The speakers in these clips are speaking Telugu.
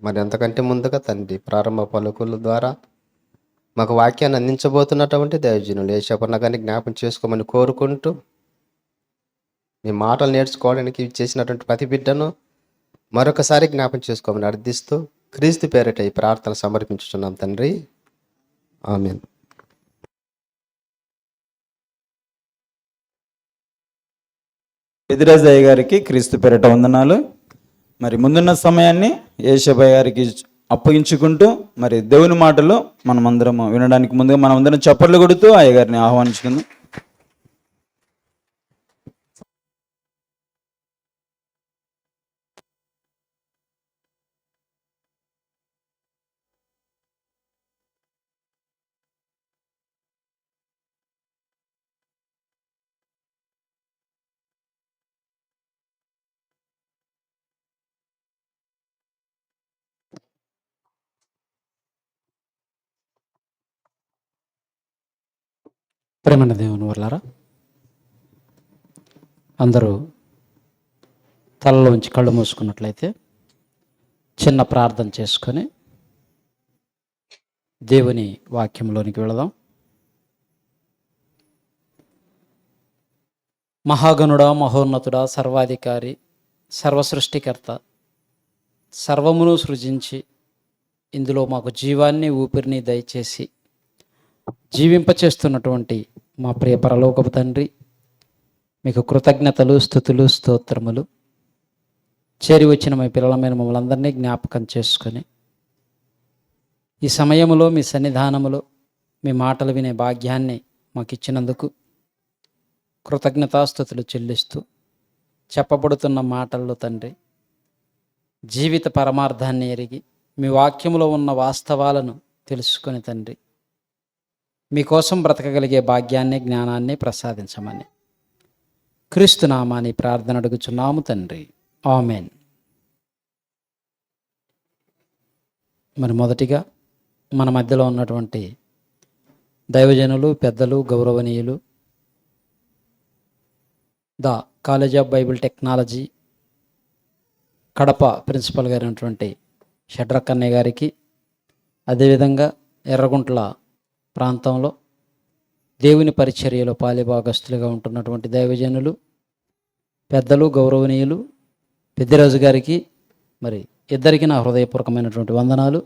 మరి అంతకంటే ముందుగా తండ్రి ప్రారంభ పలుకుల ద్వారా మాకు వాక్యాన్ని అందించబోతున్నటువంటి దైవజనులు ఏషపన్న గారిని జ్ఞాపం చేసుకోమని కోరుకుంటూ, మీ మాటలు నేర్చుకోవడానికి చేసినటువంటి ప్రతి బిడ్డను మరొకసారి జ్ఞాపం చేసుకోమని అర్థిస్తూ క్రీస్తు పేరిట ఈ ప్రార్థన సమర్పించుచున్నాం తండ్రి. ఆమేన్. పెదిరాజయ్య గారికి క్రీస్తు పేరిట వందనాలు. మరి ముందున్న సమయాన్ని యేషబ్బయ్య గారికి అప్పగించుకుంటూ మరి దేవుని మాటలు మనమందరం వినడానికి ముందుగా మనమందరం చప్పట్లు కొడుతూ అయ్య గారిని ఆహ్వానించుకుందాం. ప్రేమన్న దేవుని వర్లారా, అందరూ తలలోంచి కళ్ళు మూసుకున్నట్లయితే చిన్న ప్రార్థన చేసుకొని దేవుని వాక్యంలోనికి వెళదాం. మహాగణుడా, మహోన్నతుడా, సర్వాధికారి, సర్వసృష్టికర్త, సర్వమును సృజించి ఇందులో మాకు జీవాన్ని ఊపిరిని దయచేసి జీవింపచేస్తున్నటువంటి మా ప్రియ పరలోకపు తండ్రి, మీకు కృతజ్ఞతలు, స్తుతులు, స్తోత్రములు. చేరి వచ్చిన మీ పిల్లలమైన మమ్మల్ని అందరినీ జ్ఞాపకం చేసుకొని ఈ సమయంలో మీ సన్నిధానములో మీ మాటలు వినే భాగ్యాన్ని మాకు ఇచ్చినందుకు కృతజ్ఞతాస్తుతులు చెల్లిస్తూ, చెప్పబడుతున్న మాటల్లో తండ్రి జీవిత పరమార్థాన్ని ఎరిగి మీ వాక్యములో ఉన్న వాస్తవాలను తెలుసుకొని తండ్రి మీకోసం బ్రతకగలిగే భాగ్యాన్ని, జ్ఞానాన్ని ప్రసాదించమని క్రీస్తు నామాని ప్రార్థన అడుగుచున్నాము తండ్రి. ఆమెన్. మరి మొదటిగా మన మధ్యలో ఉన్నటువంటి దైవజనులు, పెద్దలు, గౌరవనీయులు, the college of Bible technology Kadapa principal గారు అయినటువంటి షడ్రక్ అన్నయ్య గారికి, అదేవిధంగా ఎర్రగుంట్ల ప్రాంతంలో దేవుని పరిచర్యలో పాలిభాగస్తులుగా ఉంటున్నటువంటి దైవజనులు, పెద్దలు, గౌరవనీయులు పెద్దిరాజు గారికి మరి ఇద్దరికి నా హృదయపూర్వకమైనటువంటి వందనాలు.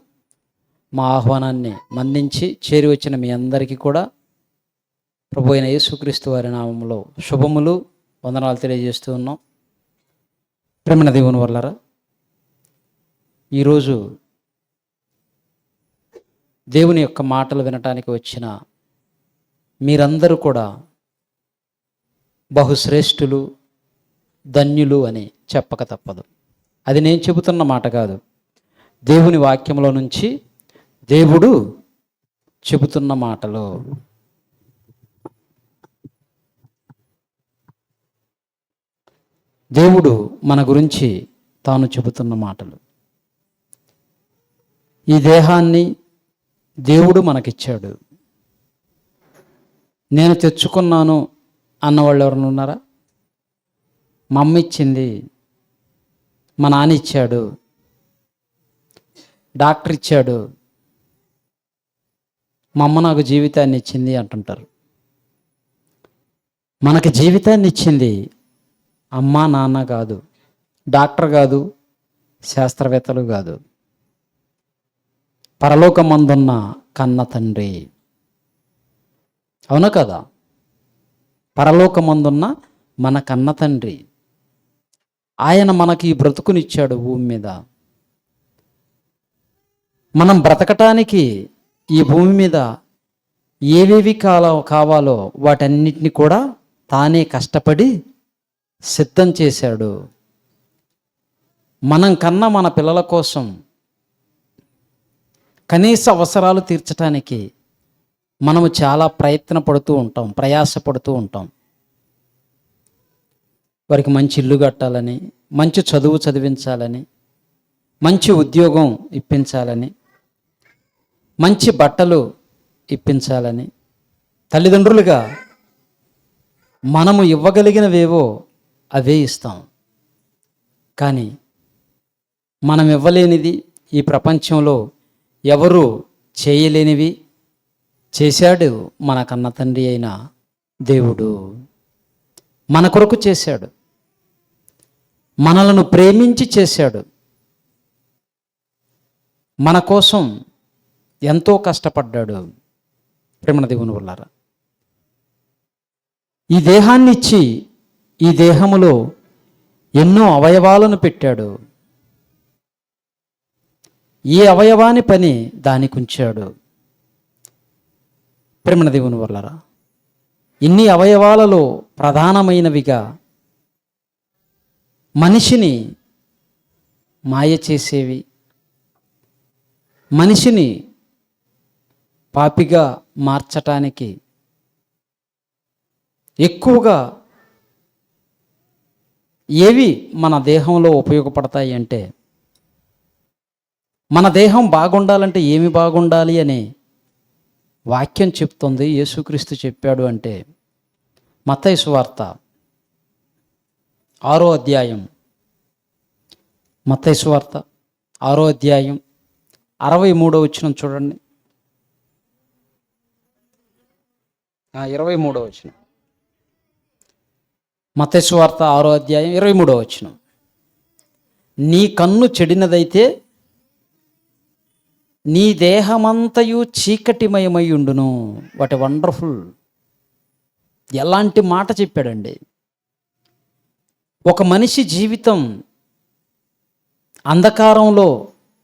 మా ఆహ్వానాన్ని మన్నించి చేరి వచ్చిన మీ అందరికీ కూడా ప్రభు అయిన యేసుక్రీస్తు వారి నామంలో శుభములు, వందనాలు తెలియజేస్తూ ఉన్నాం. ప్రేమన దేవుని వర్లారా, ఈరోజు దేవుని యొక్క మాటలు వినటానికి వచ్చిన మీరందరూ కూడా బహుశ్రేష్ఠులు, ధన్యులు అని చెప్పక తప్పదు. అది నేను చెబుతున్న మాట కాదు, దేవుని వాక్యంలో నుంచి దేవుడు చెబుతున్న మాటలు. దేవుడు మన గురించి తాను చెబుతున్న మాటలు. ఈ దేహాన్ని దేవుడు మనకిచ్చాడు. నేను తెచ్చుకున్నాను అన్నవాళ్ళు ఎవరైనా ఉన్నారా? మా అమ్మ ఇచ్చింది, మా నాన్న ఇచ్చాడు, డాక్టర్ ఇచ్చాడు, మా అమ్మ నాకు జీవితాన్ని ఇచ్చింది అంటుంటారు. మనకి జీవితాన్ని ఇచ్చింది అమ్మ, నాన్న కాదు, డాక్టర్ కాదు, శాస్త్రవేత్తలు కాదు, పరలోకమందున్న కన్న తండ్రి. అవునా కదా? పరలోకమందున్న మన కన్న తండ్రి ఆయన మనకి ఈ బ్రతుకునిచ్చాడు భూమి మీద. మనం బ్రతకటానికి ఈ భూమి మీద ఏవేవి కావాలో వాటన్నిటిని కూడా తానే కష్టపడి సిద్ధం చేశాడు. మనం కన్నా మన పిల్లల కోసం కనీస అవసరాలు తీర్చడానికి మనము చాలా ప్రయత్నపడుతూ ఉంటాం, ప్రయాసపడుతూ ఉంటాం. వారికి మంచి ఇల్లు కట్టాలని, మంచి చదువు చదివించాలని, మంచి ఉద్యోగం ఇప్పించాలని, మంచి బట్టలు ఇప్పించాలని తల్లిదండ్రులుగా మనము ఇవ్వగలిగినవేవో అవే ఇస్తాం. కానీ మనం ఇవ్వలేనిది, ఈ ప్రపంచంలో ఎవరు చేయలేనివి చేశాడు మన కన్న తండ్రి అయిన దేవుడు. మన కొరకు చేశాడు, మనలను ప్రేమించి చేశాడు, మన కోసం ఎంతో కష్టపడ్డాడు. ప్రేమన దేవుని వల్లారా, ఈ దేహాన్ని ఇచ్చి ఈ దేహములో ఎన్నో అవయవాలను పెట్టాడు. ఏ అవయవాని పని దానికి ఉంచాడు. ప్రేమన దేవుని వల్లారా, ఇన్ని అవయవాలలో ప్రధానమైనవిగా మనిషిని మాయ చేసేవి, మనిషిని పాపిగా మార్చటానికి ఎక్కువగా ఏవి మన దేహంలో ఉపయోగపడతాయి అంటే, మన దేహం బాగుండాలంటే ఏమి బాగుండాలి అనే వాక్యం చెప్తుంది. యేసుక్రీస్తు చెప్పాడు అంటే మత్తయి సువార్త 6వ అధ్యాయం, మత్తయి సువార్త 6వ అధ్యాయం 63వ వచనం చూడండి. 23వ వచనం, మత్తయి సువార్త 6వ అధ్యాయం 23వ వచనం. నీ కన్ను చెడినదైతే నీ దేహమంతయు చీకటిమయమై ఉండును. వాట్ ఎ వండర్ఫుల్, ఎలాంటి మాట చెప్పాడండి. ఒక మనిషి జీవితం అంధకారంలో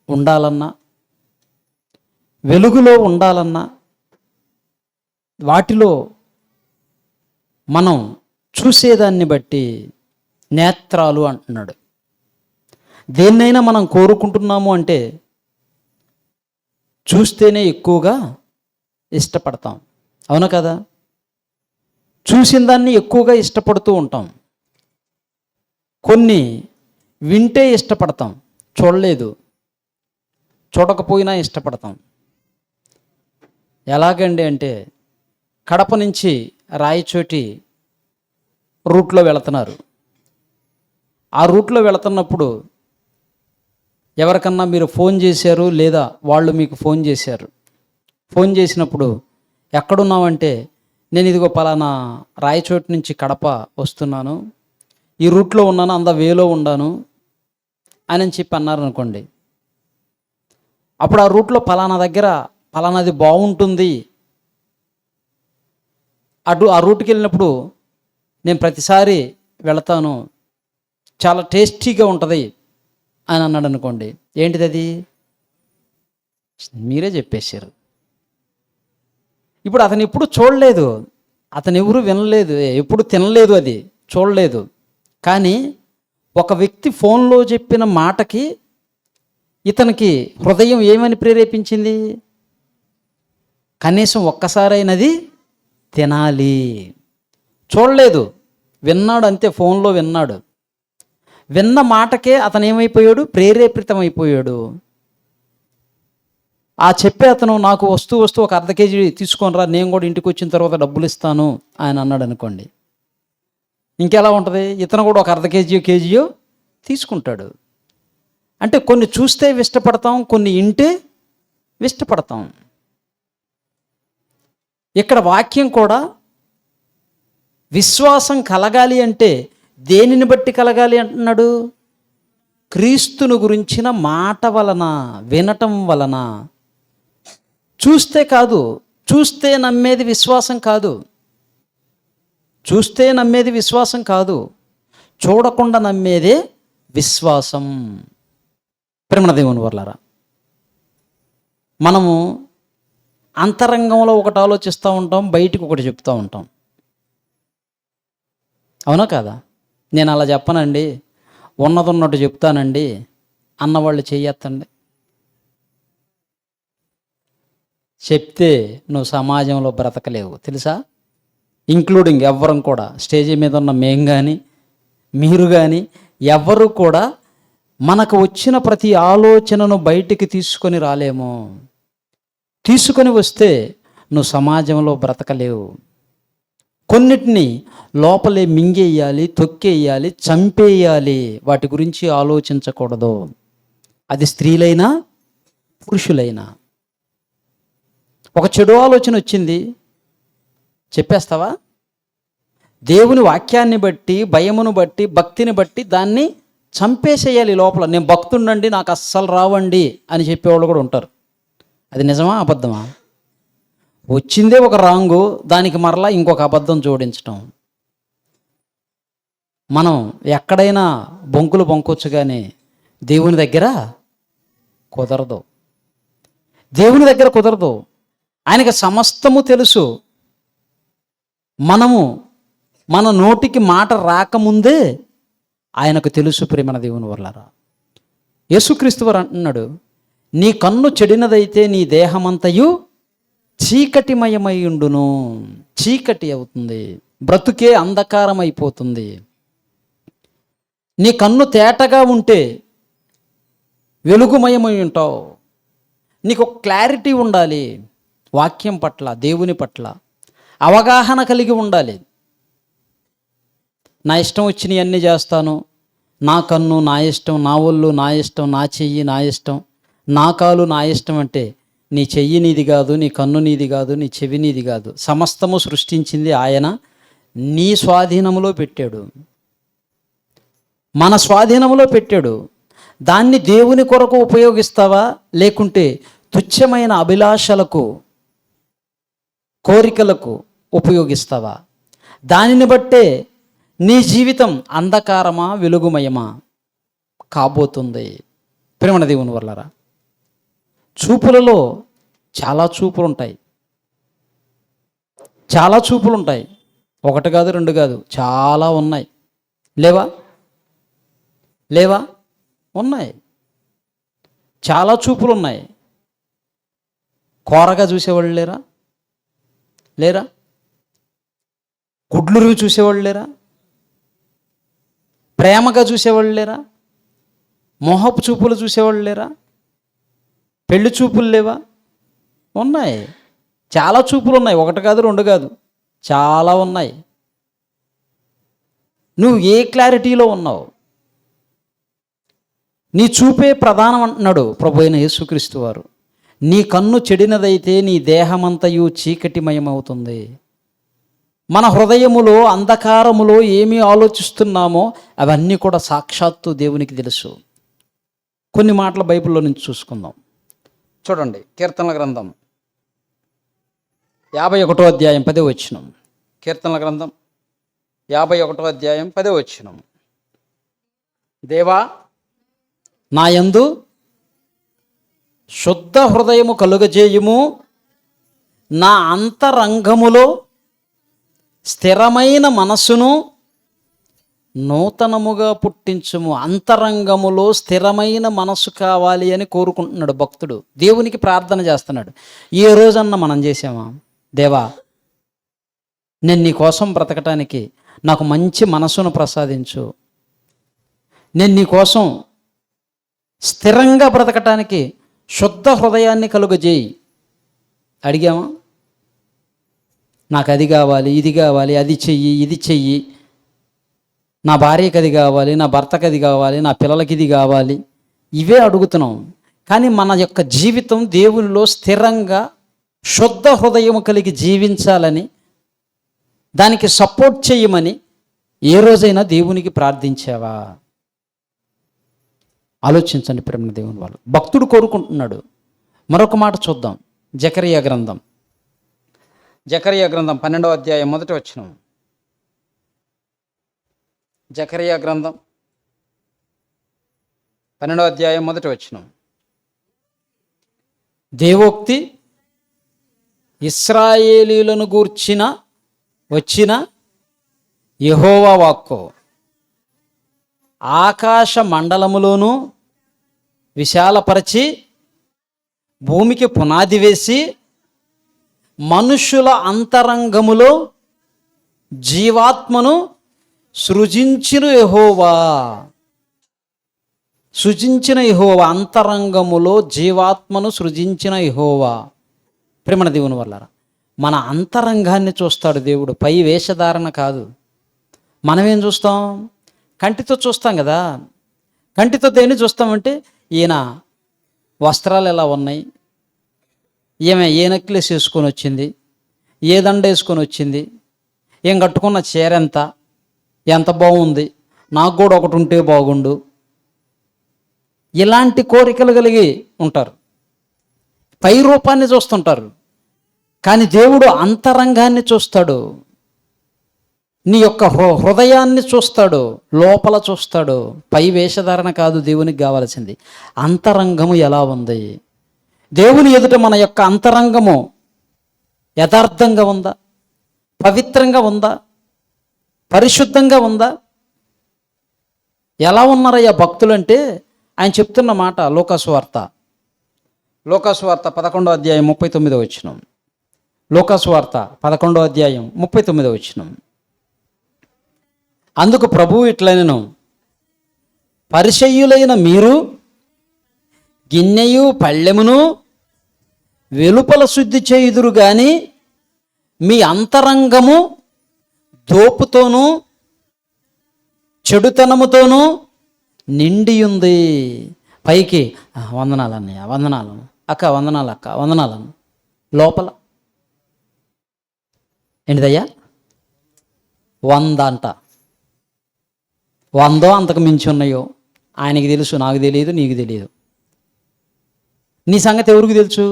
ఉండాలన్నా, వెలుగులో ఉండాలన్నా, వాటిలో మనం చూసేదాన్ని బట్టి నేత్రాలు అంటున్నాడు. దేన్నైనా మనం కోరుకుంటున్నాము అంటే చూస్తేనే ఎక్కువగా ఇష్టపడతాం, అవునా కదా? చూసిన దాన్ని ఎక్కువగా ఇష్టపడుతూ ఉంటాం. కొన్ని వింటే ఇష్టపడతాం, చూడలేదు చూడకపోయినా ఇష్టపడతాం. ఎలాగండి అంటే, కడప నుంచి రాయచోటి రూట్లో వెళుతున్నారు. ఆ రూట్లో వెళుతున్నప్పుడు ఎవరికన్నా మీరు ఫోన్ చేశారు, లేదా వాళ్ళు మీకు ఫోన్ చేశారు. ఫోన్ చేసినప్పుడు ఎక్కడున్నావంటే, నేను ఇదిగో పలానా రాయచోటి నుంచి కడప వస్తున్నాను, ఈ రూట్లో ఉన్నాను, అంద వేలో ఉన్నాను అని చెప్పి అన్నారు అనుకోండి. అప్పుడు ఆ రూట్లో పలానా దగ్గర పలానాది బాగుంటుంది, ఆ రూట్కి వెళ్ళినప్పుడు నేను ప్రతిసారి వెళతాను, చాలా టేస్టీగా ఉంటుంది అని అన్నాడు అనుకోండి. ఏంటిది అది? మీరే చెప్పేశారు. ఇప్పుడు అతను ఎప్పుడు చూడలేదు, అతను ఎవరు వినలేదు, ఎప్పుడు తినలేదు, అది చూడలేదు. కానీ ఒక వ్యక్తి ఫోన్లో చెప్పిన మాటకి ఇతనికి హృదయం ఏమని ప్రేరేపించింది? కనీసం ఒక్కసారైనది తినాలి. చూడలేదు, విన్నాడు అంతే, ఫోన్లో విన్నాడు. విన్న మాటకే అతను ఏమైపోయాడు? ప్రేరేపితమైపోయాడు. ఆ చెప్పే అతను నాకు వస్తూ ఒక అర్ధ కేజీ తీసుకొని రా, నేను కూడా ఇంటికి వచ్చిన తర్వాత డబ్బులు ఇస్తాను ఆయన అన్నాడు అనుకోండి. ఇంకెలా ఉంటుంది? ఇతను కూడా ఒక అర్ధ కేజీయో తీసుకుంటాడు. అంటే కొన్ని చూస్తే ఇష్టపడతాం, కొన్ని ఇంటే ఇష్టపడతాం. ఇక్కడ వాక్యం కూడా విశ్వాసం కలగాలి అంటే దేనిని బట్టి కలగాలి అంటున్నాడు? క్రీస్తును గురించిన మాట వలన, వినటం వలన. చూస్తే కాదు, చూస్తే నమ్మేది విశ్వాసం కాదు, చూస్తే నమ్మేది విశ్వాసం కాదు, చూడకుండా నమ్మేదే విశ్వాసం. ప్రేమ దేవుని వర్లారా, మనము అంతరంగంలో ఒకటి ఆలోచిస్తూ ఉంటాం, బయటికి ఒకటి చెప్తూ ఉంటాం, అవునా కాదా? నేను అలా చెప్పనండి, ఉన్నట్టు చెప్తానండి అన్నవాళ్ళు చెయ్యొద్దండి. చెప్తే నువ్వు సమాజంలో బ్రతకలేవు, తెలుసా? ఇంక్లూడింగ్ ఎవ్వరం కూడా, స్టేజీ మీద ఉన్న మేం కానీ మీరు కానీ ఎవ్వరూ కూడా మనకు వచ్చిన ప్రతి ఆలోచనను బయటికి తీసుకొని రాలేము. తీసుకొని వస్తే నువ్వు సమాజంలో బ్రతకలేవు. కొన్నిటిని లోపలే మింగేయాలి, తొక్కేయాలి, చంపేయాలి. వాటి గురించి ఆలోచించకూడదు. అది స్త్రీలైనా పురుషులైనా. ఒక చెడు ఆలోచన వచ్చింది, చెప్పేస్తావా? దేవుని వాక్యాన్ని బట్టి, భయమును బట్టి, భక్తిని బట్టి దాన్ని చంపేసేయాలి లోపల. నేను భక్తుండండి, నాకు అస్సలు రావండి అని చెప్పేవాళ్ళు కూడా ఉంటారు. అది నిజమా అబద్ధమా? వచ్చిందే ఒక రాంగు, దానికి మరలా ఇంకొక అబద్ధం జోడించటం. మనం ఎక్కడైనా బొంకులు బొంకొచ్చు, కానీ దేవుని దగ్గర కుదరదు. దేవుని దగ్గర కుదరదు. ఆయనకి సమస్తము తెలుసు. మనము మన నోటికి మాట రాకముందే ఆయనకు తెలుసు. ప్రేమన దేవుని వల్లరా, యేసుక్రీస్తు వారు అంటున్నాడు, నీ కన్ను చెడినదైతే నీ దేహమంతయు చీకటిమయమై ఉండును. చీకటి అవుతుంది, బ్రతుకే అంధకారం అయిపోతుంది. నీ కన్ను తేటగా ఉంటే వెలుగుమయమై ఉంటావు. నీకు ఒక క్లారిటీ ఉండాలి, వాక్యం పట్ల, దేవుని పట్ల అవగాహన కలిగి ఉండాలి. నా ఇష్టం వచ్చినవి అన్నీ చేస్తాను, నా కన్ను నా ఇష్టం, నా ఒళ్ళు నా ఇష్టం, నా చెయ్యి నా ఇష్టం, నా కాలు నా ఇష్టం అంటే నీ చెయ్యి నీది కాదు, నీ కన్ను నీది కాదు, నీ చెవి నీది కాదు. సమస్తము సృష్టించింది ఆయన, నీ స్వాధీనములో పెట్టాడు, మన స్వాధీనంలో పెట్టాడు. దాన్ని దేవుని కొరకు ఉపయోగిస్తావా, లేకుంటే తుచ్చమైన అభిలాషలకు, కోరికలకు ఉపయోగిస్తావా? దానిని బట్టే నీ జీవితం అంధకారమా వెలుగుమయమా కాబోతుంది. ప్రేమణ దేవుని వల్లరా, చూపులలో చాలా చూపులు ఉంటాయి, చాలా చూపులు ఉంటాయి. ఒకటి కాదు, రెండు కాదు, చాలా ఉన్నాయి. లేవా? లేవా? ఉన్నాయి. చాలా చూపులు ఉన్నాయి. కోరగా చూసేవాళ్ళు లేరా? లేరా? గుడ్లురివి చూసేవాళ్ళు లేరా? ప్రేమగా చూసేవాళ్ళు లేరా? మోహపు చూపులు చూసేవాళ్ళు లేరా? పెళ్లి చూపులు లేవా? ఉన్నాయి. చాలా చూపులు ఉన్నాయి. ఒకటి కాదు, రెండు కాదు, చాలా ఉన్నాయి. నువ్వు ఏ క్లారిటీలో ఉన్నావు? నీ చూపే ప్రధానం అంటున్నాడు ప్రభు అయిన యేసుక్రీస్తు వారు. నీ కన్ను చెడినదైతే నీ దేహమంతయు చీకటిమయమవుతుంది. మన హృదయములో, అంధకారములో ఏమి ఆలోచిస్తున్నామో అవన్నీ కూడా సాక్షాత్తు దేవునికి తెలుసు. కొన్ని మాటలు బైబిల్లో నుంచి చూసుకుందాం. చూడండి, కీర్తనల గ్రంథం 51వ అధ్యాయం 10వ వచనం. కీర్తనల గ్రంథం 51వ అధ్యాయం 10వ వచనం. దేవా, నా యందు శుద్ధ హృదయము కలుగజేయుము, నా అంతరంగములో స్థిరమైన మనస్సును నూతనముగా పుట్టించుము. అంతరంగములో స్థిరమైన మనస్సు కావాలి అని కోరుకుంటున్నాడు భక్తుడు. దేవునికి ప్రార్థన చేస్తున్నాడు. ఏ రోజన్నా మనం చేసామా, దేవా నేను నీ కోసం బ్రతకటానికి నాకు మంచి మనస్సును ప్రసాదించు, నేను నీ కోసం స్థిరంగా బ్రతకటానికి శుద్ధ హృదయాన్ని కలుగజేయి అడిగామా? నాకు అది కావాలి, ఇది కావాలి, అది చెయ్యి, ఇది చెయ్యి, నా భార్యకి అది కావాలి, నా భర్తకి అది కావాలి, నా పిల్లలకి ఇది కావాలి, ఇవే అడుగుతున్నాం. కానీ మన యొక్క జీవితం దేవునిలో స్థిరంగా శుద్ధ హృదయం కలిగి జీవించాలని, దానికి సపోర్ట్ చేయమని ఏ రోజైనా దేవునికి ప్రార్థించావా? ఆలోచించండి ప్రేమ దేవుని వాళ్ళు. భక్తుడు కోరుకుంటున్నాడు. మరొక మాట చూద్దాం. జకరియా గ్రంథం 12వ అధ్యాయం 1వ వచనం. జకరియా గ్రంథం 12వ అధ్యాయం 1వ వచనం. దేవోక్తి ఇశ్రాయేలీయులను గూర్చిన వచ్చిన యెహోవా వాక్కు, ఆకాశ మండలములోను విశాలపరచి భూమికి పునాది వేసి మనుషుల అంతరంగములో జీవాత్మను సృజించిన యెహోవా. సృజించిన యెహోవా, అంతరంగములో జీవాత్మను సృజించిన యెహోవా. ప్రేమణ దేవుని వల్ల మన అంతరంగాన్ని చూస్తాడు దేవుడు, పై వేషధారణ కాదు. మనమేం చూస్తాం? కంటితో చూస్తాం కదా. కంటితో దేన్ని చూస్తామంటే ఈయన వస్త్రాలు ఎలా ఉన్నాయి, ఏమే ఏ నెక్లెస్ వేసుకొని వచ్చింది, ఏ దండ వేసుకొని వచ్చింది, ఏం కట్టుకున్న చీర ఎంత బాగుంది, నాకు కూడా ఒకటి ఉంటే బాగుండు, ఇలాంటి కోరికలు కలిగి ఉంటారు. పై రూపాన్ని చూస్తుంటారు, కానీ దేవుడు అంతరంగాన్ని చూస్తాడు. నీ యొక్క హృదయాన్ని చూస్తాడు, లోపల చూస్తాడు. పై వేషధారణ కాదు దేవునికి కావాల్సింది, అంతరంగము ఎలా ఉంది. దేవుని ఎదుట మన యొక్క అంతరంగము యథార్థంగా ఉందా, పవిత్రంగా ఉందా, పరిశుద్ధంగా ఉందా? ఎలా ఉన్నారయ్యా భక్తులు అంటే ఆయన చెప్తున్న మాట లోకాసువార్త 11వ అధ్యాయం 39వ వచనం. లోకాసువార్త 11వ అధ్యాయం 39వ వచనం. అందుకు ప్రభువు ఇట్లనెను, పరిసయ్యులైన మీరు గిన్నెయు పళ్ళెమును వెలుపల శుద్ధి చేయుదురు గాని మీ అంతరంగము దోపుతోనూ చెడుతనముతోనూ నిండి ఉంది. పైకి వందనాలు అన్నయ్య, వందనాలు అక్క, వందనాలు అక్క, వందనాలను, లోపల ఏంటిదయ్యా 100 అంట, 100 అంతకు మించి ఉన్నాయో ఆయనకి తెలుసు, నాకు తెలియదు, నీకు తెలియదు. నీ సంగతి ఎవరికి తెలుసు?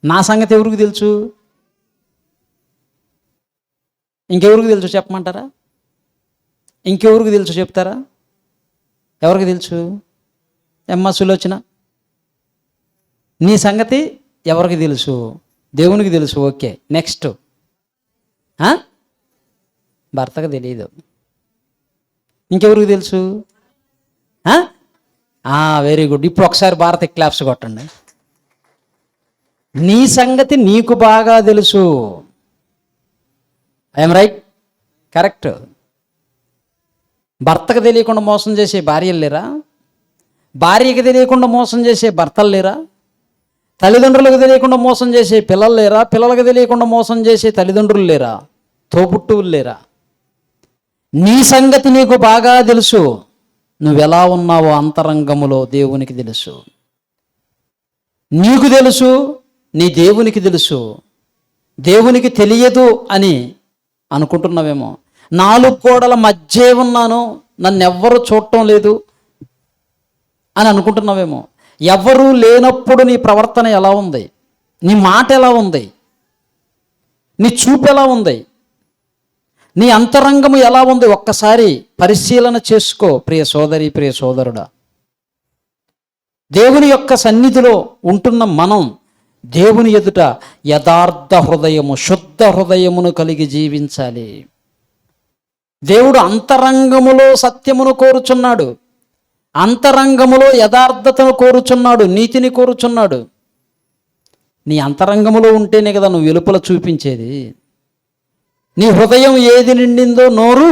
నా సంగతి ఎవరికి తెలుసు? ఇంకెవరికి తెలుసు చెప్పమంటారా? ఇంకెవరికి తెలుసు చెప్తారా? ఎవరికి తెలుసు? సులోచన, నీ సంగతి ఎవరికి తెలుసు? దేవునికి తెలుసు. Okay, next. భర్తకు తెలియదు, ఇంకెవరికి తెలుసు? Very good. ఇప్పుడు ఒకసారి భారత క్లాప్స్ కొట్టండి. నీ సంగతి నీకు బాగా తెలుసు. I'm right? కరెక్ట్. భర్తకు తెలియకుండా మోసం చేసే భార్యలు లేరా? భార్యకి తెలియకుండా మోసం చేసే భర్తలు లేరా? తల్లిదండ్రులకు తెలియకుండా మోసం చేసే పిల్లలు లేరా? పిల్లలకు తెలియకుండా మోసం చేసే తల్లిదండ్రులు లేరా? తోబుట్టువులు లేరా? నీ సంగతి నీకు బాగా తెలుసు. నువ్వెలా ఉన్నావో అంతరంగములో దేవునికి తెలుసు. నీకు తెలుసు, నీ దేవునికి తెలుసు. దేవునికి తెలియదు అని అనుకుంటున్నావేమో. 4 గోడల మధ్య ఉన్నాను, నన్నెవ్వరూ చూడటం లేదు అని అనుకుంటున్నావేమో. ఎవరూ లేనప్పుడు నీ ప్రవర్తన ఎలా ఉంది? నీ మాట ఎలా ఉంది? నీ చూపు ఎలా ఉంది? నీ అంతరంగము ఎలా ఉంది? ఒక్కసారి పరిశీలన చేసుకో ప్రియ సోదరి, ప్రియ సోదరుడా. దేవుని యొక్క సన్నిధిలో ఉంటున్న మనం దేవుని ఎదుట యథార్థ హృదయము, శుద్ధ హృదయమును కలిగి జీవించాలి. దేవుడు అంతరంగములో సత్యమును కోరుచున్నాడు, అంతరంగములో యథార్థతను కోరుచున్నాడు, నీతిని కోరుచున్నాడు. నీ అంతరంగములో ఉంటేనే కదా నువ్వు వెలుపల చూపించేది. నీ హృదయం ఏది నిండిందో నోరు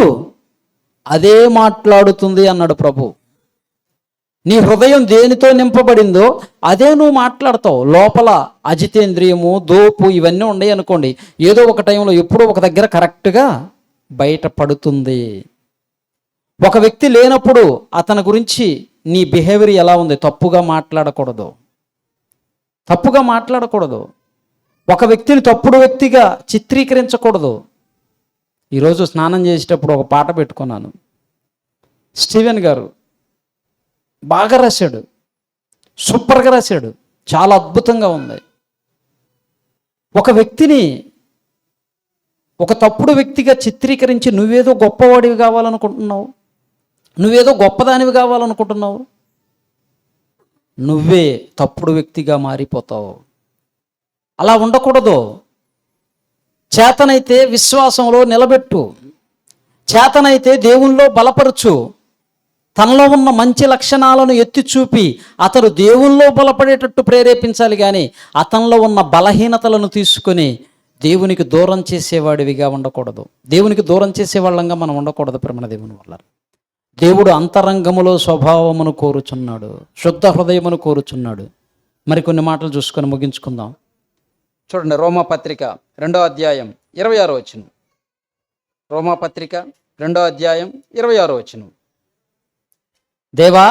అదే మాట్లాడుతుంది అన్నాడు ప్రభు. నీ హృదయం దేనితో నింపబడిందో అదే నువ్వు మాట్లాడతావు. లోపల అజితేంద్రియము, దోపు ఇవన్నీ ఉన్నాయి అనుకోండి, ఏదో ఒక టైంలో ఎప్పుడో ఒక దగ్గర కరెక్ట్గా బయటపడుతుంది. ఒక వ్యక్తి లేనప్పుడు అతని గురించి నీ బిహేవియర్ ఎలా ఉంది? తప్పుగా మాట్లాడకూడదు, తప్పుగా మాట్లాడకూడదు. ఒక వ్యక్తిని తప్పుడు వ్యక్తిగా చిత్రీకరించకూడదు. ఈరోజు స్నానం చేసేటప్పుడు ఒక పాట పెట్టుకున్నాను. స్టీవెన్ గారు బాగా రాశాడు, సూపర్గా రాశాడు, చాలా అద్భుతంగా ఉంది. ఒక వ్యక్తిని ఒక తప్పుడు వ్యక్తిగా చిత్రీకరించి నువ్వేదో గొప్పవాడివి కావాలనుకుంటున్నావు, నువ్వేదో గొప్పదానివి కావాలనుకుంటున్నావు, నువ్వే తప్పుడు వ్యక్తిగా మారిపోతావు. అలా ఉండకూడదు. చేతనైతే విశ్వాసంలో నిలబెట్టు, చేతనైతే దేవునిలో బలపరచు. తనలో ఉన్న మంచి లక్షణాలను ఎత్తి చూపి అతడు దేవునిలో బలపడేటట్టు ప్రేరేపించాలి, కానీ అతనిలో ఉన్న బలహీనతలను తీసుకొని దేవునికి దూరం చేసేవాడివిగా ఉండకూడదు. దేవునికి దూరం చేసేవాళ్ళంగా మనం ఉండకూడదు. ప్రేమ దేవుని వల్ల దేవుడు అంతరంగములో స్వభావమును కోరుచున్నాడు, శుద్ధ హృదయమును కోరుచున్నాడు. మరికొన్ని మాటలు చూసుకొని ముగించుకుందాం. చూడండి, రోమాపత్రిక 2వ అధ్యాయం 26వ వచనం. రోమాపత్రిక 2వ అధ్యాయం 26వ వచనం. దేవా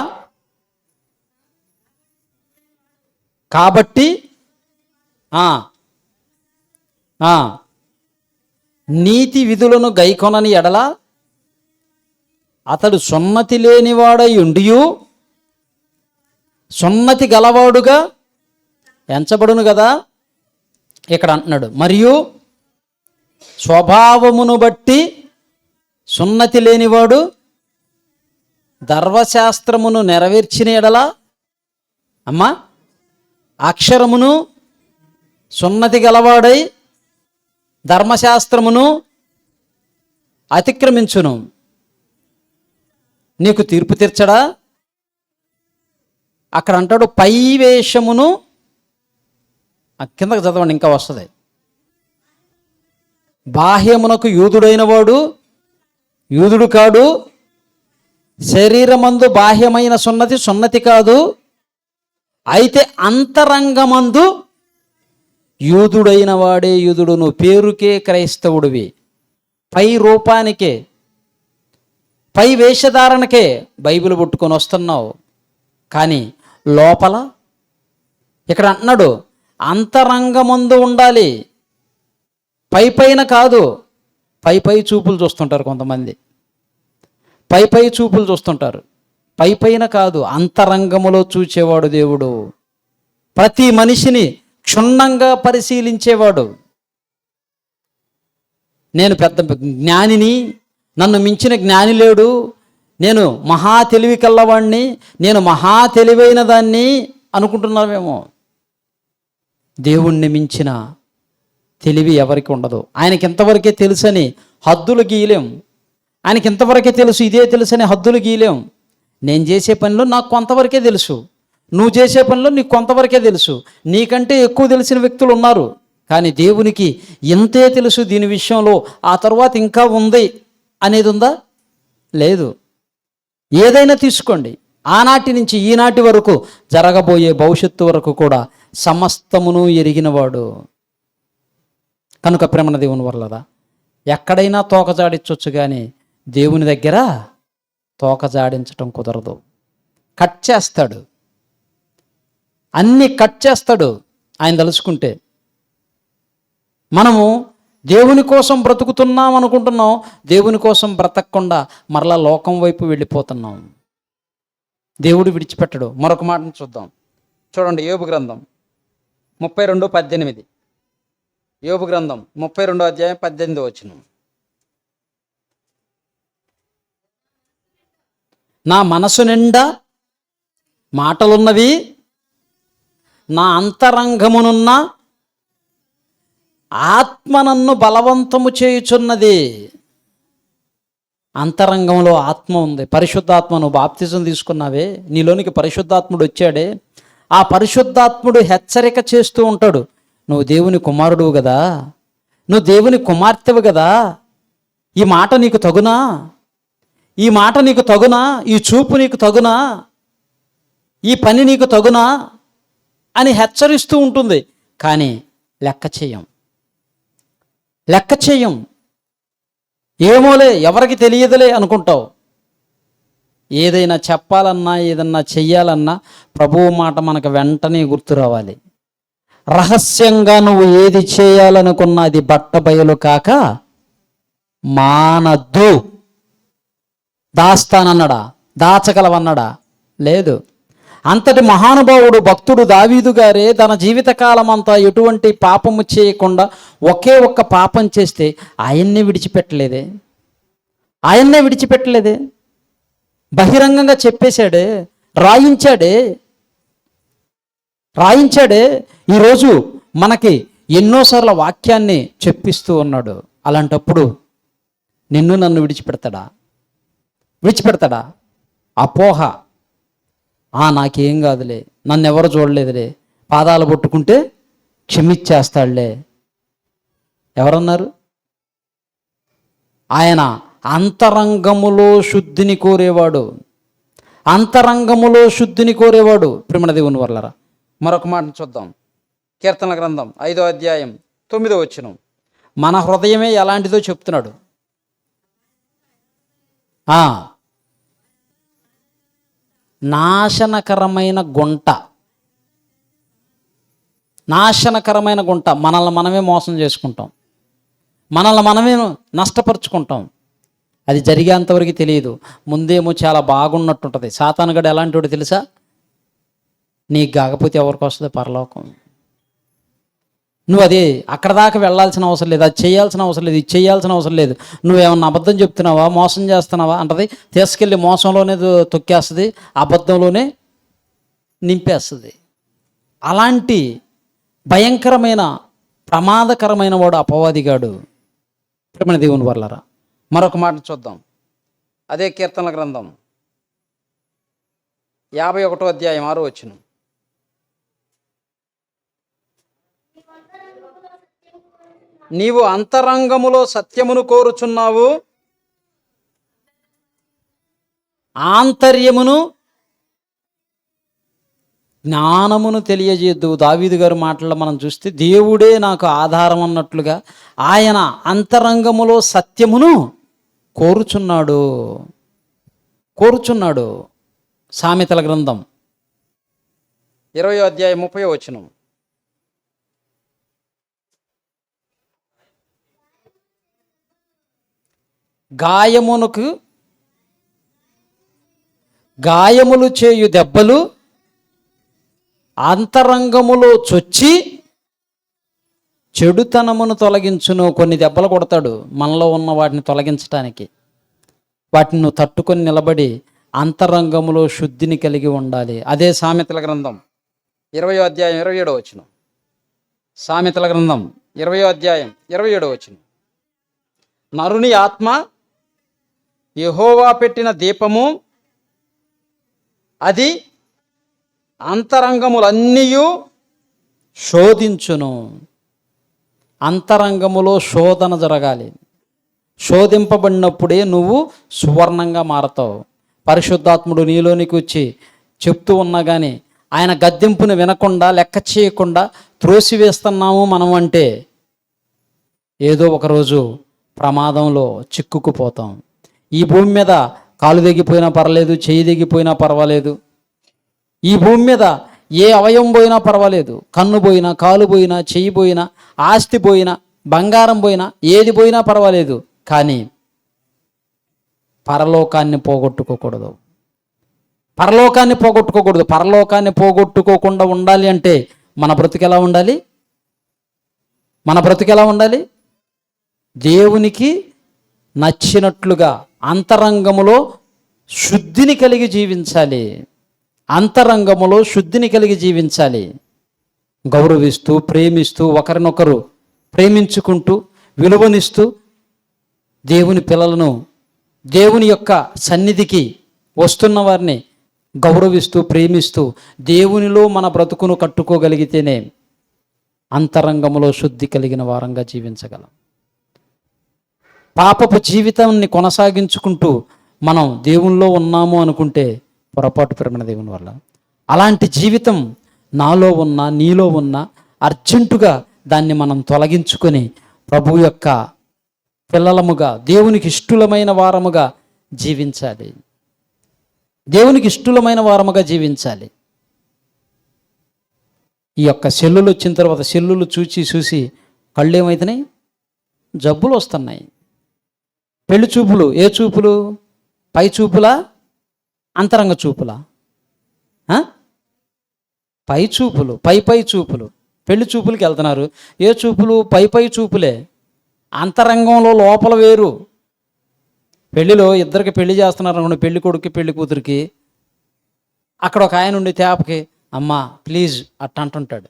కాబట్టి నీతి విధులను గైకొనని ఎడల అతడు సున్నతి లేనివాడై ఉండియు సున్నతి గలవాడుగా ఎంచబడును కదా. ఇక్కడ అంటున్నాడు, మరియు స్వభావమును బట్టి సున్నతి లేనివాడు ధర్మశాస్త్రమును నెరవేర్చిన ఎడల, అమ్మా, అక్షరమును సున్నతి గలవాడై ధర్మశాస్త్రమును అతిక్రమించును, నీకు తీర్పు తీర్చడా. అక్కడ అంటాడు పై వేషమును, కిందకు చదవండి ఇంకా వస్తుంది, బాహ్యమునకు యూదుడైన వాడు యూదుడు కాడు, శరీరమందు బాహ్యమైన సున్నతి సున్నతి కాదు, అయితే అంతరంగమందు యూదుడైన వాడే యూదుడు. నువ్వు పేరుకే క్రైస్తవుడివి, పై రూపానికే పై వేషధారణకే బైబిల్ పట్టుకొని వస్తున్నావు, కానీ లోపల ఇక్కడ అంటున్నాడు అంతరంగమందు ఉండాలి, పై పైన కాదు. పై చూపులు చూస్తుంటారు కొంతమంది, పై చూపులు చూస్తుంటారు, పైన కాదు, అంతరంగములో చూచేవాడు దేవుడు. ప్రతి మనిషిని క్షుణ్ణంగా పరిశీలించేవాడు. నేను పెద్ద జ్ఞానిని, నన్ను మించిన జ్ఞాని లేడు, నేను మహా తెలివి కల్లవాడిని, నేను మహా తెలివైన దాన్ని అనుకుంటున్నావేమో. దేవుణ్ణి మించిన తెలివి ఎవరికి ఉండదు. ఆయనకి ఎంతవరకే తెలుసని హద్దులు గీయలేం, ఆయనకి ఎంతవరకే తెలుసు, ఇదే తెలుసని హద్దులు గీయలేం. నేను చేసే పనిలో నాకు కొంతవరకే తెలుసు, నువ్వు చేసే పనిలో నీకు కొంతవరకే తెలుసు. నీకంటే ఎక్కువ తెలిసిన వ్యక్తులు ఉన్నారు, కానీ దేవునికి ఎంతే తెలుసు దీని విషయంలో, ఆ తర్వాత ఇంకా ఉంది అనేది ఉందా? లేదు. ఏదైనా తీసుకోండి, ఆనాటి నుంచి ఈనాటి వరకు జరగబోయే భవిష్యత్తు వరకు కూడా సమస్తమును ఎరిగినవాడు. కనుక ప్రేమన దేవుని వల్లదా ఎక్కడైనా తోక జాడించవచ్చు, కానీ దేవుని దగ్గర తోక జాడించటం కుదరదు. కట్ చేస్తాడు, అన్నీ కట్ చేస్తాడు ఆయన తలుచుకుంటే. మనము దేవుని కోసం బ్రతుకుతున్నాం అనుకుంటున్నాం, దేవుని కోసం బ్రతకకుండా మరలా లోకం వైపు వెళ్ళిపోతున్నాం. దేవుడు విడిచిపెట్టడు. మరొక మాటను చూద్దాం, చూడండి, యోబు గ్రంథం 32:18. యోబు గ్రంథం 32:18. నా మనసు నిండా మాటలున్నవి, నా అంతరంగమునున్న ఆత్మ నన్ను బలవంతము చేయుచున్నది. అంతరంగంలో ఆత్మ ఉంది, పరిశుద్ధాత్మ. నువ్వు బాప్తిజం తీసుకున్నావే, నీలోనికి పరిశుద్ధాత్ముడు వచ్చాడే, ఆ పరిశుద్ధాత్ముడు హెచ్చరిక చేస్తూ ఉంటాడు, నువ్వు దేవుని కుమారుడువు కదా, నువ్వు దేవుని కుమార్తెవు కదా, ఈ మాట నీకు తగునా, ఈ మాట నీకు తగునా, ఈ చూపు నీకు తగునా, ఈ పని నీకు తగునా అని హెచ్చరిస్తూ ఉంటుంది. కానీ లెక్క చేయం, ఏమోలే, ఎవరికి తెలియదులే అనుకుంటావు. ఏదైనా చెప్పాలన్నా, ఏదన్నా చెయ్యాలన్నా ప్రభువు మాట మనకు వెంటనే గుర్తు రావాలి. రహస్యంగా నువ్వు ఏది చేయాలనుకున్నా అది బట్ట బయలు కాక మానద్దు. దాస్తానన్నాడా? దాచగలవన్నాడా? లేదు. అంతటి మహానుభావుడు భక్తుడు దావీదు గారే తన జీవితకాలం అంతా ఎటువంటి పాపము చేయకుండా ఒకే ఒక్క పాపం చేస్తే ఆయన్నే విడిచిపెట్టలేదే, బహిరంగంగా చెప్పేశాడే, రాయించాడే. ఈరోజు మనకి ఎన్నోసార్లు వాక్యాన్ని చెప్పిస్తూ ఉన్నాడు. అలాంటప్పుడు నిన్ను నన్ను విడిచిపెడతాడా? అపోహ, నాకేం కాదులే, నన్ను ఎవరు చూడలేదులే, పాదాలు పట్టుకుంటే క్షమించేస్తాడులే. ఎవరన్నారు? ఆయన అంతరంగములో శుద్ధిని కోరేవాడు, ప్రేమన దేవుని వర్లరా. మరొక మాట చూద్దాం, కీర్తనల గ్రంథం 5:9. మన హృదయమే ఎలాంటిదో చెప్తున్నాడు. నాశనకరమైన గుంట, నాశనకరమైన గుంట. మనల్ని మనమే మోసం చేసుకుంటాం, మనల్ని మనమే నష్టపరుచుకుంటాం. అది జరిగేంతవరకు తెలియదు. ముందేమో చాలా బాగున్నట్టుంటుంది. సాతానుగాడు ఎలాంటి వాడు తెలుసా? నీకు కాకపోతే ఎవరికి వస్తుంది పరలోకం? నువ్వు అదే అక్కడ దాకా వెళ్ళాల్సిన అవసరం లేదు, అది చేయాల్సిన అవసరం లేదు, ఇది చేయాల్సిన అవసరం లేదు. నువ్వేమన్నా అబద్ధం చెప్తున్నావా, మోసం చేస్తున్నావా అంటది. తీసుకెళ్ళి మోసంలోనే తొక్కేస్తుంది, అబద్ధంలోనే నింపేస్తుంది. అలాంటి భయంకరమైన ప్రమాదకరమైన వాడు అపవాదిగాడు. ప్రేమ దేవుని వర్లరా, మరొక మాట చూద్దాం. అదే కీర్తనల గ్రంథం 51వ అధ్యాయం 6వ వచనం. నీవు అంతరంగములో సత్యమును కోరుచున్నావు, ఆంతర్యమును జ్ఞానమును తెలియజేద్దు. దావీదు గారి మాటల్లో మనం చూస్తే దేవుడే నాకు ఆధారం అన్నట్లుగా ఆయన అంతరంగములో సత్యమును కోరుచున్నాడు. సామెతల గ్రంథం 20వ అధ్యాయం 30వ వచనం. గాయములు చేయు దెబ్బలు అంతరంగములో చొచ్చి చెడుతనమును తొలగించును. కొన్ని దెబ్బలు కొడతాడు మనలో ఉన్న వాటిని తొలగించడానికి. వాటిని నువ్వు తట్టుకొని నిలబడి అంతరంగములో శుద్ధిని కలిగి ఉండాలి. అదే సామెతల గ్రంథం 20వ అధ్యాయం 27వ వచనం. సామెతల గ్రంథం 20వ అధ్యాయం 27వ వచనం. నరుని ఆత్మ యెహోవా పెట్టిన దీపము, అది అంతరంగములన్నీయు శోధించును. అంతరంగములో శోధన జరగాలి. శోధింపబడినప్పుడే నువ్వు సువర్ణంగా మారతావు. పరిశుద్ధాత్ముడు నీలోనికి వచ్చి చెప్తూ ఉన్నా కానీ ఆయన గద్దెంపును వినకుండా, లెక్క చేయకుండా త్రోసివేస్తున్నాము మనం అంటే ఏదో ఒకరోజు ప్రమాదంలో చిక్కుకుపోతాం. ఈ భూమి మీద కాలు దిగిపోయినా పర్వాలేదు, చెయ్యి దిగిపోయినా పర్వాలేదు, ఈ భూమి మీద ఏ అవయవం పోయినా పర్వాలేదు, కన్ను పోయినా, కాలు పోయినా, చెయ్యి పోయినా, ఆస్తి పోయినా, బంగారం పోయినా, ఏది పోయినా పర్వాలేదు, కానీ పరలోకాన్ని పోగొట్టుకోకూడదు. పరలోకాన్ని పోగొట్టుకోకుండా ఉండాలి అంటే మన బ్రతుకు ఎలా ఉండాలి? దేవునికి నచ్చినట్లుగా అంతరంగములో శుద్ధిని కలిగి జీవించాలి. గౌరవిస్తూ, ప్రేమిస్తూ, ఒకరినొకరు ప్రేమించుకుంటూ, విలువనిస్తూ, దేవుని పిల్లలను, దేవుని యొక్క సన్నిధికి వస్తున్న వారిని గౌరవిస్తూ, ప్రేమిస్తూ, దేవునిలో మన బ్రతుకును కట్టుకోగలిగితేనే అంతరంగములో శుద్ధి కలిగిన వారంగా జీవించగలం. పాపపు జీవితాన్ని కొనసాగించుకుంటూ మనం దేవునిలో ఉన్నాము అనుకుంటే పొరపాటు. ప్రేమ దేవుని వల్ల అలాంటి జీవితం నాలో ఉన్నా, నీలో ఉన్నా అర్జెంటుగా దాన్ని మనం తొలగించుకొని ప్రభు యొక్క పిల్లలముగా, దేవునికి ఇష్టమైన వారముగా జీవించాలి. ఈ యొక్క సెల్లులు వచ్చిన తర్వాత సెల్లులు చూసి కళ్ళు ఏమవుతున్నాయి? జబ్బులు వస్తున్నాయి. పెళ్లి చూపులు ఏ చూపులు? పై చూపులా, అంతరంగ చూపులా? పై చూపులు, పై చూపులు. పెళ్లి చూపులకి వెళ్తున్నారు. ఏ చూపులు? పై చూపులే. అంతరంగంలో లోపల వేరు. పెళ్లిలో ఇద్దరికి పెళ్లి చేస్తున్నారు అనుకోండి, పెళ్లి కొడుక్కి పెళ్లి కూతురికి. అక్కడ ఒక ఆయన ఉండి తేపకి, అమ్మా ప్లీజ్ అట్ట అంటుంటాడు.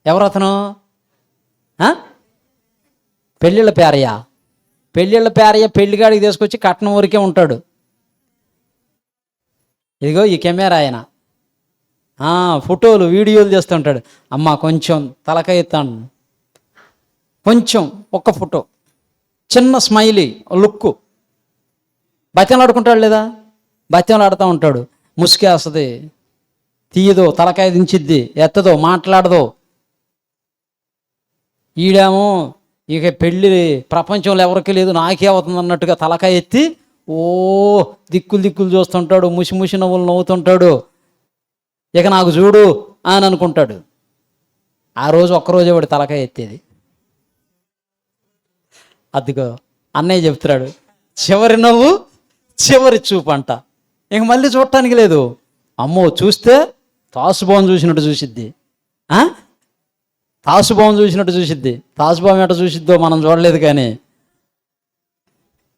ఎవరు అతను? పెళ్ళిళ్ళ పేరయ్య పెళ్లిగాడికి తీసుకొచ్చి కట్నం వరకే ఉంటాడు. ఇదిగో ఈ కెమెరా ఆయన ఫోటోలు, వీడియోలు చేస్తుంటాడు. అమ్మ కొంచెం తలకాయ ఎత్తాను, కొంచెం ఒక్క ఫోటో, చిన్న స్మైలీ లుక్కు. బతిమలాడుకుంటాడు లేదా? బతిమలాడుతూ ఉంటాడు. ముసుకేస్తుంది, తీయదో, తలకాయ దించిద్ది, ఎత్తదో, మాట్లాడదో. ఈడేమో ఇక పెళ్ళి ప్రపంచంలో ఎవరికి లేదు, నాకే అవుతుంది అన్నట్టుగా తలకాయ ఎత్తి దిక్కులు చూస్తుంటాడు, ముసి నవ్వులు నవ్వుతుంటాడు. ఇక నాకు చూడు అని అనుకుంటాడు. ఆ రోజు ఒక్కరోజే వాడు తలకాయ ఎత్తేది. అదిగో అన్నయ్య చెప్తున్నాడు, చివరి నవ్వు చివరి చూపు అంట. ఇంక మళ్ళీ చూడటానికి లేదు. అమ్మో చూస్తే తాసుబావం చూసినట్టు చూసిద్ది. తాసుబావం చూసినట్టు చూసిద్ది. తాసుబావం ఎట్ట చూసిద్దో మనం చూడలేదు కానీ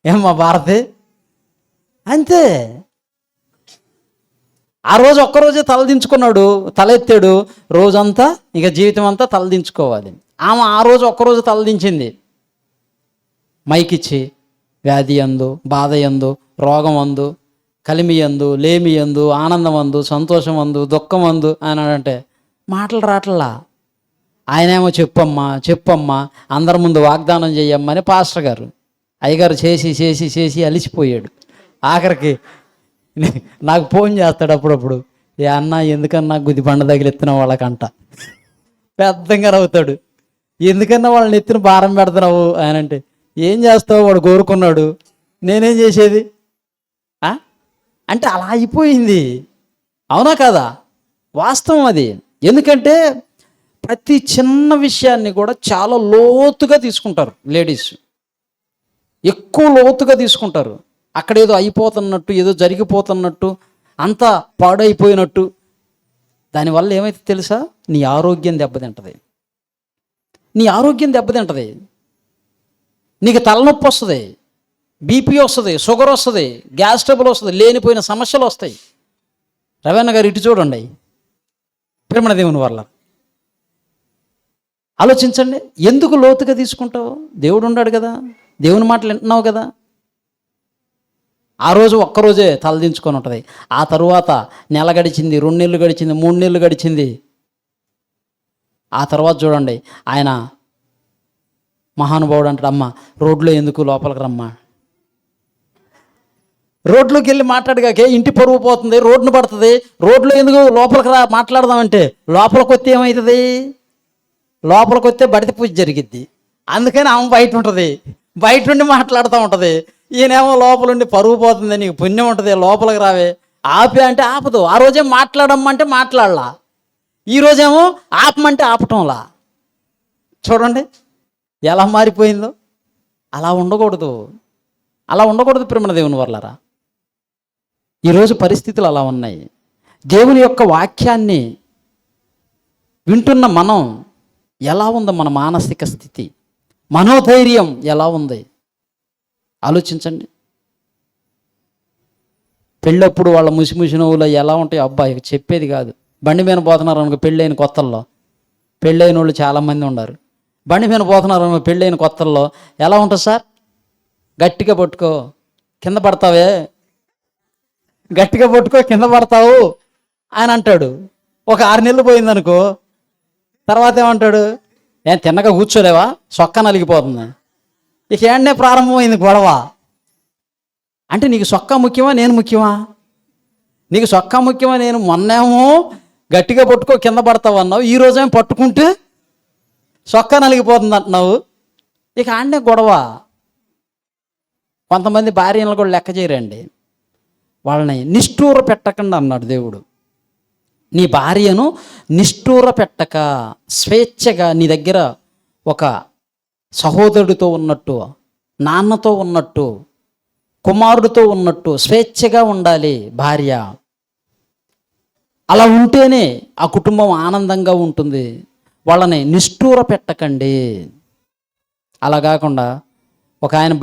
ఏమ్మా భారతి అంతే. ఆ రోజు ఒక్కరోజే తలదించుకున్నాడు, తలెత్తాడు. రోజంతా ఇక జీవితం అంతా తలదించుకోవాలి. ఆమె ఆ రోజు ఒక్కరోజు తలదించింది. మైకిచ్చి వ్యాధి అందు, బాధ ఎందు, రోగం అందు, కలిమి అందు, లేమి అందు, ఆనందం అందు, సంతోషం అందు, దుఃఖం అందు అని అంటే మాటలు రాట్లా. ఆయనేమో చెప్పమ్మా చెప్పమ్మా అందరి ముందు వాగ్దానం చెయ్యమ్మని పాస్టర్ గారు అయ్యగారు చేసి చేసి చేసి అలిసిపోయాడు. ఆఖరికి నాకు ఫోన్ చేస్తాడు అప్పుడప్పుడు, ఏ అన్న ఎందుకన్నా గుది బండ తగిలిస్తున్నావు వాళ్ళకంట. పెద్దగా నవ్వుతాడు, ఎందుకన్నా వాళ్ళని ఎత్తిన భారం పెడుతున్నావు అని అంటే, ఏం చేస్తావు వాడు కోరుకున్నాడు నేనేం చేసేది అంటే అలా అయిపోయింది. అవునా కదా? వాస్తవం అది. ఎందుకంటే ప్రతి చిన్న విషయాన్ని కూడా చాలా లోతుగా తీసుకుంటారు లేడీస్, ఎక్కువ లోతుగా తీసుకుంటారు. అక్కడ ఏదో అయిపోతున్నట్టు, ఏదో జరిగిపోతున్నట్టు, అంతా పాడైపోయినట్టు. దానివల్ల ఏమైతే తెలుసా? నీ ఆరోగ్యం దెబ్బతింటది. నీ ఆరోగ్యం దెబ్బతింటది. నీకు తలనొప్పి వస్తుంది, బీపీ వస్తుంది, షుగర్ వస్తుంది, గ్యాస్ ట్రబుల్ వస్తుంది, లేనిపోయిన సమస్యలు వస్తాయి. రవీణ గారు ఇటు చూడండి, ప్రేమ దేవుని వల్ల ఆలోచించండి. ఎందుకు లోతుగా తీసుకుంటావు? దేవుడు ఉన్నాడు కదా, దేవుని మాటలు వింటున్నావు కదా. ఆ రోజు ఒక్కరోజే తలదించుకొని ఉంటుంది. ఆ తరువాత నెల గడిచింది, 2 నెలలు గడిచింది, 3 నెలలు గడిచింది. ఆ తర్వాత చూడండి, ఆయన మహానుభావుడు అంటాడు, అమ్మ రోడ్లో ఎందుకు లోపలికి రమ్మా. రోడ్లోకి వెళ్ళి మాట్లాడగాకే ఇంటి పరువు పోతుంది, రోడ్డును పడుతుంది. రోడ్లో ఎందుకు లోపలికి రా మాట్లాడదామంటే లోపలికి వస్తే ఏమవుతుంది? లోపలికి వస్తే బడిత పూజ జరిగిద్ది. అందుకని ఆమె బయట ఉంటుంది, బయట ఉండి మాట్లాడుతూ ఉంటుంది. ఈయనేమో లోపలుండి పరుగు పోతుంది, నీకు పుణ్యం ఉంటుంది, లోపలికి రావే. ఆపే అంటే ఆపదు. ఆ రోజే మాట్లాడమ్మంటే మాట్లాడలా, ఈరోజేమో ఆపమంటే ఆపటంలా. చూడండి ఎలా మారిపోయిందో. అలా ఉండకూడదు, అలా ఉండకూడదు ప్రేమ దేవుని వర్లారా. ఈరోజు పరిస్థితులు అలా ఉన్నాయి. దేవుని యొక్క వాక్యాన్ని వింటున్న మనం ఎలా ఉందో, మన మానసిక స్థితి, మనోధైర్యం ఎలా ఉంది ఆలోచించండి. పెళ్ళప్పుడు వాళ్ళ ముసి నవ్వులు ఎలా ఉంటాయి అబ్బాయి చెప్పేది కాదు. బండి మీద పోతున్నారు అనుకో, పెళ్ళైన కొత్తల్లో, పెళ్ళైన వాళ్ళు చాలామంది ఉన్నారు. బండి మీద పోతున్నారు అనుకో, పెళ్ళైన కొత్తల్లో ఎలా ఉంటుంది సార్? గట్టిగా పట్టుకో కింద పడతావే, గట్టిగా పట్టుకో కింద పడతావు అని అంటాడు. ఒక 6 నెలలు పోయిందనుకో, తర్వాత ఏమంటాడు? ఏం తిన్నగా కూర్చోలేవా, సొక్క నలిగిపోతుంది. ఇక ఏంటనే ప్రారంభమైంది గొడవ. అంటే నీకు సొక్కా ముఖ్యమా, నేను ముఖ్యమా? నీకు సొక్కా ముఖ్యమా? నేను మొన్నేమో గట్టిగా పట్టుకో కింద పడతావు అన్నావు, ఈరోజేమో పట్టుకుంటే సొక్కా నలిగిపోతుంది అంటున్నావు. ఇక ఆడనే గొడవ. కొంతమంది భార్యలను కూడా లెక్క చేయరండి. వాళ్ళని నిష్ఠూర పెట్టకండి అన్నాడు దేవుడు. నీ భార్యను నిష్ఠూర పెట్టక, స్వేచ్ఛగా నీ దగ్గర ఒక సహోదరుడితో ఉన్నట్టు, నాన్నతో ఉన్నట్టు, కుమారుడితో ఉన్నట్టు స్వేచ్ఛగా ఉండాలి భార్య. అలా ఉంటేనే ఆ కుటుంబం ఆనందంగా ఉంటుంది. వాళ్ళని నిష్ఠూర పెట్టకండి. అలా కాకుండా ఒక ఆయన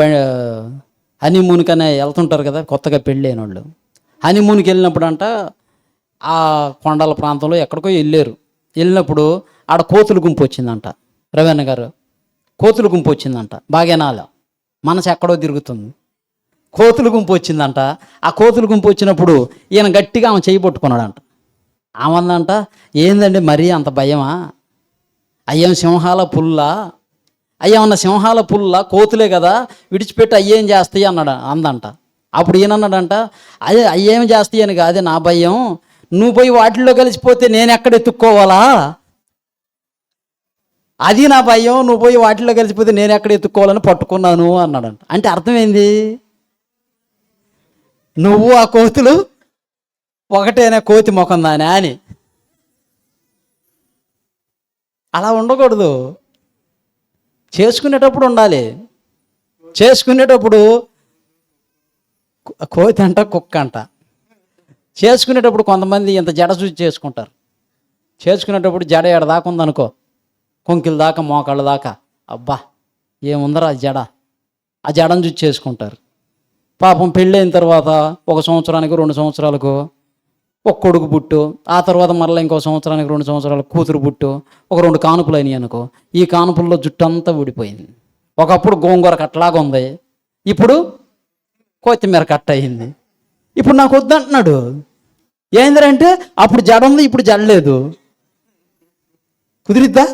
హనీమూన్కనే వెళ్తుంటారు కదా, కొత్తగా పెళ్ళైన వాళ్ళు. హనీమూన్కి వెళ్ళినప్పుడు అంట ఆ కొండల ప్రాంతంలో ఎక్కడికో వెళ్ళినప్పుడు ఆడ కోతుల గుంపు వచ్చిందంట. రవీణ గారు, కోతుల గుంపు వచ్చిందంట. బాగేనాల మనసు ఎక్కడో తిరుగుతుంది. కోతుల గుంపు వచ్చిందంట. ఆ కోతుల గుంపు వచ్చినప్పుడు ఈయన గట్టిగా ఆమె చేయి పట్టుకున్నాడంట. ఆమందంట, ఏందండి మరీ అంత భయమా? అయ్యేం సింహాల పుల్లా, అయ్యేమన్నా సింహాల పుల్లా, కోతులే కదా విడిచిపెట్టి అయ్యేం చేస్తాయి అందంట. అప్పుడు ఈయనన్నాడంట, అయ్యేం చేస్తాయి అని కాదే నా భయం, నువ్వు పోయి వాటిల్లో కలిసిపోతే నేను ఎక్కడ ఎత్తుక్కోవాలా, అది నా భయం, నువ్వు పోయి వాటిల్లో కలిసిపోతే నేను ఎక్కడ ఎత్తుక్కోవాలని పట్టుకున్నాను అన్నాడంట. అంటే అర్థమైంది, నువ్వు ఆ కోతులు ఒకటేనా, కోతి ముఖం దాని అని. అలా ఉండకూడదు. చేసుకునేటప్పుడు ఉండాలి. చేసుకునేటప్పుడు కోతి అంట, కుక్క అంట. చేసుకునేటప్పుడు కొంతమంది ఇంత జడ చూసి చేసుకుంటారు. చేసుకునేటప్పుడు జడ ఎడ దాకా ఉందనుకో, కొంకిల దాకా, మోకాళ్ళ దాకా, అబ్బా ఏముందరా జడ, ఆ జడను చూసి చేసుకుంటారు. పాపం పెళ్ళైన తర్వాత 1 సంవత్సరానికి 2 సంవత్సరాలకు ఒక కొడుకు పుట్టు, ఆ తర్వాత మరలా ఇంకో సంవత్సరానికి 2 సంవత్సరాలకు కూతురు పుట్టు, ఒక 2 కానుపులు అయినాయి అనుకో, ఈ కానుపుల్లో జుట్టు అంతా ఊడిపోయింది. ఒకప్పుడు గోంగూర కట్టలాగా ఉంది, ఇప్పుడు కొత్తిమీర కట్ట అయింది. ఇప్పుడు నాకు వద్దంటున్నాడు. ఏంటంటే అప్పుడు జడ ఉంది, ఇప్పుడు జడ లేదు. కుదిరిద్దా?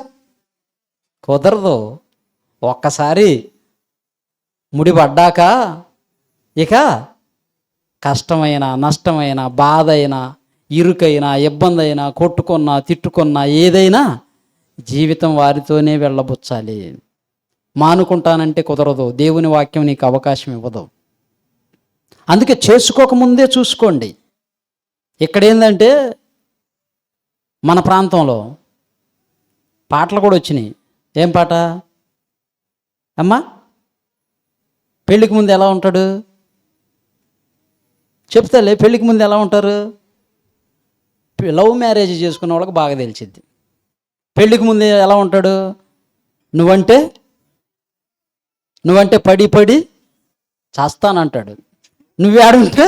కుదరదు. ఒక్కసారి ముడి పడ్డాక ఇక కష్టమైన, నష్టమైన, బాధ అయినా, ఇరుకైనా, ఇబ్బంది అయినా, కొట్టుకున్నా, తిట్టుకున్నా, ఏదైనా జీవితం వారితోనే వెళ్ళబుచ్చాలి. మానుకుంటానంటే కుదరదు. దేవుని వాక్యం నీకు అవకాశం ఇవ్వదు. అందుకే చేసుకోకముందే చూసుకోండి. ఇక్కడ ఏంటంటే మన ప్రాంతంలో పాటలు కూడా వచ్చినాయి. ఏం పాట అమ్మా? పెళ్ళికి ముందు ఎలా ఉంటాడు చెప్తాలే. పెళ్ళికి ముందు ఎలా ఉంటారు? లవ్ మ్యారేజ్ చేసుకున్న వాళ్ళకి బాగా తెలిసిద్ది. పెళ్ళికి ముందు ఎలా ఉంటాడు? నువ్వంటే పడి పడి చేస్తానంటాడు. నువ్వేడుంటే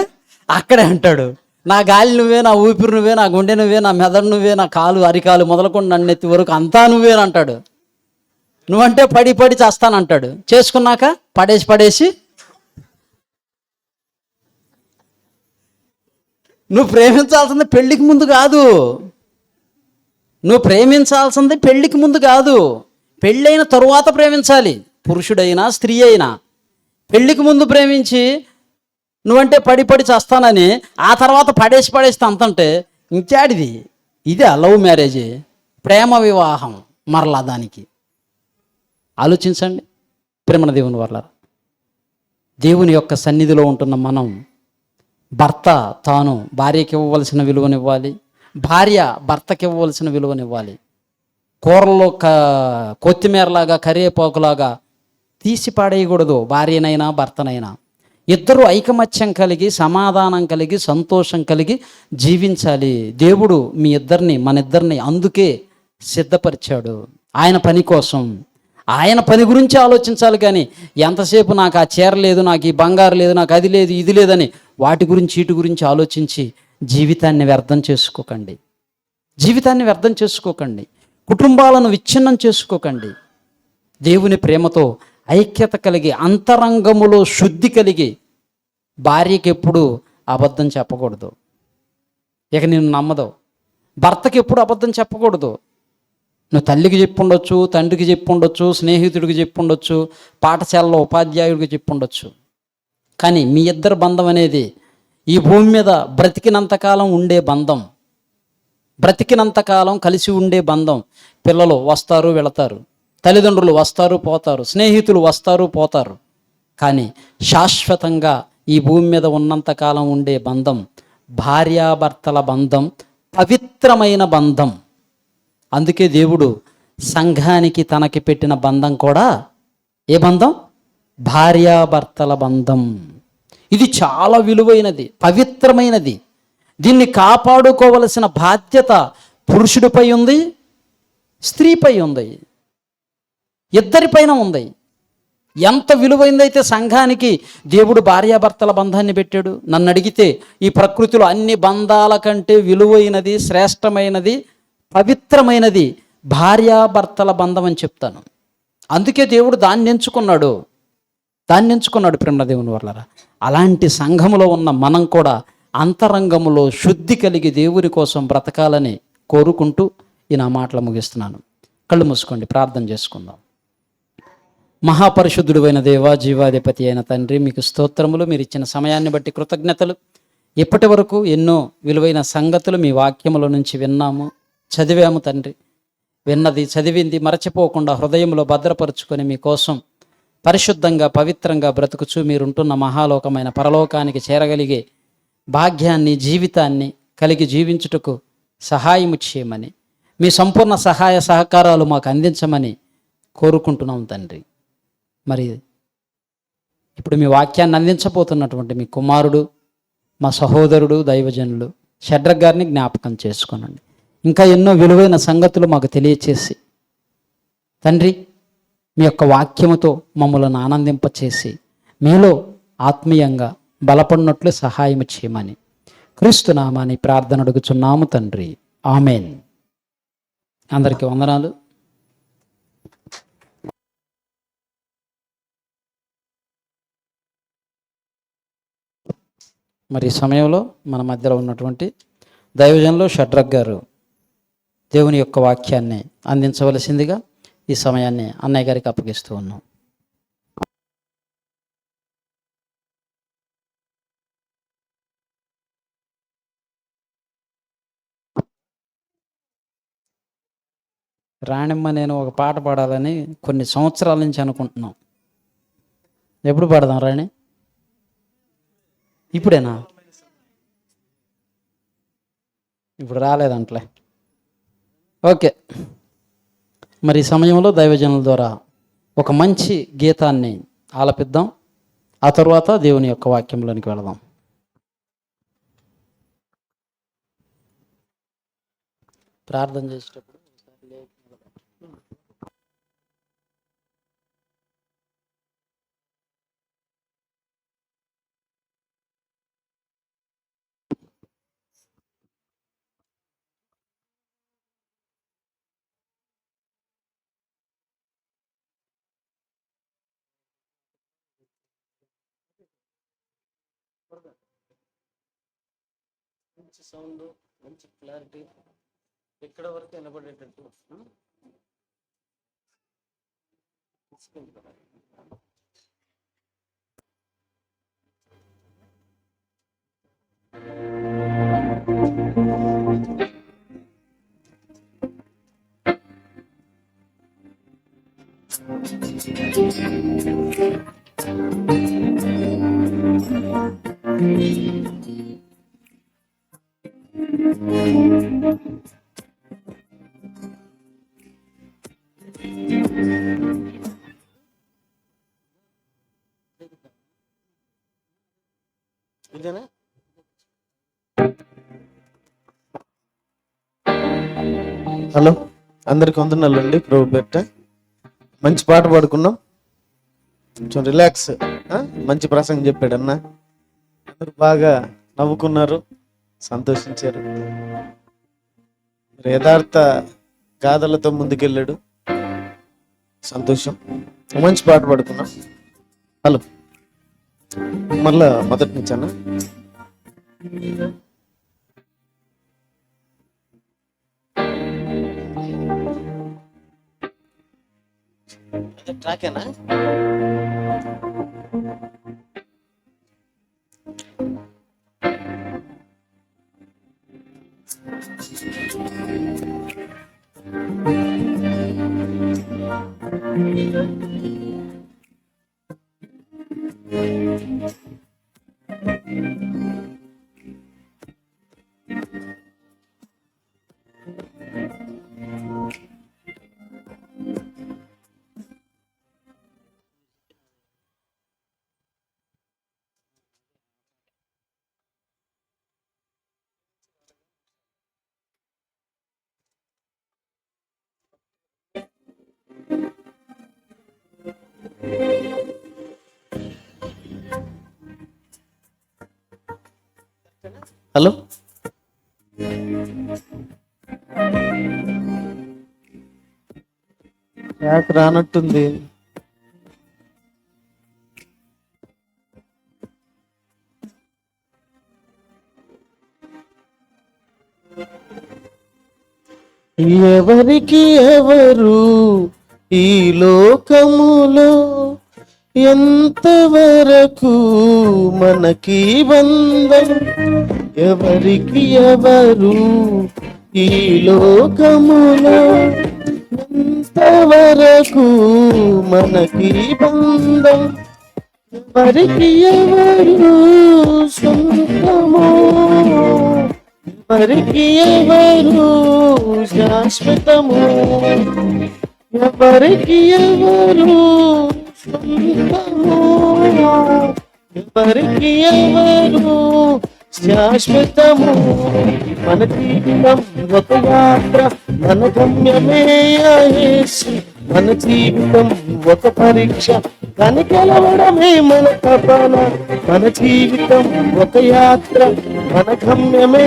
అక్కడే అంటాడు. నా గాలి నువ్వే, నా ఊపిరి నువ్వే, నా గుండె నువ్వే, నా మెదడు నువ్వే, నా కాలు అరికాలు మొదలుకొని నన్ను ఎత్తి వరకు అంతా నువ్వేనంటాడు. నువ్వంటే పడి పడి చేస్తానంటాడు. చేసుకున్నాక పడేసి నువ్వు ప్రేమించాల్సింది పెళ్ళికి ముందు కాదు. నువ్వు ప్రేమించాల్సింది పెళ్ళికి ముందు కాదు, పెళ్ళైన తరువాత ప్రేమించాలి. పురుషుడైనా స్త్రీ అయినా పెళ్ళికి ముందు ప్రేమించి నువ్వంటే పడి పడి చేస్తానని ఆ తర్వాత పడేసి అంతంటే ఇంచాడిది. ఇదే లవ్ మ్యారేజ్, ప్రేమ వివాహం. మరలా దానికి ఆలోచించండి. ప్రేమన దేవుని వల్ల దేవుని యొక్క సన్నిధిలో ఉంటున్న మనం, భర్త తాను భార్యకి ఇవ్వవలసిన విలువనివ్వాలి, భార్య భర్తకి ఇవ్వవలసిన విలువనివ్వాలి. కూరల్లో కొత్తిమీరలాగా, కరివేపాకులాగా తీసి పాడేయకూడదు భార్యనైనా భర్తనైనా. ఇద్దరు ఐకమత్యం కలిగి, సమాధానం కలిగి, సంతోషం కలిగి జీవించాలి. దేవుడు మీ ఇద్దరిని, మన ఇద్దరిని అందుకే సిద్ధపరిచాడు. ఆయన పని కోసం, ఆయన పని గురించి ఆలోచించాలి. కానీ ఎంతసేపు నాకు ఆ చీర లేదు, నాకు ఈ బంగారు లేదు, నాకు అది లేదు, ఇది లేదని వాటి గురించి వీటి గురించి ఆలోచించి జీవితాన్ని వ్యర్థం చేసుకోకండి. జీవితాన్ని వ్యర్థం చేసుకోకండి. కుటుంబాలను విచ్ఛిన్నం చేసుకోకండి. దేవుని ప్రేమతో ఐక్యత కలిగి, అంతరంగములో శుద్ధి కలిగి, భార్యకి ఎప్పుడు అబద్ధం చెప్పకూడదు. ఇక నేను నమ్మదు. భర్తకి ఎప్పుడు అబద్ధం చెప్పకూడదు. నువ్వు తల్లికి చెప్పుండొచ్చు, తండ్రికి చెప్పుండొచ్చు, స్నేహితుడికి చెప్పుండొచ్చు, పాఠశాలలో ఉపాధ్యాయుడికి చెప్పుండొచ్చు. కానీ మీ ఇద్దరు బంధం అనేది ఈ భూమి మీద బ్రతికినంతకాలం ఉండే బంధం, బ్రతికినంతకాలం కలిసి ఉండే బంధం. పిల్లలు వస్తారు వెళతారు, తల్లిదండ్రులు వస్తారు పోతారు, స్నేహితులు వస్తారు పోతారు. కానీ శాశ్వతంగా ఈ భూమి మీద ఉన్నంతకాలం ఉండే బంధం భార్యాభర్తల బంధం, పవిత్రమైన బంధం. అందుకే దేవుడు సంఘానికి తనకి పెట్టిన బంధం కూడా ఏ బంధం? భార్యాభర్తల బంధం. ఇది చాలా విలువైనది, పవిత్రమైనది. దీన్ని కాపాడుకోవలసిన బాధ్యత పురుషుడిపై ఉంది, స్త్రీపై ఉంది, ఇద్దరిపైన ఉంది. ఎంత విలువైందైతే సంఘానికి దేవుడు భార్యాభర్తల బంధాన్ని పెట్టాడు. నన్ను అడిగితే ఈ ప్రకృతిలో అన్ని బంధాల కంటే విలువైనది, శ్రేష్టమైనది, పవిత్రమైనది భార్యాభర్తల బంధం అని చెప్తాను. అందుకే దేవుడు దాన్ని ఎంచుకున్నాడు. ప్రేమ దేవుని వల్ల. అలాంటి సంఘములో ఉన్న మనం కూడా అంతరంగములో శుద్ధి కలిగి దేవుని కోసం బ్రతకాలని కోరుకుంటూ ఈ నా మాటలు ముగిస్తున్నాను. కళ్ళు మూసుకోండి, ప్రార్థన చేసుకుందాం. మహాపరిశుద్ధుడైన దేవా, జీవాధిపతి అయిన తండ్రి, మీకు స్తోత్రములు. మీరు ఇచ్చిన సమయాన్ని బట్టి కృతజ్ఞతలు. ఇప్పటి వరకు ఎన్నో విలువైన సంగతులు మీ వాక్యముల నుంచి విన్నాము, చదివాము తండ్రి. విన్నది, చదివింది మరచిపోకుండా హృదయంలో భద్రపరుచుకొని మీకోసం పరిశుద్ధంగా, పవిత్రంగా బ్రతుకుచూ మీరుంటున్న మహాలోకమైన పరలోకానికి చేరగలిగే భాగ్యాన్ని, జీవితాన్ని కలిగి జీవించుటకు సహాయము చేయమని మీ సంపూర్ణ సహాయ సహకారాలు మాకు అందించమని కోరుకుంటున్నాం తండ్రి. మరి ఇప్పుడు మీ వాక్యాన్ని అందించబోతున్నటువంటి మీ కుమారుడు, మా సహోదరుడు, దైవజనులు షడ్రక్ గారిని జ్ఞాపకం చేసుకోనండి. ఇంకా ఎన్నో విలువైన సంగతులు మాకు తెలియచేసి తండ్రి మీ యొక్క వాక్యముతో మమ్మల్ని ఆనందింపచేసి మీలో ఆత్మీయంగా బలపడినట్లు సహాయం చేయమని క్రీస్తు నామాని ప్రార్థన అడుగుచున్నాము తండ్రి. ఆమెన్. అందరికీ వందనాలు. మరి ఈ సమయంలో మన మధ్యలో ఉన్నటువంటి దైవజనులు షడ్రక్ గారు దేవుని యొక్క వాక్యాన్ని అందించవలసిందిగా ఈ సమయాన్ని అన్నయ్య గారికి అప్పగిస్తూ ఉన్నాం. రాణిమ్మ నేను ఒక పాట పాడాలని కొన్ని సంవత్సరాల నుంచి అనుకుంటున్నాం. ఎప్పుడు పాడదాం రాణి? ఇప్పుడేనా? ఇప్పుడు రాలేదంటలే. ఓకే. మరి ఈ సమయంలో దైవజనుల ద్వారా ఒక మంచి గీతాన్ని ఆలపిద్దాం. ఆ తర్వాత దేవుని యొక్క వాక్యంలోనికి వెళదాం. ప్రార్థన చేసేటప్పుడు మంచి సౌండ్, మంచి క్లారిటీ, ఎక్కడ వరకు వినపడేటట్టు ఇదేనా? హలో, అందరికి వందనాలు అండి. ప్రభు పెట్ట మంచి పాట పాడుకున్నాం, కొంచెం రిలాక్స్. మంచి ప్రసంగం చెప్పాడు అన్న. అందరూ బాగా నవ్వుకున్నారు, సంతోషించారు. యథార్థ గాథలతో ముందుకెళ్ళాడు, సంతోషం. మంచి పాట పాడుకున్నాం. హలో, మళ్ళా మొదటి నుంచి అన్న. ట్రాకేనా? హలో, ట్రాక్ రానట్టుంది. ఎవరికి ఎవరు ఈ లోకములో, ఎంతవరకు మనకి బంధం? ఎవరికి ఎవరు ఈ లోకములో, ఎంతవరకు మనకి బంధం? ఎవరికి ఎవరు సొంతమో, ఎవరికి ఎవరు శాశ్వతము, ఎవరికి ఎవరు సొంతము, ఎవరికి ఎవరు శాశ్వతము. మన జీవితం ఒక యాత్ర, మన గమ్యమే యేసు. మన జీవితం ఒక పరీక్ష, దాన్ని గెలవడమే మన తపన. మన జీవితం ఒక యాత్ర, మన గమ్యమే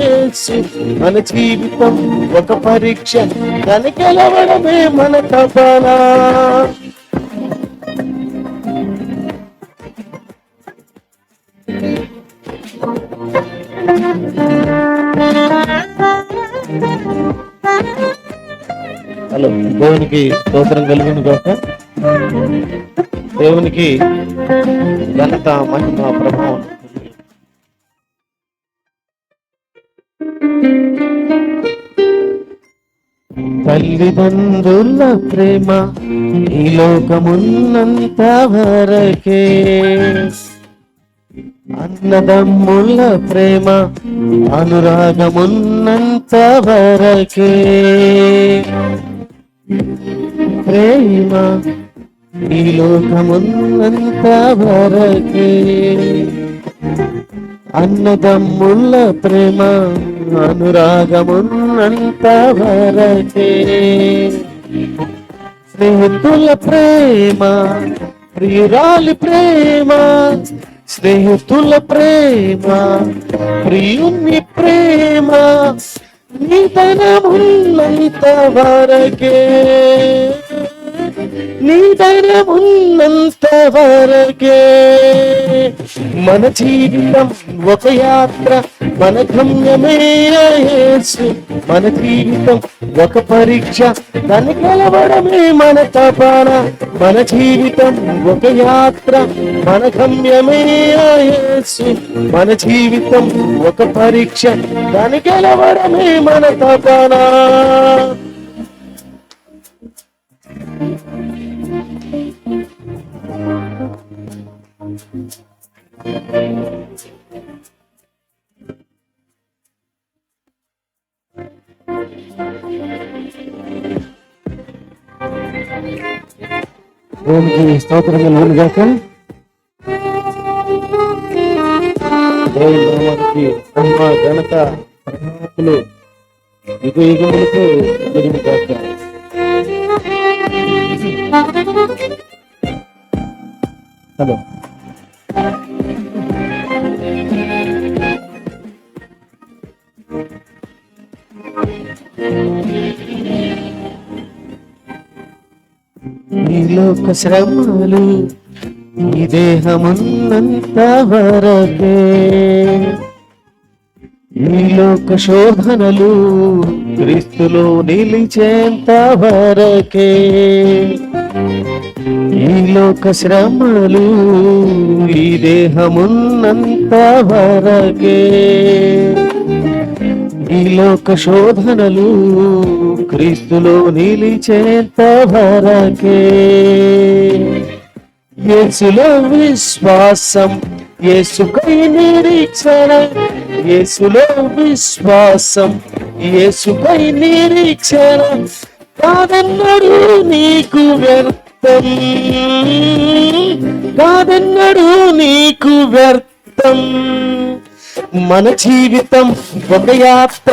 యేసు. మన జీవితం ఒక పరీక్ష, దాన్ని గెలవడమే మన తపన. హలో, దేవునికి స్తోత్రం కలుగును గాక. దేవునికి ఘనత, మహిమ, ప్రభావం. తల్లిదండ్రుల ప్రేమ ఈ లోకమున్నంత వరకే, అన్నదమ్ముల ప్రేమ అనురాగమున్నంత వరకే. ప్రేమ ఈ లోకమున్నంత వరకే, అన్నదమ్ముల ప్రేమ అనురాగమున్నంత వరకే. స్నేహితుల ప్రేమ, ప్రియురాలి ప్రేమ, స్నేహితుల ప్రేమ, ప్రియుని ప్రేమ నిధనమున్నంత వరకే, నిధనమున్నంత వరకే. మన జీవితం ఒక యాత్ర, మన గమ్యమే యేసు. మన జీవితం ఒక పరీక్ష, దాన్ని గెలవడమే మన తపన. మన జీవితం ఒక యాత్ర, మన గమ్యమే యేసు. మన జీవితం ఒక పరీక్ష, దాన్ని గెలవడమే మన తపన. దేవునికి స్తోత్రం కలుగును గాక. దేవుని నామానికి మహిమ, ఘనత, ప్రభావములు యుగ యుగములకు కలుగును గాక. హలో, ఈ లోక శ్రమలు ఈ దేహమున్నంత వరకే, ఈ లోక శోధనలు క్రీస్తులో నిలిచేంత వరకే. ఈ లోక శ్రమలు ఈ దేహమున్నంత వరకే, ఈ లోక శోధనలు క్రీస్తులో నిలిచేంత వరకే. యేసులో విశ్వాసం, యేసుకై నిరీక్షణ, యేసులో విశ్వాసం, యేసుకై నిరీక్షణ. కాదన్నడు నీకు వ్యర్థం, కాదన్నడు నీకు వ్యర్థం. మన జీవితం ఒక యాత్ర,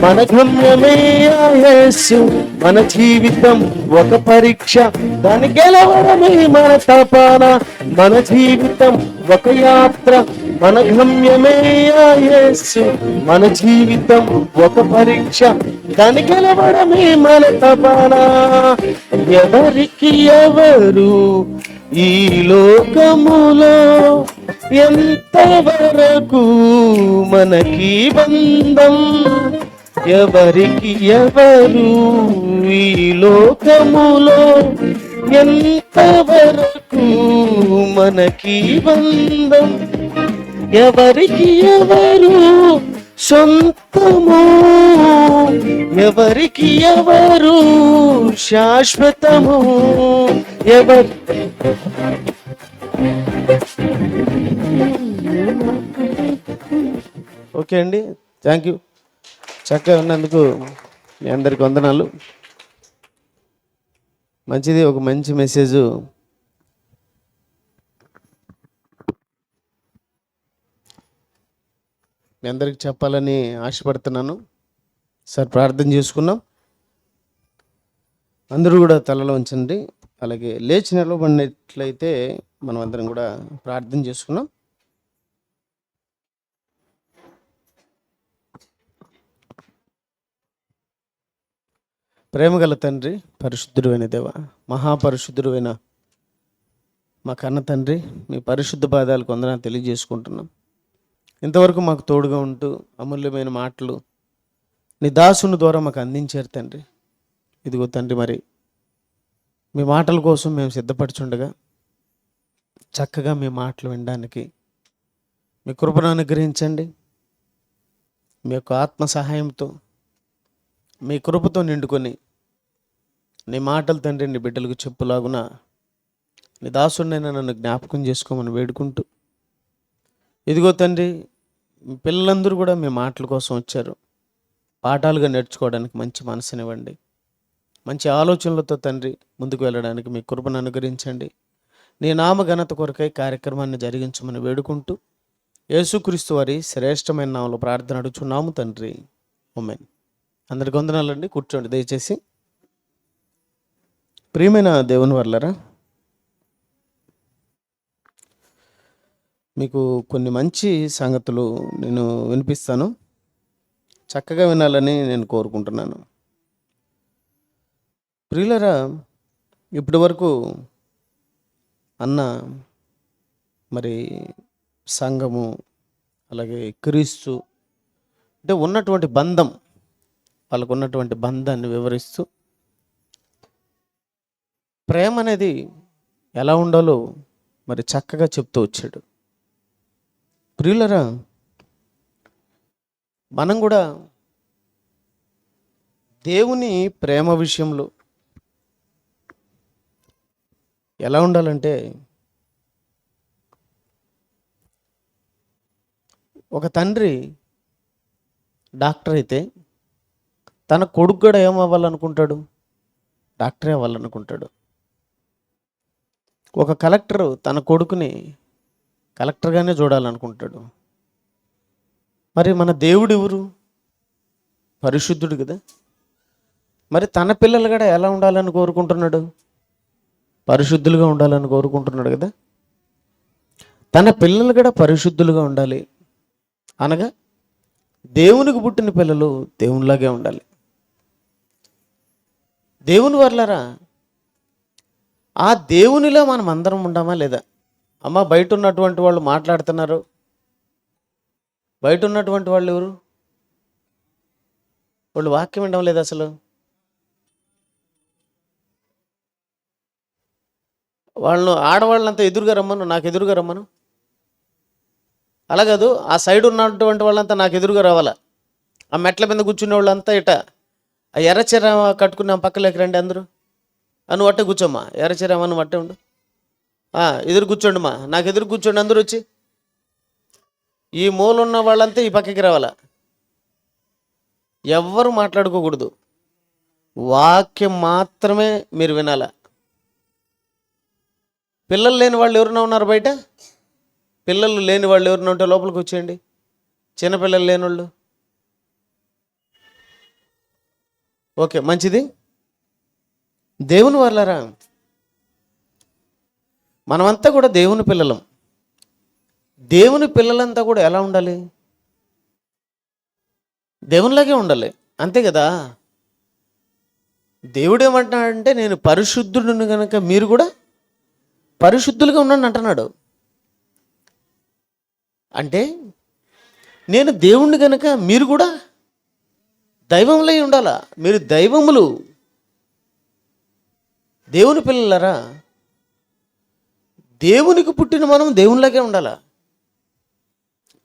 మన గమ్యమే యేసు. మన జీవితం ఒక పరీక్ష, దాన్ని గెలవడమే మన తపన. మన జీవితం ఒక యాత్ర, మన గమ్యమే యేసు. మన జీవితం ఒక పరీక్ష, దాన్ని గెలవడమే మన తపన. ఎవరికి ఎవరు ఈ లోకములో ఎంతవరకు మనకి బంధం, ఎవరికి ఎవరు ఈ లోకములో ఎంతవరకు మనకి బంధం, ఎవరికి ఎవరు సొంతము, ఎవరికి ఎవరు శాశ్వతము. ఓకే అండి, థ్యాంక్ యూ. చక్కగా ఉన్నందుకు మీ అందరికి వందనాలు. మంచిది, ఒక మంచి మెసేజ్ మీ అందరికి చెప్పాలని ఆశపడుతున్నాను. సార్ ప్రార్థన చేసుకున్నాం. అందరూ కూడా తలలో ఉంచండి. అలాగే లేచి నిలబడినట్లయితే మనం అందరం కూడా ప్రార్థన చేసుకున్నాం. ప్రేమగల తండ్రి, పరిశుద్ధుడైన దేవ, మహాపరిశుద్ధుడైన మా కన్న తండ్రి, మీ పరిశుద్ధ పాదాలకు వందనాలు తెలియజేసుకుంటున్నాం. ఇంతవరకు మాకు తోడుగా ఉంటూ అమూల్యమైన మాటలు నీ దాసుని ద్వారా మాకు అందించారు తండ్రి. ఇదిగో తండ్రి, మరి మీ మాటల కోసం మేము సిద్ధపడుచుండగా చక్కగా మీ మాటలు వినడానికి మీ కృపను అనుగ్రహించండి. మీ యొక్క ఆత్మ సహాయంతో మీ కృపతో నిండుకొని నీ మాటలు తండ్రి నీ బిడ్డలకు చెప్పులాగున నీ దాసుడినైనా నన్ను జ్ఞాపకం చేసుకోమని వేడుకుంటూ, ఇదిగో తండ్రి, పిల్లలందరూ కూడా మీ మాటల కోసం వచ్చారు. పాఠాలుగా నేర్చుకోవడానికి మంచి మనసునివ్వండి. మంచి ఆలోచనలతో తండ్రి ముందుకు వెళ్ళడానికి మీ కృపను అనుగ్రహించండి. నీ నామ ఘనత కొరకై కార్యక్రమాన్ని జరిగించమని వేడుకుంటూ, యేసుక్రీస్తు వారి శ్రేష్టమైన నామములో ప్రార్థన అడుగుచున్నాము తండ్రి. ఆమేన్. అందరికి వందనాలండి. కూర్చోండి దయచేసి. ప్రియమైన దేవుని వర్లరా, మీకు కొన్ని మంచి సంగతులు నేను వినిపిస్తాను. చక్కగా వినాలని నేను కోరుకుంటున్నాను. ప్రియులరా, ఇప్పటి వరకు అన్న మరి సంఘము అలాగే క్రీస్తు అంటే ఉన్నటువంటి బంధం, వాళ్ళకు ఉన్నటువంటి బంధాన్ని వివరిస్తూ ప్రేమ అనేది ఎలా ఉండాలో మరి చక్కగా చెప్తూ వచ్చాడు. ప్రియులరా, మనం కూడా దేవుని ప్రేమ విషయంలో ఎలా ఉండాలంటే, ఒక తండ్రి డాక్టర్ అయితే తన కొడుకు కూడా ఏమవ్వాలనుకుంటాడు? డాక్టరే అవ్వాలనుకుంటాడు. ఒక కలెక్టర్ తన కొడుకుని కలెక్టర్గానే చూడాలనుకుంటాడు. మరి మన దేవుడు ఎవరు? పరిశుద్ధుడు కదా. మరి తన పిల్లలు కూడా ఎలా ఉండాలని కోరుకుంటున్నాడు? పరిశుద్ధులుగా ఉండాలని కోరుకుంటున్నాడు కదా. తన పిల్లలు కూడా పరిశుద్ధులుగా ఉండాలి అనగా దేవునికి పుట్టిన పిల్లలు దేవునిలాగే ఉండాలి. దేవుని వర్లరా, ఆ దేవునిలో మనం అందరం ఉండామా లేదా? అమ్మ, బయట ఉన్నటువంటి వాళ్ళు మాట్లాడుతున్నారు. బయట ఉన్నటువంటి వాళ్ళు ఎవరు? వాళ్ళు వాక్యం వినడం లేదు అసలు. వాళ్ళను ఆడవాళ్ళంతా ఎదురుగా రమ్మను, నాకు ఎదురుగా రమ్మను. అలా కాదు, ఆ సైడ్ ఉన్నటువంటి వాళ్ళంతా నాకు ఎదురుగా రావాలా. ఆ మెట్ల మీద కూర్చునే వాళ్ళంతా ఇట ఆ ఎర్రచీర కట్టుకున్న పక్కలోకి రండి అందరూ. నువ్వు అట్టే కూర్చోమ్మా, ఎర్రచీర నువ్వు అట్టే ఉండు. ఎదురు కూర్చోండి మా, నాకు ఎదురు కూర్చోండి అందరూ వచ్చి. ఈ మూల ఉన్న వాళ్ళంతా ఈ పక్కకి రావాలా. ఎవ్వరు మాట్లాడుకోకూడదు, వాక్యం మాత్రమే మీరు వినాలా. పిల్లలు లేని వాళ్ళు ఎవరైనా ఉన్నారు బయట? పిల్లలు లేని వాళ్ళు ఎవరైనా ఉంటే లోపలికి వచ్చేయండి. చిన్నపిల్లలు లేని వాళ్ళు. ఓకే, మంచిది. దేవుని వాళ్ళరా, మనమంతా కూడా దేవుని పిల్లలం. దేవుని పిల్లలంతా కూడా ఎలా ఉండాలి? దేవునిలాగే ఉండాలి, అంతే కదా. దేవుడు ఏమంటున్నాడంటే, నేను పరిశుద్ధుడిని కనుక మీరు కూడా పరిశుద్ధులుగా ఉండండి అంటున్నాడు. అంటే నేను దేవుణ్ణి కనుక మీరు కూడా దైవంలో ఉండాలా. మీరు దైవములు, దేవుని పిల్లలరా. దేవునికి పుట్టిన మనం దేవునిలాగే ఉండాలా.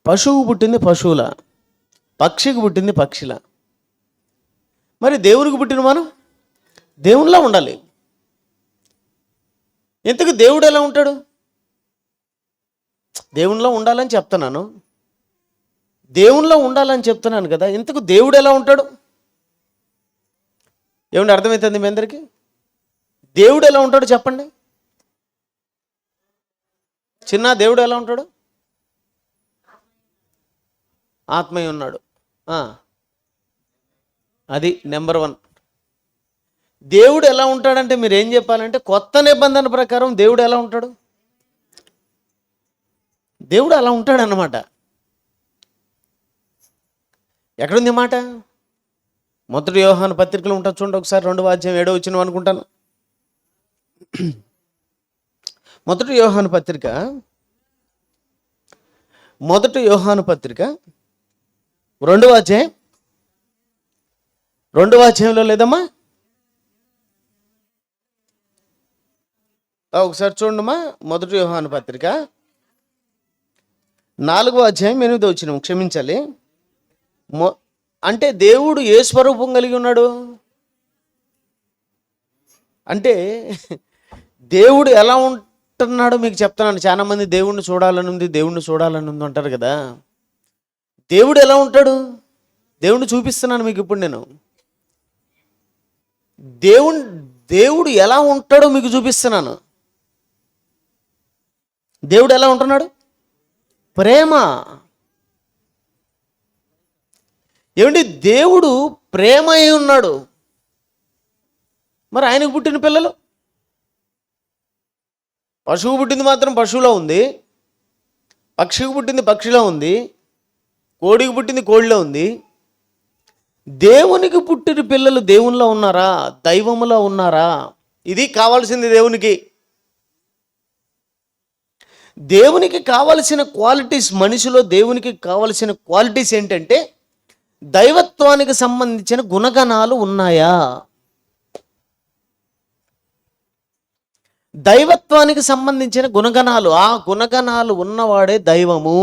పశువు పుట్టింది పశువుల, పక్షికి పుట్టింది పక్షిలా. మరి దేవునికి పుట్టిన మనం దేవునిలా ఉండాలి. ఇంతకు దేవుడు ఎలా ఉంటాడు? దేవునిలో ఉండాలని చెప్తున్నాను, దేవునిలో ఉండాలని చెప్తున్నాను కదా. ఇంతకు దేవుడు ఎలా ఉంటాడు? ఏమంటే అర్థమవుతుంది మీ అందరికీ? దేవుడు ఎలా ఉంటాడు చెప్పండి? చిన్న దేవుడు ఎలా ఉంటాడు? ఆత్మయ్య ఉన్నాడు. అది నెంబర్ 1. దేవుడు ఎలా ఉంటాడంటే మీరు ఏం చెప్పాలంటే, కొత్త నిబంధన ప్రకారం దేవుడు ఎలా ఉంటాడు? దేవుడు అలా ఉంటాడన్నమాట. ఎక్కడుంది మాట? మొదటి యోహాను పత్రికలో ఉంటుంది చూడండి ఒకసారి, 2వ అధ్యాయం 7వ వచనం అనుకుంటాను. మొదటి యోహాను పత్రిక 2వ అధ్యాయం 2వ అధ్యాయంలో లేదమ్మా? ఒకసారి చూడమ్మా. మొదటి యోహాను పత్రిక 4వ అధ్యాయం 8వ వచనం, క్షమించాలి. అంటే దేవుడు ఏ స్వరూపం కలిగి ఉన్నాడు అంటే, దేవుడు ఎలా ఉంటున్నాడో మీకు చెప్తున్నాను. చాలా మంది దేవుణ్ణి చూడాలని ఉంది అంటారు కదా. దేవుడు ఎలా ఉంటాడు? దేవుణ్ణి చూపిస్తున్నాను మీకు ఇప్పుడు నేను. దేవుడు ఎలా ఉంటాడో మీకు చూపిస్తున్నాను. దేవుడు ఎలా ఉంటున్నాడు? ప్రేమ. ఏమండి, దేవుడు ప్రేమ అయి ఉన్నాడు. మరి ఆయనకు పుట్టిన పిల్లలు, పశువు పుట్టింది మాత్రం పశువులో ఉంది, పక్షికి పుట్టింది పక్షిలో ఉంది, కోడికి పుట్టింది కోడిలో ఉంది. దేవునికి పుట్టిన పిల్లలు దేవునిలో ఉన్నారా? దైవములో ఉన్నారా? ఇది కావాల్సింది దేవునికి. దేవునికి కావలసిన క్వాలిటీస్, మనిషిలో దేవునికి కావలసిన క్వాలిటీస్ ఏంటంటే, దైవత్వానికి సంబంధించిన గుణగణాలు ఉన్నాయా? దైవత్వానికి సంబంధించిన గుణగణాలు, ఆ గుణగణాలు ఉన్నవాడే దైవము.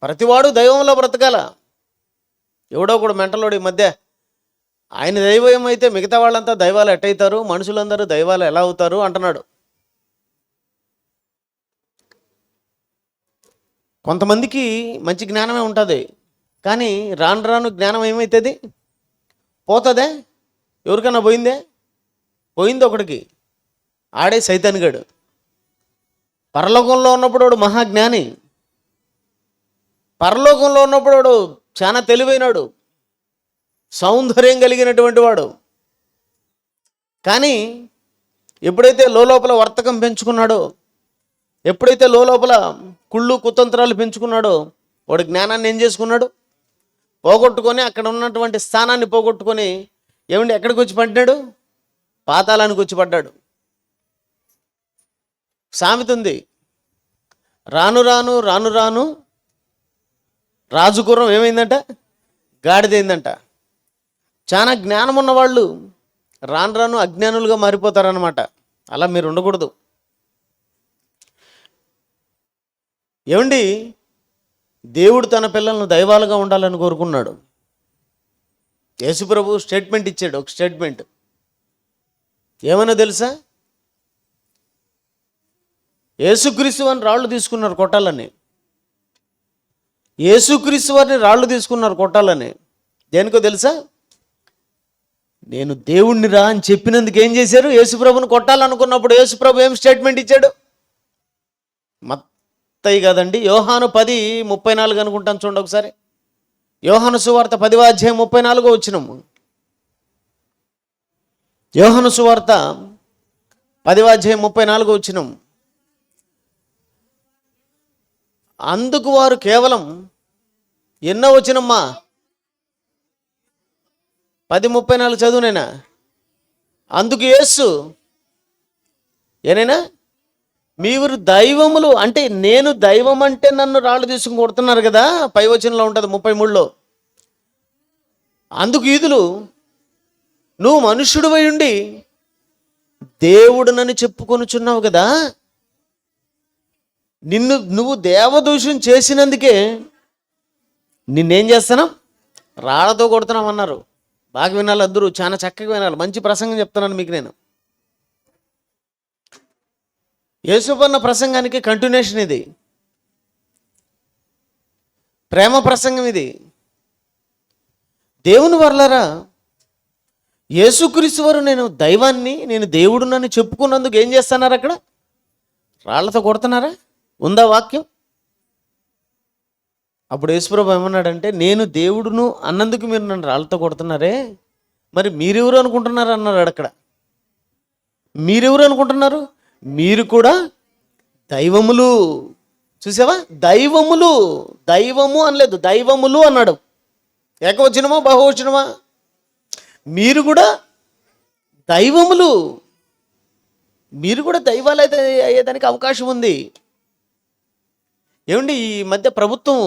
ప్రతివాడు దైవంలో బ్రతకాల. ఎవడో కూడా మెంటలోడు ఈ మధ్య ఆయన దైవం అయితే మిగతా వాళ్ళంతా దైవాలు ఎట్టయితారు, మనుషులందరూ దైవాలు ఎలా అవుతారు అంటున్నాడు. కొంతమందికి మంచి జ్ఞానమే ఉంటుంది, కానీ రాను రాను జ్ఞానం ఏమవుతుంది? పోతుందే. ఎవరికైనా పోయింది ఒకడికి. ఆడే సైతాన్గాడు. పరలోకంలో ఉన్నప్పుడు వాడు మహాజ్ఞాని, పరలోకంలో ఉన్నప్పుడు వాడు చాలా తెలివైనడు, సౌందర్యం కలిగినటువంటి వాడు. కానీ ఎప్పుడైతే లోపల వర్తకం పెంచుకున్నాడో, ఎప్పుడైతే లోపల కుళ్ళు కుతంత్రాలు పెంచుకున్నాడో, వాడు జ్ఞానాన్ని ఏం చేసుకున్నాడు? పోగొట్టుకొని, అక్కడ ఉన్నటువంటి స్థానాన్ని పోగొట్టుకొని ఏమండి ఎక్కడికి వచ్చి పడ్డాడు? పాతాళానికి వచ్చి పడ్డాడు. సామెత ఉంది, రాను రాను రాను రాను రాజుగుర్రం ఏమైందంట? గాడిదైందంట. చాలా జ్ఞానం ఉన్నవాళ్ళు రాను రాను అజ్ఞానులుగా మారిపోతారన్నమాట. అలా మీరు ఉండకూడదు. ఏమండి, దేవుడు తన పిల్లలను దైవాలుగా ఉండాలని కోరుకున్నాడు. యేసుప్రభు స్టేట్మెంట్ ఇచ్చాడు, ఒక స్టేట్మెంట్. ఏమన్నా తెలుసా? యేసుక్రీస్తు వారిని రాళ్ళు తీసుకున్నారు కొట్టాలని. యేసుక్రీస్తు వారిని రాళ్ళు తీసుకున్నారు కొట్టాలని. దేనికో తెలుసా? నేను దేవుణ్ణి రా అని చెప్పినందుకు ఏం చేశారు? యేసుప్రభుని కొట్టాలనుకున్నప్పుడు యేసుప్రభు ఏం స్టేట్మెంట్ ఇచ్చాడు? మత్తయి కాదండి, యోహాను 10:34 అనుకుంటాను చూడండి ఒకసారి. యోహాను సువార్త 10వ అధ్యాయం 34వ వచనము. యోహాను సువార్త 10వ అధ్యాయం 34వ వచనం. అందుకు వారు కేవలం, ఎన్నో వచనమ్మా? 10:34 చదువునైనా. అందుకు యేసు ఏనైనా, మీరు దైవములు అంటే, నేను దైవం అంటే నన్ను రాళ్ళు తీసుకుని కొడుతున్నారు కదా, పై వచనంలో ఉంటుంది 33లో. అందుకు యూదులు, నువ్వు మనుష్యుడివై ఉండి దేవుడునని చెప్పుకొనుచున్నావు కదా, నువ్వు దేవదూషణ చేసినందుకే నిన్నేం చేస్తాను? రాళ్లతో కొడుతున్నాం అన్నారు. బాగా వినాలి అందరూ, చాలా చక్కగా వినాలి. మంచి ప్రసంగం చెప్తున్నాను మీకు నేను. యేసుపన్న ప్రసంగానికి కంటిన్యూషన్ ఇది, ప్రేమ ప్రసంగం ఇది. దేవుని వర్లారా, యేసుక్రీస్తు వారు నేను దైవాన్ని, నేను దేవుడునని చెప్పుకున్నందుకు ఏం చేస్తున్నారు అక్కడ? రాళ్లతో కొడుతున్నారా? ఉందా వాక్యం? అప్పుడు యేసుప్రభు ఏమన్నాడంటే, నేను దేవుడును అన్నందుకు మీరు నన్ను రాళ్లతో కొడుతున్నారే, మరి మీరెవరు అనుకుంటున్నారు అన్నాడు అక్కడ. మీరెవరు అనుకుంటున్నారు? మీరు కూడా దైవములు. చూసావా? దైవములు. దైవము అనలేదు, దైవములు అన్నాడు. ఏకవచనమా బహువచనమా? మీరు కూడా దైవములు. మీరు కూడా దైవాలు అయితే అయ్యేదానికి అవకాశం ఉంది. ఏమండి, ఈ మధ్య ప్రభుత్వం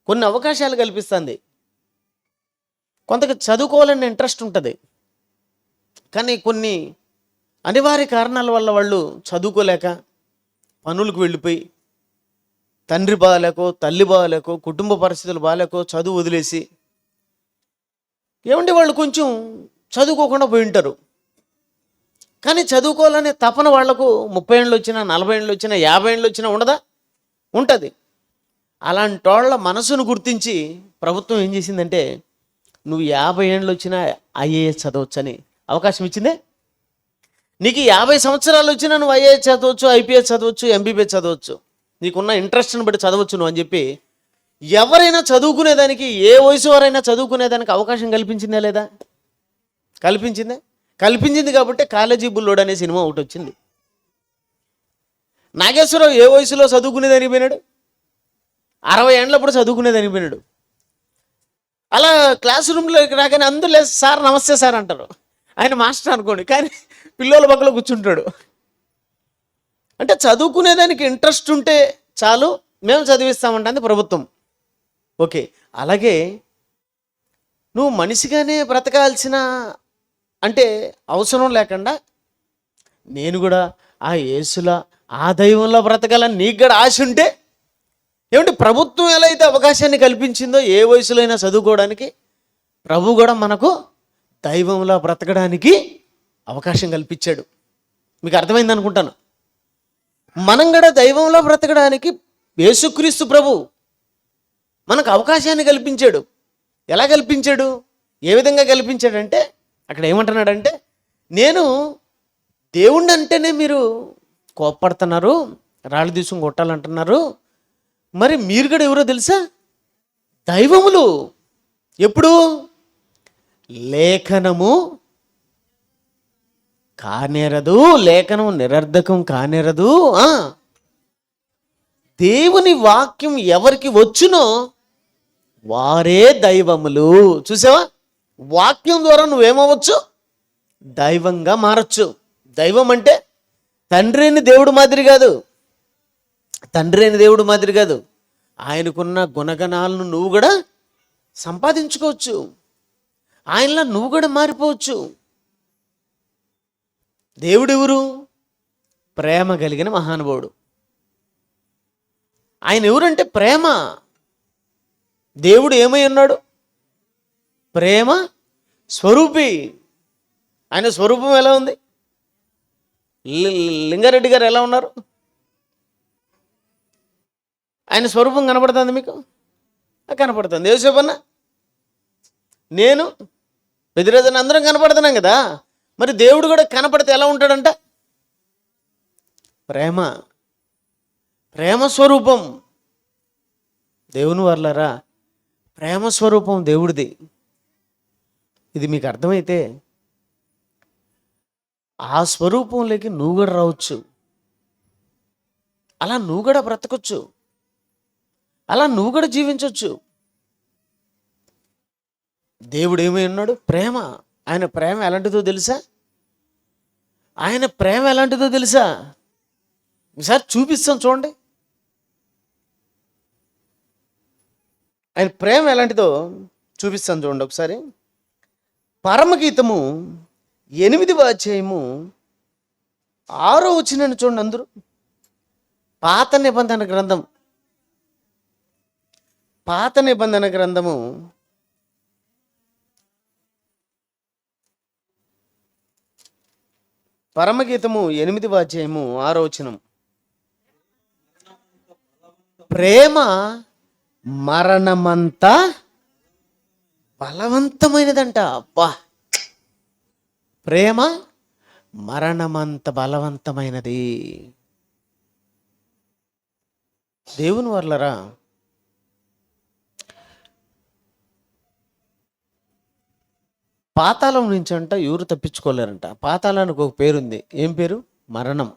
కొన్ని అవకాశాలు కల్పిస్తుంది. కొంతకు చదువుకోవాలని ఇంట్రెస్ట్ ఉంటుంది, కానీ కొన్ని అనివార్య కారణాల వల్ల వాళ్ళు చదువుకోలేక పనులకు వెళ్ళిపోయి, తండ్రి బాగాలేకో, తల్లి బాగాలేకో, కుటుంబ పరిస్థితులు బాగాలేకో చదువు వదిలేసి, ఏమండి వాళ్ళు కొంచెం చదువుకోకుండా పోయి ఉంటారు. కానీ చదువుకోవాలనే తపన వాళ్లకు 30 ఏళ్ళు వచ్చినా, 40 ఏళ్ళు వచ్చినా, 50 ఏళ్ళు వచ్చినా ఉండదా? ఉంటుంది. అలాంటి వాళ్ళ మనసును గుర్తించి ప్రభుత్వం ఏం చేసిందంటే, నువ్వు 50 ఏళ్ళు వచ్చినా ఐఏఎస్ చదవచ్చని అవకాశం ఇచ్చిందే. నీకు 50 సంవత్సరాలు వచ్చినా నువ్వు ఐఏఎస్ చదవచ్చు, ఐపీఎస్ చదవచ్చు, ఎంబీబీఎస్ చదవచ్చు, నీకున్న ఇంట్రెస్ట్ని బట్టి చదవచ్చు నువ్వు అని చెప్పి ఎవరైనా చదువుకునేదానికి, ఏ వయసు వారైనా చదువుకునేదానికి అవకాశం కల్పించిందా లేదా? కల్పించిందే. కల్పించింది కాబట్టి కాలేజీ బుల్లోడు అనే సినిమా ఒకటి వచ్చింది. నాగేశ్వరరావు ఏ వయసులో చదువుకునేదానికి పోయినాడు? 60 ఏళ్ళప్పుడు చదువుకునేదానికి పోయినాడు. అలా క్లాస్ రూమ్లోకి రాగానే అందరూ లేదు సార్ నమస్తే సార్ అంటారు. ఆయన మాస్టర్ అనుకోండి, కానీ పిల్లల పక్కలో కూర్చుంటాడు. అంటే చదువుకునేదానికి ఇంట్రెస్ట్ ఉంటే చాలు, మేము చదివిస్తామంటుంది ప్రభుత్వం. ఓకే, అలాగే నువ్వు మనిషిగానే బ్రతకాల్సిన అంటే అవసరం లేకుండా నేను కూడా ఆ యేసులా, ఆ దైవంలో బ్రతకాలని నీకు కూడా ఆశ ఉంటే, ఏమంటే ప్రభుత్వం ఎలా అయితే అవకాశాన్ని కల్పించిందో ఏ వయసులో అయినా చదువుకోవడానికి, ప్రభు కూడా మనకు దైవంలో బ్రతకడానికి అవకాశం కల్పించాడు. మీకు అర్థమైంది అనుకుంటాను. మనం కూడా దైవంలో బ్రతకడానికి యేసుక్రీస్తు ప్రభు మనకు అవకాశాన్ని కల్పించాడు. ఎలా కల్పించాడు? ఏ విధంగా కల్పించాడంటే, అక్కడ ఏమంటున్నాడంటే, నేను దేవుణ్ణి అంటేనే మీరు కోప్పడుతున్నారు, రాళ్ళు తీసుకుని కొట్టాలంటున్నారు, మరి మీరు కూడా ఎవరో తెలుసా? దైవములు. ఎప్పుడు? లేఖనము కానేరదు, లేఖనం నిరర్ధకం కానేరదు. దేవుని వాక్యం ఎవరికి వచ్చునో వారే దైవములు. చూసావా? వాక్యం ద్వారా నువ్వేమవచ్చు? దైవంగా మారచ్చు. దైవం అంటే తండ్రి అయిన దేవుడు మాదిరి కాదు, తండ్రి అయిన దేవుడు మాదిరి కాదు. ఆయనకున్న గుణగణాలను నువ్వు కూడా సంపాదించుకోవచ్చు, ఆయనలా నువ్వు కూడా మారిపోవచ్చు. దేవుడు ఎవరు? ప్రేమ కలిగిన మహానుభావుడు. ఆయన ఎవరంటే ప్రేమ. దేవుడు ఏమై ఉన్నాడు? ప్రేమ స్వరూపి. ఆయన స్వరూపం ఎలా ఉంది? లింగారెడ్డి గారు ఎలా ఉన్నారు? ఆయన స్వరూపం కనపడుతుంది మీకు? కనపడుతుంది. యేసప్పన్న, నేను, పెద్దిరాజన్న అందరం కనపడుతున్నాం కదా. మరి దేవుడు కూడా కనపడితే ఎలా ఉంటాడంట? ప్రేమ. ప్రేమ స్వరూపం. దేవుని వర్లారా, ప్రేమ స్వరూపం దేవుడిది. ఇది మీకు అర్థమైతే ఆ స్వరూపంలోకి నువ్వు కూడా రావచ్చు. అలా నువ్వు కూడా బ్రతకొచ్చు, అలా నువ్వు కూడా జీవించవచ్చు. దేవుడు ఏమై ఉన్నాడు? ప్రేమ. ఆయన ప్రేమ ఎలాంటిదో తెలుసా? ఆయన ప్రేమ ఎలాంటిదో తెలుసా? ఒకసారి చూపిస్తాం చూడండి. ఆయన ప్రేమ ఎలాంటిదో చూపిస్తాను చూడండి ఒకసారి. పరమగీతము 8వ అధ్యాయము 6వ వచనాన్ని చూడండి అందరూ. పాత నిబంధన గ్రంథం, పాత నిబంధన గ్రంథము 8వ అధ్యాయము 6వ వచనం. ప్రేమ మరణమంతా బలవంతమైనదంట. అబ్బా, ప్రేమ మరణమంత బలవంతమైనది. దేవుని వర్లరా, పాతాళం నుంచి అంట ఎవరు తప్పించుకోలేరంట. పాతాళానికి ఒక పేరుంది. ఏం పేరు? మరణం.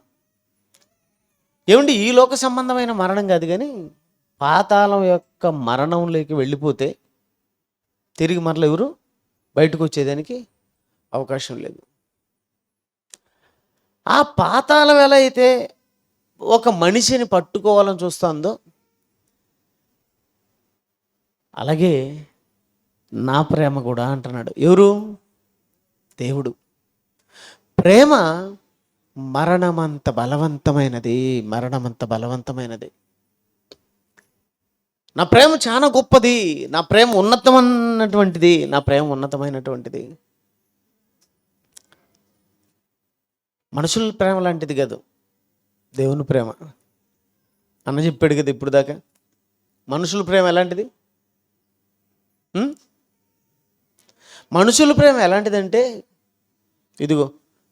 ఏమండి, ఈ లోక సంబంధమైన మరణం కాదు, కానీ పాతాళం యొక్క మరణంలోకి వెళ్ళిపోతే తిరిగి మరల ఎవరు బయటకు వచ్చేదానికి అవకాశం లేదు. ఆ పాతాళం ఎలా అయితే ఒక మనిషిని పట్టుకోవాలని చూస్తుందో, అలాగే నా ప్రేమ కూడా అంటున్నాడు. ఎవరు? దేవుడు. ప్రేమ మరణమంత బలవంతమైనది, మరణమంత బలవంతమైనది. నా ప్రేమ చాలా గొప్పది, నా ప్రేమ ఉన్నతమైనటువంటిది, నా ప్రేమ ఉన్నతమైనటువంటిది. మనుషుల ప్రేమ లాంటిది కాదు, దేవుని ప్రేమ. అన్న చెప్పాడు కదా ఇప్పుడు దాకా. మనుషుల ప్రేమ ఎలాంటిది? మనుషుల ప్రేమ ఎలాంటిదంటే, ఇదిగో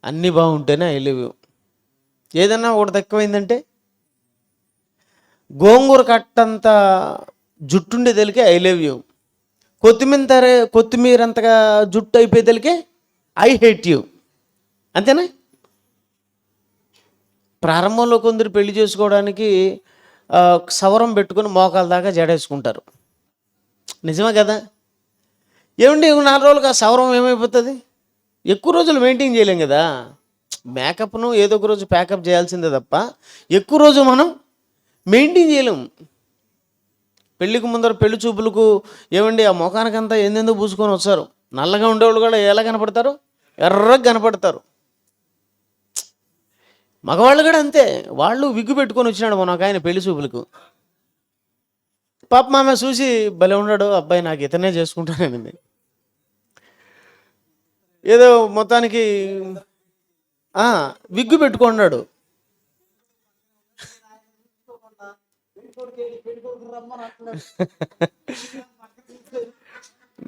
అన్నీ బాగుంటేనే ఐ లవ్ యూ. ఏదన్నా ఒకటి తక్కువైందంటే, గోంగూర కట్టంత జుట్టుండేదలికే ఐ లవ్ యూ. కొత్తిమీర అంతగా జుట్టు అయిపోయేదలికే ఐ హేట్ యూ. అంతేనా? ప్రారంభంలో కొందరు పెళ్లి చేసుకోవడానికి సవరం పెట్టుకుని మోకాల దాకా జడేసుకుంటారు. నిజమే కదా? ఏమండి, 4 రోజులకు ఆ సవరం ఏమైపోతుంది? ఎక్కువ రోజులు మెయింటైన్ చేయలేం కదా. మేకప్ను ఏదో ఒక రోజు ప్యాకప్ చేయాల్సిందే తప్ప ఎక్కువ రోజు మనం మెయింటైన్ చేయలేం. పెళ్ళికి ముందర పెళ్లి చూపులకు ఏమండి ఆ ముఖానికంతా ఎందెందో పూసుకొని వస్తారు. నల్లగా ఉండేవాళ్ళు కూడా ఎలా కనపడతారు? ఎర్రగా కనపడతారు. మగవాళ్ళు కూడా అంతే. వాళ్ళు విగ్గు పెట్టుకొని వచ్చినాడు మన ఆయన పెళ్లి చూపులకు. పాప ఆమె చూసి భలే ఉన్నాడు, అబ్బాయి నాకు ఇతనే చేసుకుంటానండి. ఏదో మొత్తానికి విగ్గు పెట్టుకున్నాడు.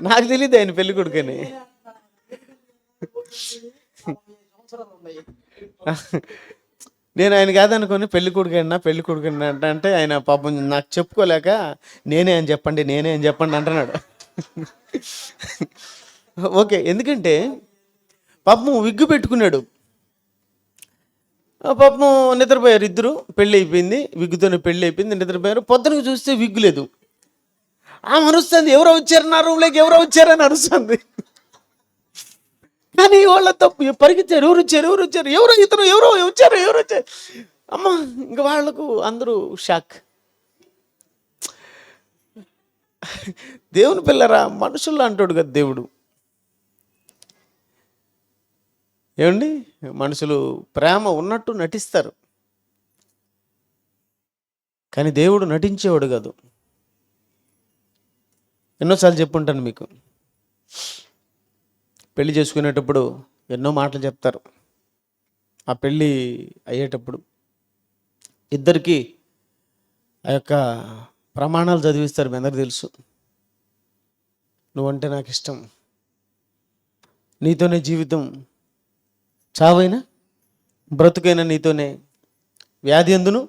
నాకు తెలియదు ఆయన పెళ్లి కొడుకని. నేను ఆయన కాదనుకొని పెళ్లి కొడుకు అంటే ఆయన పాపం నాకు చెప్పుకోలేక నేనే అని చెప్పండి అంటున్నాడు. ఓకే, ఎందుకంటే పాపం విగ్గు పెట్టుకున్నాడు. పాపం నిద్రపోయారు ఇద్దరు. పెళ్ళి అయిపోయింది, విగ్గుతోనే పెళ్ళి అయిపోయింది, నిద్రపోయారు. పొద్దునకు చూస్తే విగ్గు లేదు. ఆమె అరుస్తుంది, ఎవరో వచ్చారు నా రూమ్లోకి, ఎవరో వచ్చారని అరుస్తుంది. కానీ వాళ్ళ తప్పు పరిగెత్తారు, ఎవరు వచ్చారు, ఎవరో వచ్చారు. అమ్మ, ఇంకా వాళ్ళకు అందరూ షాక్. దేవుని పిల్లరా, మనుషుల్లో అంటాడు కదా దేవుడు. ఏమండి, మనుషులు ప్రేమ ఉన్నట్టు నటిస్తారు, కానీ దేవుడు నటించేవాడు కాదు. ఎన్నోసార్లు చెప్పుంటాను మీకు. పెళ్లి చేసుకునేటప్పుడు ఎన్నో మాటలు చెప్తారు. ఆ పెళ్ళి అయ్యేటప్పుడు ఇద్దరికి ఆ యొక్క ప్రమాణాలు చదివిస్తారు. మీ అందరికీ తెలుసు. నువ్వంటే నాకు ఇష్టం, నీతోనే జీవితం, చావైనా బ్రతుకైనా నీతోనే, వ్యాధి ఎందును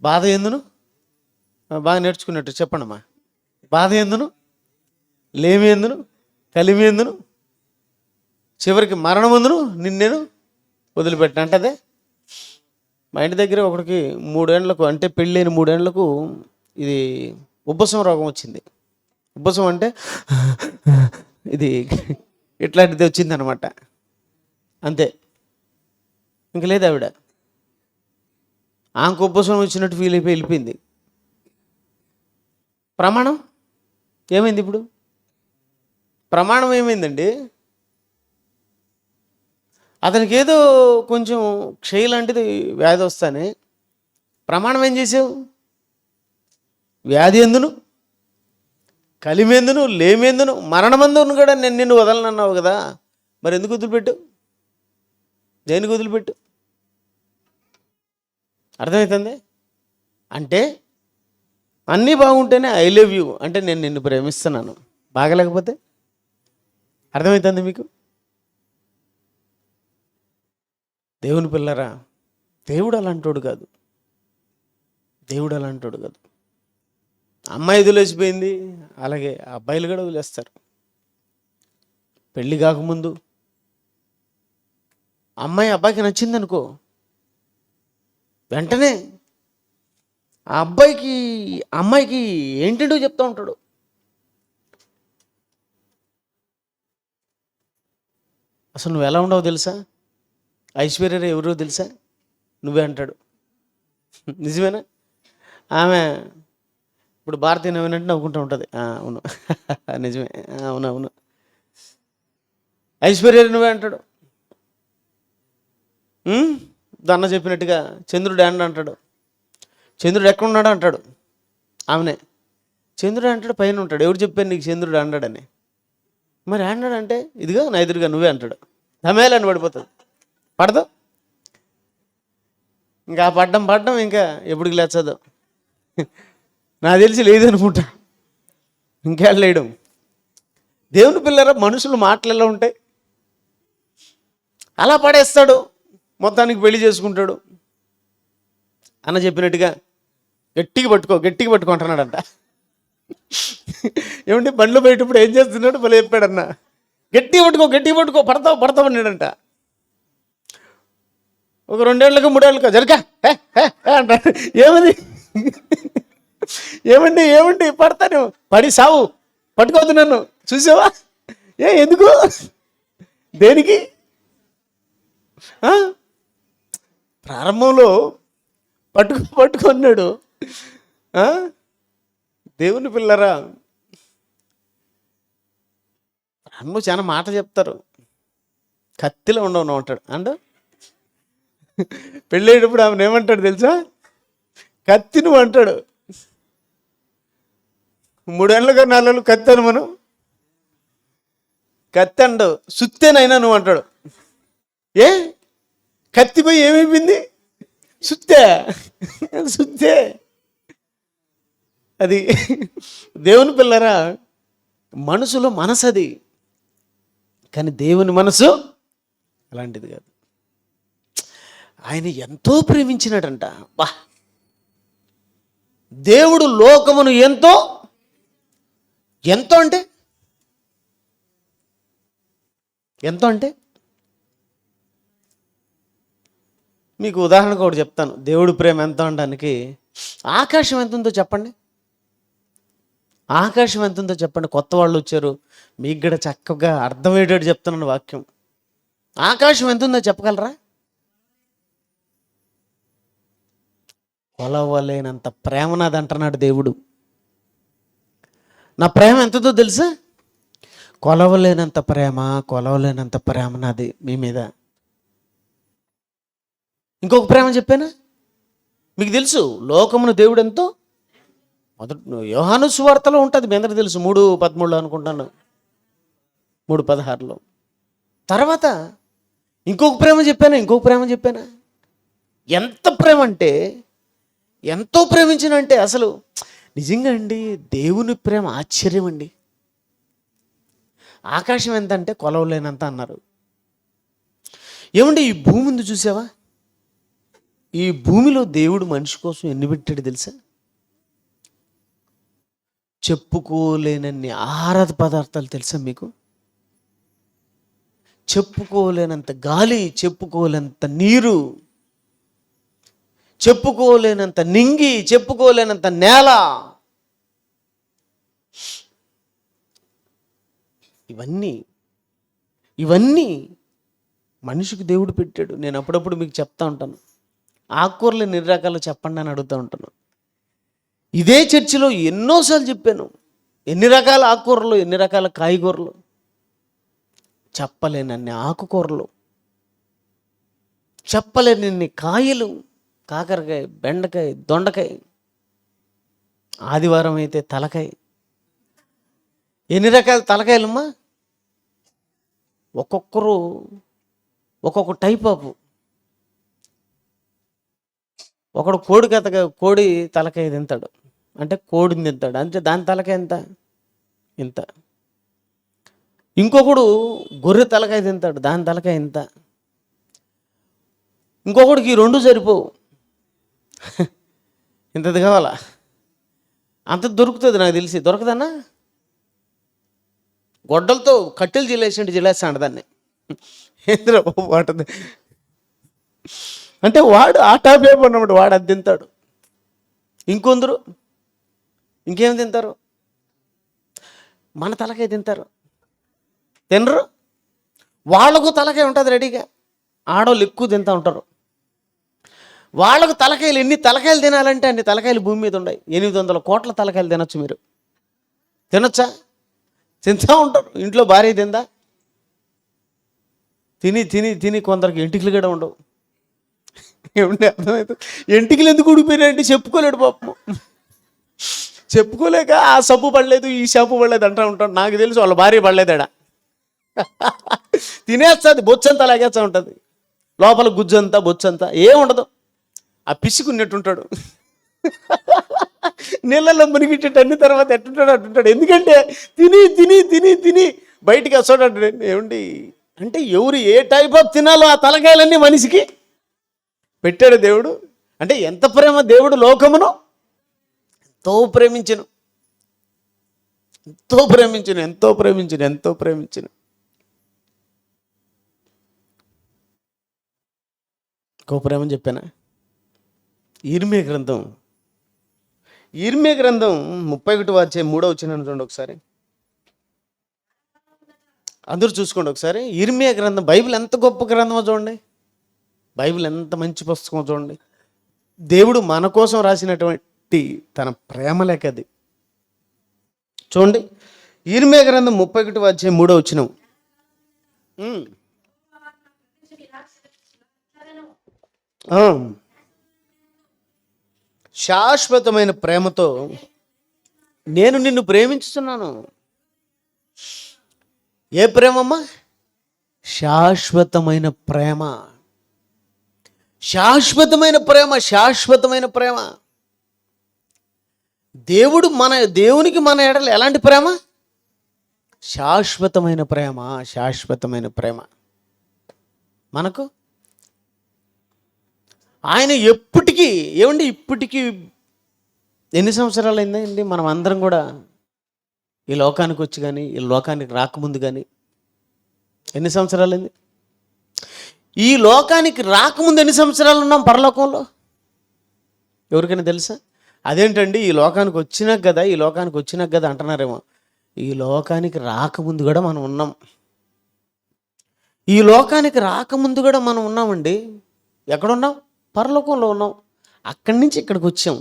బాధ ఎందును, బాగా నేర్చుకున్నట్టు చెప్పండమ్మా. బాధ ఎందును, లేమి ఎందును, కలిమి ఎందును, చివరికి మరణం ఎందును నిన్నేను వదిలిపెట్టిన అంటదే. మా ఇంటి దగ్గర ఒకడికి 3 ఏళ్లకు, అంటే పెళ్ళైన 3 ఏళ్లకు ఇది ఉబ్బసం రోగం వచ్చింది. ఉబ్బసం అంటే ఇది ఇట్లాంటిది వచ్చిందనమాట. అంతే, ఇంక లేదు ఆవిడ. ఆమెకు ఉబ్బసం వచ్చినట్టు ఫీల్ అయిపోయి వెళ్ళిపోయింది. ప్రమాణం ఏమైంది? ఇప్పుడు ప్రమాణం ఏమైందండి? అతనికి ఏదో కొంచెం క్షయ లాంటిది వ్యాధి వస్తానే ప్రమాణం ఏం చేసావు? వ్యాధి ఎందును, కలిమేందును, లేమేందును, మరణమందును కూడా నేను నిన్ను వదలనన్నావు కదా, మరి ఎందుకు వదిలిపెట్టు? దేనికి వదిలిపెట్టు? అర్థమవుతుంది? అంటే అన్నీ బాగుంటేనే ఐ లవ్ యూ అంటే నేను నిన్ను ప్రేమిస్తున్నాను, బాగలేకపోతే? అర్థమవుతుంది మీకు? దేవుని పిల్లరా, దేవుడు అలాంటోడు కాదు. దేవుడు అలాంటోడు కాదు. అమ్మాయి వదిలేసిపోయింది, అలాగే అబ్బాయిలు కూడా వదిలేస్తారు. పెళ్ళి కాకముందు అమ్మాయి అబ్బాయికి నచ్చింది అనుకో, వెంటనే ఆ అమ్మాయికి ఏంటంటో చెప్తా ఉంటాడు. అసలు నువ్వు ఎలా ఉండవు తెలుసా, ఐశ్వర్య ఎవరో తెలుసా, నువ్వే అంటాడు. నిజమేనా? ఆమె ఇప్పుడు భారతీయ నవ్వినట్టు నవ్వుకుంటూ ఉంటుంది. అవును నిజమే, అవునవును, ఐశ్వర్య నువ్వే అంటాడు. దన్న చెప్పినట్టుగా చంద్రుడు ఏండ అంటాడు. చంద్రుడు ఎక్కడున్నాడు అంటాడు. ఆమెనే చంద్రుడు అంటాడు, పైన ఉంటాడు. ఎవరు చెప్పాను నీకు చంద్రుడు అంటాడని? మరి అంటాడంటే ఇదిగా నా ఎదురుగా నువ్వే అంటాడు. తమేలని పడిపోతుంది, పడదు. ఇంకా పడ్డం ఇంకా ఎప్పటికి లేచదు, నాకు తెలిసి లేదనుకుంటా, ఇంకా లేయడం. దేవుని పిల్లరా, మనుషులు మాటలు ఎలా ఉంటాయి, అలా పడేస్తాడు, మొత్తానికి పెళ్లి చేసుకుంటాడు. అన్న చెప్పినట్టుగా గట్టిగా పట్టుకో అంటున్నాడంట. ఏమంటే బండ్లు పోయేటప్పుడు ఏం చేస్తున్నాడు భలే చెప్పాడన్న, గట్టిగా పట్టుకో పడతావు అన్నాడంట. ఒక 2 ఏళ్ళకు 3 ఏళ్ళకు జరగా అంటాడు. ఏమండి పడతాను, పడి సావు, పట్టుకోవద్దు నన్ను, చూసావా? ఎందుకు, దేనికి? ప్రారంభంలో పట్టుకున్నాడు. దేవుని పిల్లరా, ప్రారంభం చాలా మాట చెప్తారు, కత్తిలో ఉండవు అంటాడు. పెళ్ళేటప్పుడు ఆమెను ఏమంటాడు తెలుసా, కత్తి నువ్వు అంటాడు. 3 ఏళ్ళగా 4 ఏళ్ళు కత్తి అను, మనం కత్తి అండవు, సుత్తేనైనా నువ్వు అంటాడు. కత్తిపోయి ఏమైపోయింది, సుత్తే. అది దేవుని పిల్లరా, మనసులో మనసు అది, కానీ దేవుని మనసు అలాంటిది కాదు. ఆయన ఎంతో ప్రేమించినాడంట. దేవుడు లోకమును ఎంతో అంటే మీకు ఉదాహరణకు ఒకటి చెప్తాను. దేవుడు ప్రేమ ఎంత అనడానికి, ఆకాశం ఎంత ఉందో చెప్పండి. ఆకాశం ఎంత ఉందో చెప్పండి. కొత్త వాళ్ళు వచ్చారు, మీకు కూడా చక్కగా అర్థమయ్యేటట్టు చెప్తున్నాను వాక్యం. ఆకాశం ఎంత ఉందో చెప్పగలరా? కొలవలేనంత ప్రేమ నాది అంటున్నాడు దేవుడు. నా ప్రేమ ఎంతదో తెలుసా? కొలవలేనంత ప్రేమ నాది మీ మీద. ఇంకొక ప్రేమ చెప్పానా మీకు తెలుసు, లోకమును దేవుడు ఎంతో, మొదటి యోహాను సువార్తలో ఉంటుంది, మీ అందరికీ తెలుసు, 3:13 అనుకుంటాను, 3:16. తర్వాత ఇంకొక ప్రేమ చెప్పానా, ఎంత ప్రేమ అంటే, ఎంతో ప్రేమించినంటే, అసలు నిజంగా అండి దేవుని ప్రేమ ఆశ్చర్యం అండి. ఆకాశం ఎంత అంటే కొలవలేనంత అన్నారు. ఏమండి ఈ భూమి ఉంది చూసావా, ఈ భూమిలో దేవుడు మనిషి కోసం ఎన్ని పెట్టాడు తెలుసా? చెప్పుకోలేనన్ని ఆహార పదార్థాలు తెలుసా మీకు? చెప్పుకోలేనంత గాలి, చెప్పుకోలేనంత నీరు, చెప్పుకోలేనంత నింగి, చెప్పుకోలేనంత నేల, ఇవన్నీ మనిషికి దేవుడు పెట్టాడు. నేను అప్పుడప్పుడు మీకు చెప్తా ఉంటాను, ఆకుకూరలు ఎన్ని రకాలు చెప్పండి అని అడుగుతూ ఉంటాను. ఇదే చర్చిలో ఎన్నోసార్లు చెప్పాను, ఎన్ని రకాల ఆకుకూరలు, ఎన్ని రకాల కాయగూరలు, చెప్పలేనన్ని ఆకుకూరలు, చెప్పలేనన్ని కాయలు, కాకరకాయ, బెండకాయ, దొండకాయ, ఆదివారం అయితే తలకాయ. ఎన్ని రకాల తలకాయలమ్మా? ఒక్కొక్కరు ఒక్కొక్క టైప్ ఆఫ్. ఒకడు కోడి తలకాయ తింటాడు, అంటే కోడిని తింటాడు, అంటే దాని తలకాయ ఇంత. ఇంకొకడు గొర్రె తలకాయ తింటాడు, దాని తలకాయ ఇంత. ఇంకొకటికి ఈ రెండు సరిపోవు. ఇంతది కావాలా? అంత దొరుకుతుంది నాకు తెలిసి. దొరకదన్నా? గొడ్డలతో కట్టెలు జిలేస్తాడు దాన్ని. ఏంద్ర వాటది అంటే వాడు ఆ టాప్ ఏమన్నమాట, వాడు అది తింటాడు. ఇంకొందరు ఇంకేం తింటారు? మన తలకాయ తింటారు. తినరు? వాళ్ళకు తలకాయ ఉంటుంది రెడీగా. ఆడవాళ్ళు ఎక్కువ తింటూ ఉంటారు. వాళ్ళకు తలకాయలు ఎన్ని తలకాయలు తినాలంటే అన్ని తలకాయలు భూమి మీద ఉన్నాయి. 800 కోట్ల తలకాయలు తినొచ్చు. మీరు తినొచ్చా? తింటూ ఉంటారు. ఇంట్లో భార్య తిందా? తిని తిని తిని కొందరికి ఎంటికలు కూడా ఉండవు. ఏమంటే అర్థమవుతుంది. ఎంటికలు ఎందుకు ఊడిపోయినాయంటే చెప్పుకోలేడు పాపం. చెప్పుకోలేక ఆ సబ్బు పడలేదు, ఈ షాంపు పడలేదు అంటూ ఉంటాడు. నాకు తెలుసు వాళ్ళ భార్య పడలేదాడా. తినేస్తుంది, బొచ్చంతా లాగేస్తూ ఉంటుంది. లోపల గుజ్జంతా బొచ్చంతా ఏముండదు. ఆ పిసుకున్నట్టుంటాడు. నీళ్ళల్లో మునిగిట్టేట అన్ని తర్వాత ఎట్టుంటాడు అట్టుంటాడు. ఎందుకంటే తిని తిని తిని తిని బయటికి వస్తాడు. ఏమండి అంటే ఎవరు ఏ టైప్ ఆఫ్ తినాలో ఆ తలకాయలన్నీ మనిషికి పెట్టాడు దేవుడు. అంటే ఎంత ప్రేమ దేవుడు లోకమును ఎంతో ప్రేమించను, ఎంతో ప్రేమించను, ఎంతో ప్రేమించను, ఎంతో ప్రేమించను. ఇంకో ప్రేమని చెప్పానా? ఇర్మియా గ్రంథం 31:3 చూడండి ఒకసారి. అందరూ చూసుకోండి ఒకసారి. ఇర్మియా గ్రంథం, బైబిల్ ఎంత గొప్ప గ్రంథమో చూడండి. బైబిల్ ఎంత మంచి పుస్తకమో చూడండి. దేవుడు మన కోసం రాసినటువంటి తన ప్రేమ లేక అది. చూడండి, ఇర్మియా గ్రంథం 31:3 శాశ్వతమైన ప్రేమతో నేను నిన్ను ప్రేమించుతున్నాను. ఏ ప్రేమమ్మా? శాశ్వతమైన ప్రేమ. శాశ్వతమైన ప్రేమ, శాశ్వతమైన ప్రేమ. దేవునికి మన ఎడల ఎలాంటి ప్రేమ? శాశ్వతమైన ప్రేమ, శాశ్వతమైన ప్రేమ. మనకు ఆయన ఎప్పటికీ ఏమండి, ఇప్పటికీ ఎన్ని సంవత్సరాలు అయిందండి మనం అందరం కూడా ఈ లోకానికి వచ్చి కానీ, ఈ లోకానికి రాకముందు కానీ ఎన్ని సంవత్సరాలు అయింది? ఈ లోకానికి రాకముందు ఎన్ని సంవత్సరాలు ఉన్నాం పరలోకంలో? ఎవరికైనా తెలుసా? అదేంటండి ఈ లోకానికి వచ్చినాక కదా అంటున్నారేమో. ఈ లోకానికి రాకముందు కూడా మనం ఉన్నాం. ఈ లోకానికి రాకముందు కూడా మనం ఉన్నామండి. ఎక్కడున్నాం? పరలోకంలో ఉన్నాం. అక్కడి నుంచి ఇక్కడికి వచ్చాం.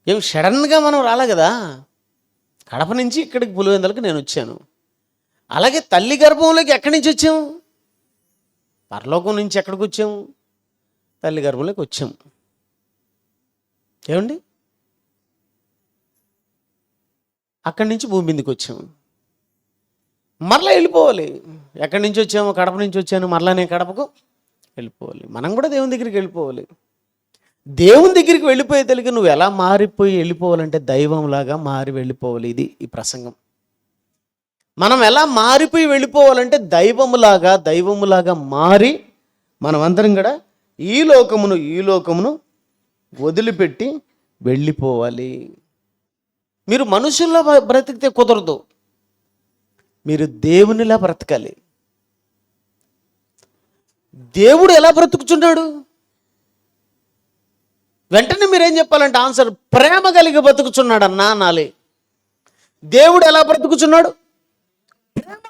ఏం సడన్గా మనం రాలే కదా. కడప నుంచి ఇక్కడికి పులివెందులకు నేను వచ్చాను. అలాగే తల్లి గర్భంలోకి ఎక్కడి నుంచి వచ్చాము? పరలోకం నుంచి ఎక్కడికి వచ్చాము? తల్లి గర్భంలోకి వచ్చాము. ఏమండి, అక్కడి నుంచి భూమి మీదకి వచ్చాము. మరలా వెళ్ళిపోవాలి. ఎక్కడి నుంచి వచ్చాము? కడప నుంచి వచ్చాను, మరలా నేను కడపకు వెళ్ళిపోవాలి. మనం కూడా దేవుని దగ్గరికి వెళ్ళిపోవాలి. దేవుని దగ్గరికి వెళ్ళిపోయే తెలియక నువ్వు ఎలా మారిపోయి వెళ్ళిపోవాలంటే దైవంలాగా మారి వెళ్ళిపోవాలి. ఇది ఈ ప్రసంగం. మనం ఎలా మారిపోయి వెళ్ళిపోవాలంటే దైవములాగా మారి మనమందరం కూడా ఈ లోకమును వదిలిపెట్టి వెళ్ళిపోవాలి. మీరు మనుషుల్లా బ్రతికితే కుదరదు. మీరు దేవునిలా బ్రతకాలి. దేవుడు ఎలా బ్రతుకుచున్నాడు? వెంటనే మీరేం చెప్పాలంటే ఆన్సర్ ప్రేమ కలిగి బ్రతుకుచున్నాడు అన్నా అనాలి. దేవుడు ఎలా బ్రతుకుచున్నాడు? ప్రేమ.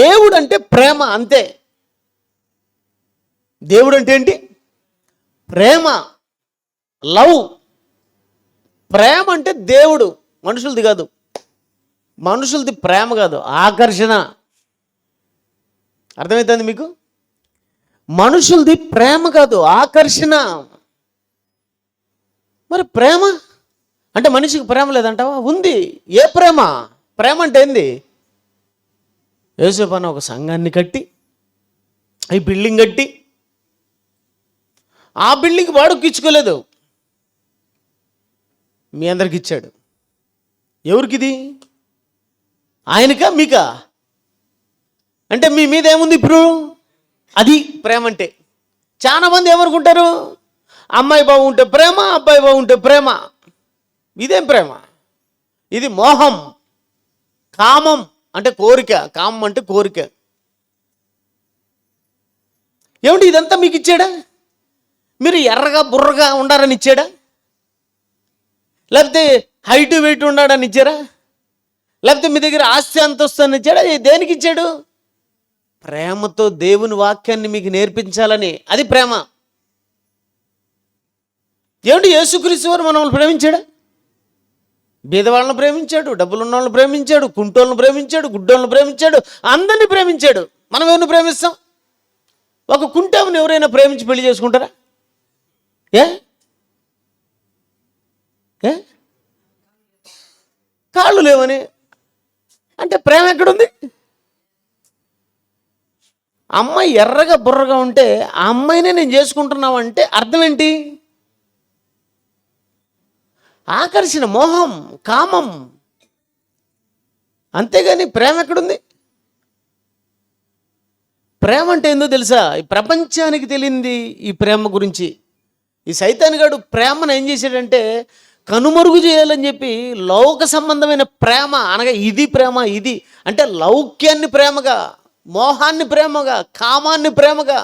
దేవుడు అంటే ప్రేమ, అంతే. దేవుడు అంటే ఏంటి? ప్రేమ, లవ్. ప్రేమ అంటే దేవుడు, మనుషులది కాదు. మనుషులది ప్రేమ కాదు, ఆకర్షణ. అర్థమవుతుంది మీకు? మనుషులది ప్రేమ కాదు, ఆకర్షణ. మరి ప్రేమ అంటే మనిషికి ప్రేమ లేదంటావా? ఉంది. ఏ ప్రేమ? ప్రేమ అంటే ఏంది? యోసేపు అన్న ఒక సంఘాన్ని కట్టి, ఈ బిల్డింగ్ కట్టి, ఆ బిల్డింగ్ వాడుకి ఇచ్చుకోలేదు, మీ అందరికి ఇచ్చాడు. ఎవరికిది? ఆయనకా మీకా? అంటే మీ మీద ఏముంది ఇప్పుడు? అది ప్రేమ అంటే. చాలా మంది ఏమనుకుంటారు, అమ్మాయి బాగుంటే ప్రేమ, అబ్బాయి బాగుంటే ప్రేమ. ఇదేం ప్రేమ? ఇది మోహం. కామం అంటే కోరిక, కామం అంటే కోరిక. ఏమిటి ఇదంతా మీకు ఇచ్చాడా? మీరు ఎర్రగా బుర్రగా ఉండాలని ఇచ్చాడా? లేకపోతే హైట్ వెయిట్ ఉండాలని ఇచ్చారా? లేకపోతే మీ దగ్గర ఆస్తి అంతస్తు అని ఇచ్చాడా? దేనికి ఇచ్చాడు? ప్రేమతో దేవుని వాక్యాన్ని మీకు నేర్పించాలని. అది ప్రేమ. ఏమిటి యేసుక్రీస్తు వారు మనల్ని ప్రేమించాడా? బీదవాళ్ళని ప్రేమించాడు, డబ్బులున్న వాళ్ళని ప్రేమించాడు, కుంటోళ్ళని ప్రేమించాడు, గుడ్డోళ్ళని ప్రేమించాడు, అందరినీ ప్రేమించాడు. మనం ఎవరిని ప్రేమిస్తాం? ఒక కుంటామని ఎవరైనా ప్రేమించి పెళ్లి చేసుకుంటారా? ఏ ఏ కాళ్ళు లేవని అంటే ప్రేమ ఎక్కడుంది? అమ్మాయి ఎర్రగా బుర్రగా ఉంటే ఆ అమ్మాయినే నేను చేసుకుంటున్నావు అంటే అర్థం ఏంటి? ఆకర్షణ, మోహం, కామం. అంతేగాని ప్రేమ ఎక్కడుంది? ప్రేమ అంటే ఏందో తెలుసా? ఈ ప్రపంచానికి తెలియంది ఈ ప్రేమ గురించి. ఈ సైతానుగాడు ప్రేమను ఏం చేశాడంటే కనుమరుగు చేయాలని చెప్పి లౌక సంబంధమైన ప్రేమ అనగా ఇది ప్రేమ, ఇది అంటే లౌక్యాన్ని ప్రేమగా, మోహాన్ని ప్రేమగా, కామాన్ని ప్రేమగా,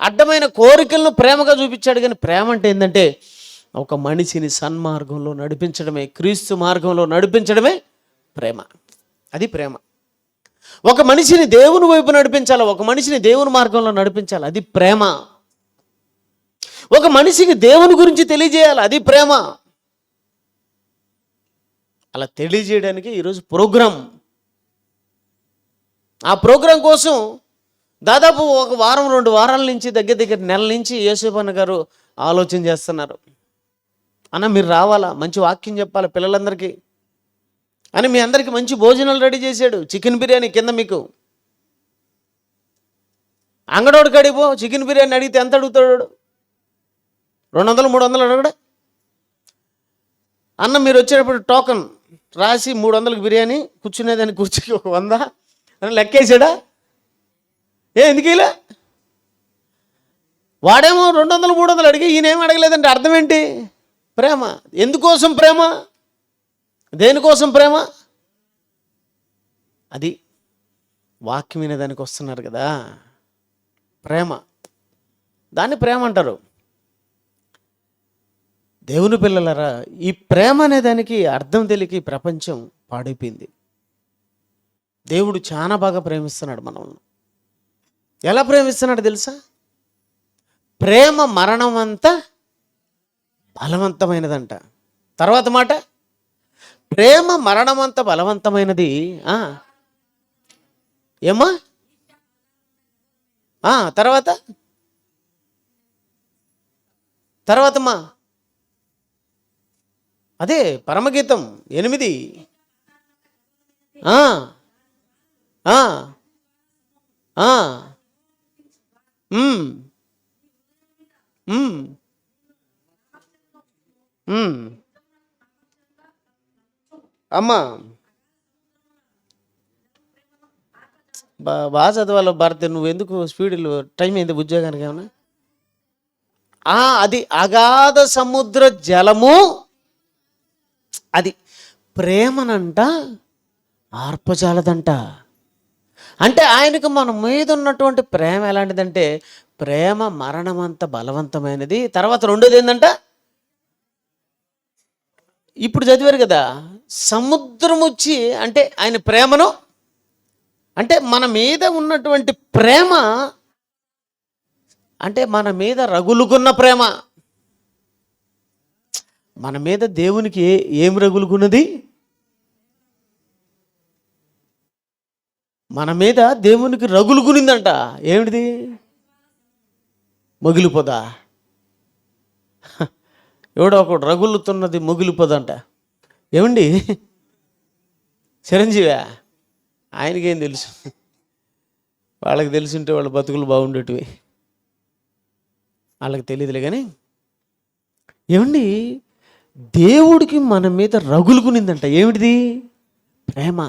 అడ్డమైన కోరికలను ప్రేమగా చూపించాడు. కానీ ప్రేమ అంటే ఏంటంటే ఒక మనిషిని సన్మార్గంలో నడిపించడమే, క్రీస్తు మార్గంలో నడిపించడమే ప్రేమ. అది ప్రేమ. ఒక మనిషిని దేవుని వైపు నడిపించాలి, ఒక మనిషిని దేవుని మార్గంలో నడిపించాలి. అది ప్రేమ. ఒక మనిషికి దేవుని గురించి తెలియజేయాలి. అది ప్రేమ. అలా తెలియజేయడానికి ఈరోజు ప్రోగ్రాం. ఆ ప్రోగ్రాం కోసం దాదాపు ఒక వారం 2 వారాల నుంచి దగ్గర నెల నుంచి యేసుపన్న గారు ఆలోచన చేస్తున్నారు. అన్న మీరు రావాలా, మంచి వాక్యం చెప్పాలి పిల్లలందరికీ అని మీ అందరికీ మంచి భోజనాలు రెడీ చేశాడు. చికెన్ బిర్యానీ కింద మీకు అంగడోడు కడిపో చికెన్ బిర్యానీ అడిగితే ఎంత అడుగుతాడు? 200 300 అడగడా? అన్న మీరు వచ్చేటప్పుడు టోకన్ రాసి 300కి బిర్యానీ, కూర్చునేదాన్ని కుర్చీకి ఒక 100 అని లెక్కేసాడా? ఎందుకు ఇలా? వాడేమో 200 300 అడిగి ఈయనేం అడగలేదంటే అర్థం ఏంటి? ప్రేమ. ఎందుకోసం ప్రేమ? దేనికోసం ప్రేమ? అది వాక్యం వినేదానికి వస్తున్నారు కదా, ప్రేమ. దాన్ని ప్రేమ అంటారు. దేవుని పిల్లలరా, ఈ ప్రేమ అనేదానికి అర్థం తెలియక ఈ ప్రపంచం పాడైపోయింది. దేవుడు చాలా బాగా ప్రేమిస్తున్నాడు మనల్ని. ఎలా ప్రేమిస్తున్నాడు తెలుసా? ప్రేమ మరణం అంతా బలవంతమైనదంట. తర్వాత మాట, ప్రేమ మరణం అంత బలవంతమైనది. ఏమ్మా? తర్వాతమ్మా అదే పరమగీతం 8. అమ్మా బాగా చదవాలి భారతి. నువ్వు ఎందుకు స్పీడ్లో టైం అయింది ఉద్యోగానికి ఏమన్నా? అది అగాధ సముద్ర జలము. అది ప్రేమనంట ఆర్పజాలదంట. అంటే ఆయనకు మన మీద ఉన్నటువంటి ప్రేమ ఎలాంటిదంటే ప్రేమ మరణం అంత బలవంతమైనది. తర్వాత రెండోది ఏంటంట, ఇప్పుడు చదివారు కదా, సముద్రం వచ్చి అంటే ఆయన ప్రేమను అంటే మన మీద ఉన్నటువంటి ప్రేమ అంటే మన మీద రగులుకున్న ప్రేమ. మన మీద దేవునికి ఏం రగులుకున్నది? మన మీద దేవునికి రగులుకునిందంట. ఏమిటిది? మొగిలిపోదా? ఎవడో ఒకడు రగులుతున్నది మొగిలిపోదంట. ఏమండి చిరంజీవా? ఆయనకేం తెలుసు? వాళ్ళకి తెలుసుంటే వాళ్ళ బతుకులు బాగుండేటివి, వాళ్ళకి తెలియదులే. కానీ ఏమండి దేవుడికి మన మీద రగులుకునిందంట. ఏమిటిది? ప్రేమ.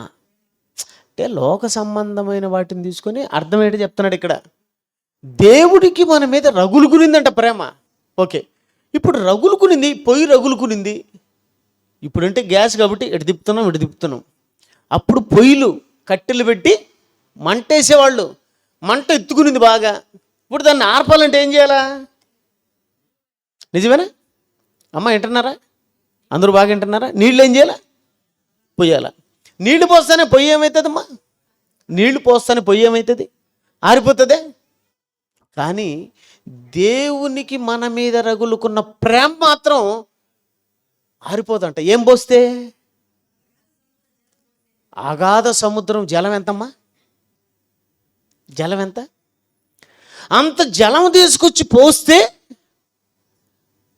అంటే లోక సంబంధమైన వాటిని తీసుకొని అర్థం ఏంటి చెప్తున్నాడు ఇక్కడ. దేవుడికి మన మీద రగులుకునిందంట ప్రేమ. ఓకే, ఇప్పుడు రగులుకునింది, పొయ్యి రగులుకునింది. ఇప్పుడంటే గ్యాస్ కాబట్టి ఇటు తిప్పుతున్నాం. అప్పుడు పొయ్యిలు కట్టెలు పెట్టి మంట వేసేవాళ్ళు, మంట ఎత్తుకునింది బాగా. ఇప్పుడు దాన్ని ఆర్పాలంటే ఏం చేయాలా? నిజమేనా అమ్మ? వింటున్నారా? అందరూ బాగా వింటున్నారా? నీళ్ళు ఏం చేయాలా? పొయ్యాల. నీళ్లు పోస్తానే పొయ్యి ఏమవుతుందమ్మా? నీళ్లు పోస్తానే పొయ్యి ఏమవుతుంది? ఆరిపోతుందే. కానీ దేవునికి మన మీద రగులుకున్న ప్రేమ మాత్రం ఆరిపోదంట. ఏం పోస్తే? అగాధ సముద్రం జలం ఎంతమ్మా? జలం ఎంత? అంత జలం తీసుకొచ్చి పోస్తే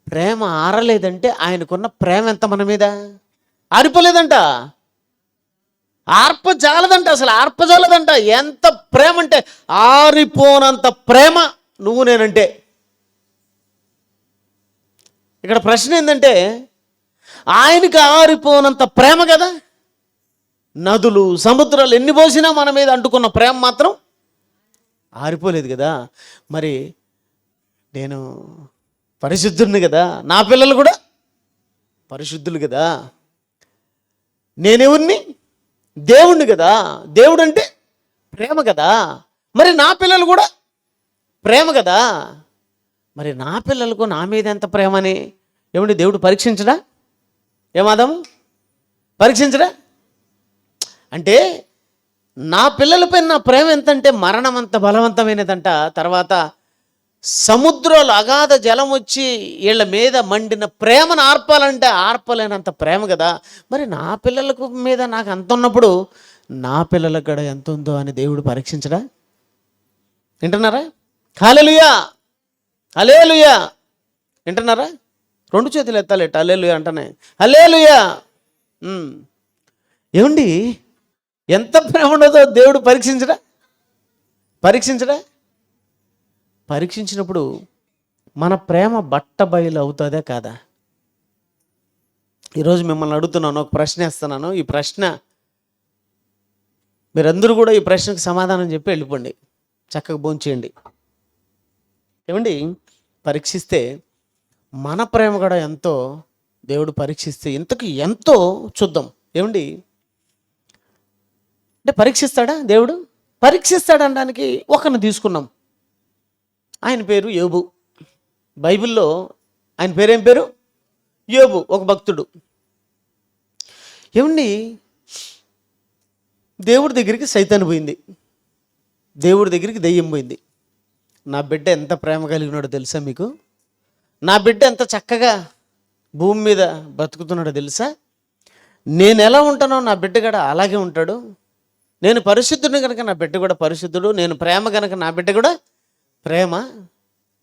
ప్రేమ ఆరలేదంటే ఆయనకున్న ప్రేమ ఎంత మన మీద? ఆరిపోలేదంట, ఆర్పజాలదంట, అసలు ఆర్పజాలదంట. ఎంత ప్రేమ అంటే ఆరిపోనంత ప్రేమ నువ్వు నేనంటే. ఇక్కడ ప్రశ్న ఏంటంటే, ఆయనకి ఆరిపోనంత ప్రేమ కదా. నదులు సముద్రాలు ఎన్ని పోసినా మన మీద అంటుకున్న ప్రేమ మాత్రం ఆరిపోలేదు కదా. మరి నేను పరిశుద్ధుడిని కదా, నా పిల్లలు కూడా పరిశుద్ధులు కదా. నేనెవరిని? దేవుణ్ణి కదా. దేవుడు అంటే ప్రేమ కదా. మరి నా పిల్లలు కూడా ప్రేమ కదా. మరి నా పిల్లలకు నా మీద ఎంత ప్రేమని ఏమండి దేవుడు పరీక్షించడా? ఏమాదాము పరీక్షించడా? అంటే నా పిల్లలపై నా ప్రేమ ఎంతంటే మరణం అంత బలవంతమైనదంట. తర్వాత సముద్రంలో అగాధ జలం వచ్చి వీళ్ళ మీద మండిన ప్రేమను ఆర్పాలంటే ఆర్పలేనంత ప్రేమ కదా. మరి నా పిల్లలకు మీద నాకు అంత ఉన్నప్పుడు నా పిల్లలకు కూడా ఎంత ఉందో అని దేవుడు పరీక్షించడా? వింటున్నారా? హల్లెలూయా, హల్లెలూయా. వింటున్నారా? 2 చేతులు ఎత్తాలేట హల్లెలూయా అంటనే. హల్లెలూయా. ఏమండి ఎంత ప్రేమ ఉండదో దేవుడు పరీక్షించడా? పరీక్షించినప్పుడు మన ప్రేమ బట్టబయలు అవుతుందా కాదా? ఈరోజు మిమ్మల్ని అడుగుతున్నాను, ఒక ప్రశ్న వేస్తున్నాను. ఈ ప్రశ్న మీరందరూ కూడా ఈ ప్రశ్నకు సమాధానం చెప్పి వెళ్ళిపోండి, చక్కగా భోంచేయండి. ఏమండి పరీక్షిస్తే మన ప్రేమ కూడా ఎంతో దేవుడు పరీక్షిస్తే ఇంతకు ఎంతో చూద్దాం. ఏమండి అంటే పరీక్షిస్తాడా దేవుడు? పరీక్షిస్తాడనడానికి ఒకరిని తీసుకున్నాం. ఆయన పేరు యోబు. బైబిల్లో ఆయన పేరేం పేరు? యోబు, ఒక భక్తుడు. ఏమండి దేవుడి దగ్గరికి సైతాను పోయింది, దేవుడి దగ్గరికి దెయ్యం పోయింది. నా బిడ్డ ఎంత ప్రేమ కలిగి ఉన్నాడో తెలుసా మీకు? నా బిడ్డ ఎంత చక్కగా భూమి మీద బ్రతుకుతున్నాడో తెలుసా? నేను ఎలా ఉంటానో నా బిడ్డ కూడా అలాగే ఉంటాడు. నేను పరిశుద్ధుని కనుక నా బిడ్డ కూడా పరిశుద్ధుడు, నేను ప్రేమ కనుక నా బిడ్డ కూడా ప్రేమ.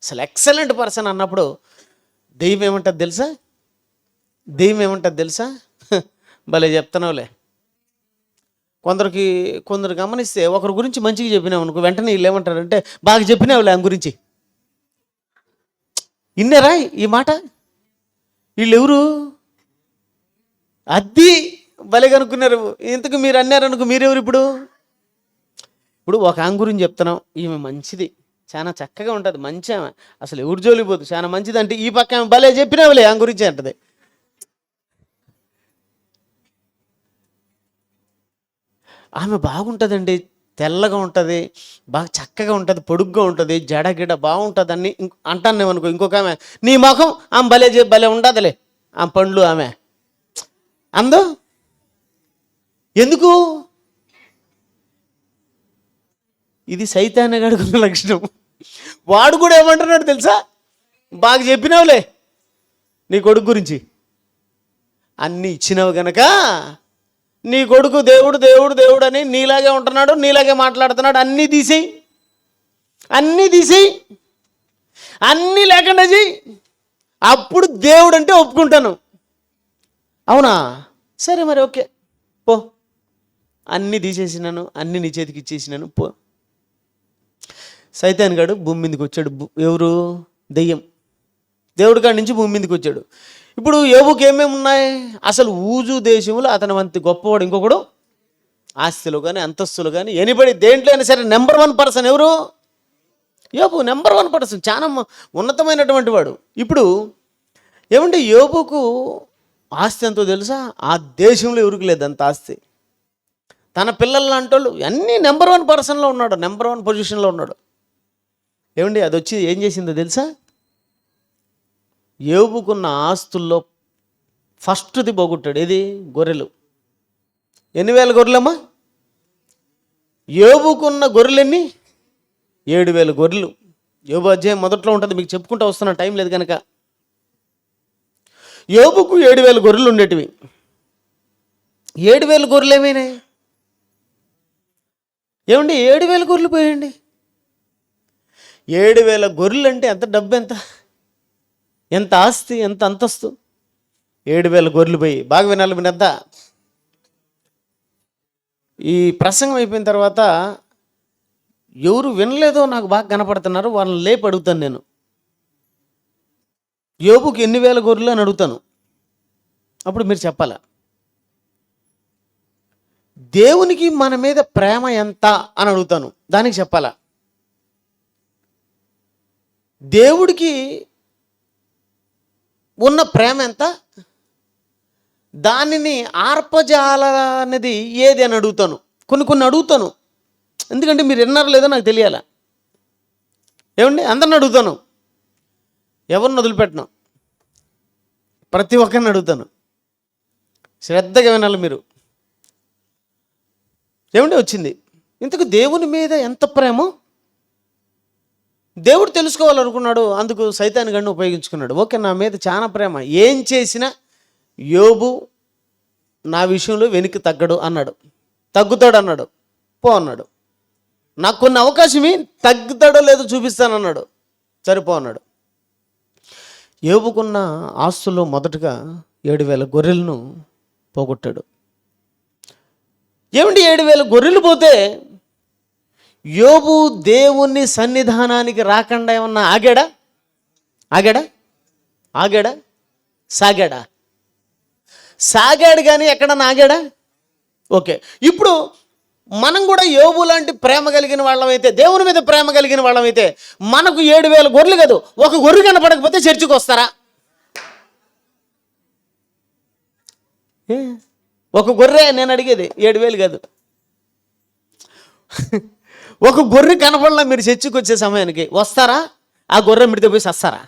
అసలు ఎక్సలెంట్ పర్సన్ అన్నప్పుడు దెయ్యం ఏమంటుంది తెలుసా? భలే చెప్తున్నావులే. కొందరు గమనిస్తే ఒకరి గురించి మంచిగా చెప్పినావు అనుకో, వెంటనే వీళ్ళు ఏమంటారంటే బాగా చెప్పినావులే ఆయన గురించి. ఇన్నరా ఈ మాట? వీళ్ళు ఎవరు? అది భలే కనుక్కున్నారు. ఇంతకు మీరు అన్నారనుకో, మీరెవరు? ఇప్పుడు ఒక ఆమె గురించి చెప్తున్నాం, ఈమె మంచిది, చాలా చక్కగా ఉంటుంది, మంచి ఆమె, అసలు ఎవరు జోలిపోదు, చాలా మంచిది అంటే ఈ పక్క ఆమె భలే చెప్పినావులే ఆమె గురించి అంటది. ఆమె బాగుంటుందండి, తెల్లగా ఉంటుంది, బాగా చక్కగా ఉంటుంది, పొడుగ్గా ఉంటుంది, జడగిడ బాగుంటుంది అని అంటాను అనుకో. ఇంకొక ఆమె నీ ముఖం ఆమె భలే ఉండదులే, ఆమె పండ్లు ఆమె అందు. ఎందుకు? ఇది సైతాన్ని గడుకున్న లక్షణం. వాడు కూడా ఏమంటున్నాడు తెలుసా? బాగా చెప్పినావులే నీ కొడుకు గురించి, అన్నీ ఇచ్చినావు గనక నీ కొడుకు దేవుడు దేవుడు దేవుడు అని నీలాగే ఉంటున్నాడు, నీలాగే మాట్లాడుతున్నాడు. అన్నీ తీసేయి, అన్నీ లేకుండా చెయ్యి, అప్పుడు దేవుడు అంటే ఒప్పుకుంటాను. అవునా? సరే మరి ఓకే పో, అన్నీ తీసేసినాను, అన్నీ నీ చేతికి ఇచ్చేసినాను పో. సైతాన్ గాడు భూమి మీదకి వచ్చాడు. ఎవరు? దెయ్యం. దేవుడి కాడి నుంచి భూమి మీదకి వచ్చాడు. ఇప్పుడు యోబుకి ఏమేమి ఉన్నాయి? అసలు ఊజు దేశంలో అతని వంటి గొప్పవాడు ఇంకొకడు, ఆస్తులు కానీ అంతస్తులు కానీ ఎనిబడి దేంట్లో అయినా సరే నెంబర్ 1 పర్సన్ ఎవరు? యోబు నెంబర్ 1 పర్సన్, చాలా ఉన్నతమైనటువంటి వాడు. ఇప్పుడు ఏమంటే యోబుకు ఆస్తి ఎంతో తెలుసా? ఆ దేశంలో ఎవరికి లేదు అంత ఆస్తి. తన పిల్లలు లాంటి వాళ్ళు అన్నీ నెంబర్ 1 పర్సన్లో ఉన్నాడు, నెంబర్ 1 పొజిషన్లో ఉన్నాడు. ఏమండి అది వచ్చి ఏం చేసిందో తెలుసా? యోబుకున్న ఆస్తుల్లో ఫస్ట్ది పోగొట్టాడు. ఏది? గొర్రెలు. 8,000 గొర్రెలమ్మా. యోబుకున్న గొర్రెలన్నీ 7,000 గొర్రెలు. యోబు అధ్యాయం మొదట్లో ఉంటుంది, మీకు చెప్పుకుంటూ వస్తున్న టైం లేదు కనుక. యోబుకు 7,000 గొర్రెలు ఉండేటివి. 7,000 గొర్రెలు ఏమైనాయి? ఏమండి 7,000 గొర్రెలు పోయండి. 7,000 గొర్రెలు అంటే ఎంత డబ్బు, ఎంత ఆస్తి, ఎంత అంతస్తు. 7,000 గొర్రెలు పోయి. బాగా వినాలి మీరంతా. ఈ ప్రసంగం అయిపోయిన తర్వాత ఎవరు వినలేదో నాకు బాగా కనపడుతున్నారు, వాళ్ళని లేపి అడుగుతాను నేను. యోబుకి ఎన్ని వేల గొర్రెలు అని అడుగుతాను. అప్పుడు మీరు చెప్పాలా. దేవునికి మన మీద ప్రేమ ఎంత అని అడుగుతాను, దానికి చెప్పాలా. దేవుడికి ఉన్న ప్రేమ ఎంత, దానిని ఆర్పజాలనేది ఏది అని అడుగుతాను. కొన్ని అడుగుతాను, ఎందుకంటే మీరు విన్నారో లేదో నాకు తెలియాల. ఏమండి అందరిని అడుగుతాను, ఎవరిని వదిలిపెట్టను, ప్రతి ఒక్కరిని అడుగుతాను. శ్రద్ధగా వినాలి మీరు. ఏమండి వచ్చింది ఇంతకు దేవుని మీద ఎంత ప్రేమో దేవుడు తెలుసుకోవాలనుకున్నాడు, అందుకు సైతాను గన్ను ఉపయోగించుకున్నాడు. ఓకే, నా మీద చాలా ప్రేమ, ఏం చేసినా యోబు నా విషయంలో వెనక్కి తగ్గడు అన్నాడు. తగ్గుతాడు అన్నాడు, పో అన్నాడు. నాకు కొన్ని అవకాశమే, తగ్గుతాడో లేదో చూపిస్తానన్నాడు, సరిపో అన్నాడు. యోబుకున్న ఆస్తుల్లో మొదటగా 7,000 గొర్రెలను పోగొట్టాడు. ఏమండి 7,000 గొర్రెలు పోతే యోబు దేవుని సన్నిధానానికి రాకుండా ఏమన్నా ఆగాడా? సాగాడు కానీ ఎక్కడన్నా ఆగాడా? ఓకే, ఇప్పుడు మనం కూడా యోబు లాంటి ప్రేమ కలిగిన వాళ్ళమైతే, దేవుని మీద ప్రేమ కలిగిన వాళ్ళమైతే, మనకు 7,000 గొర్రెలు కాదు, ఒక గొర్రె కనపడకపోతే చర్చికి వస్తారా? ఒక గొర్రె నేను అడిగేది, 7,000 కాదు. ఒక గొర్రె కనపడలా మీరు చర్చికి వచ్చే సమయానికి, వస్తారా? ఆ గొర్రె మిడితే పోయి వస్తారా?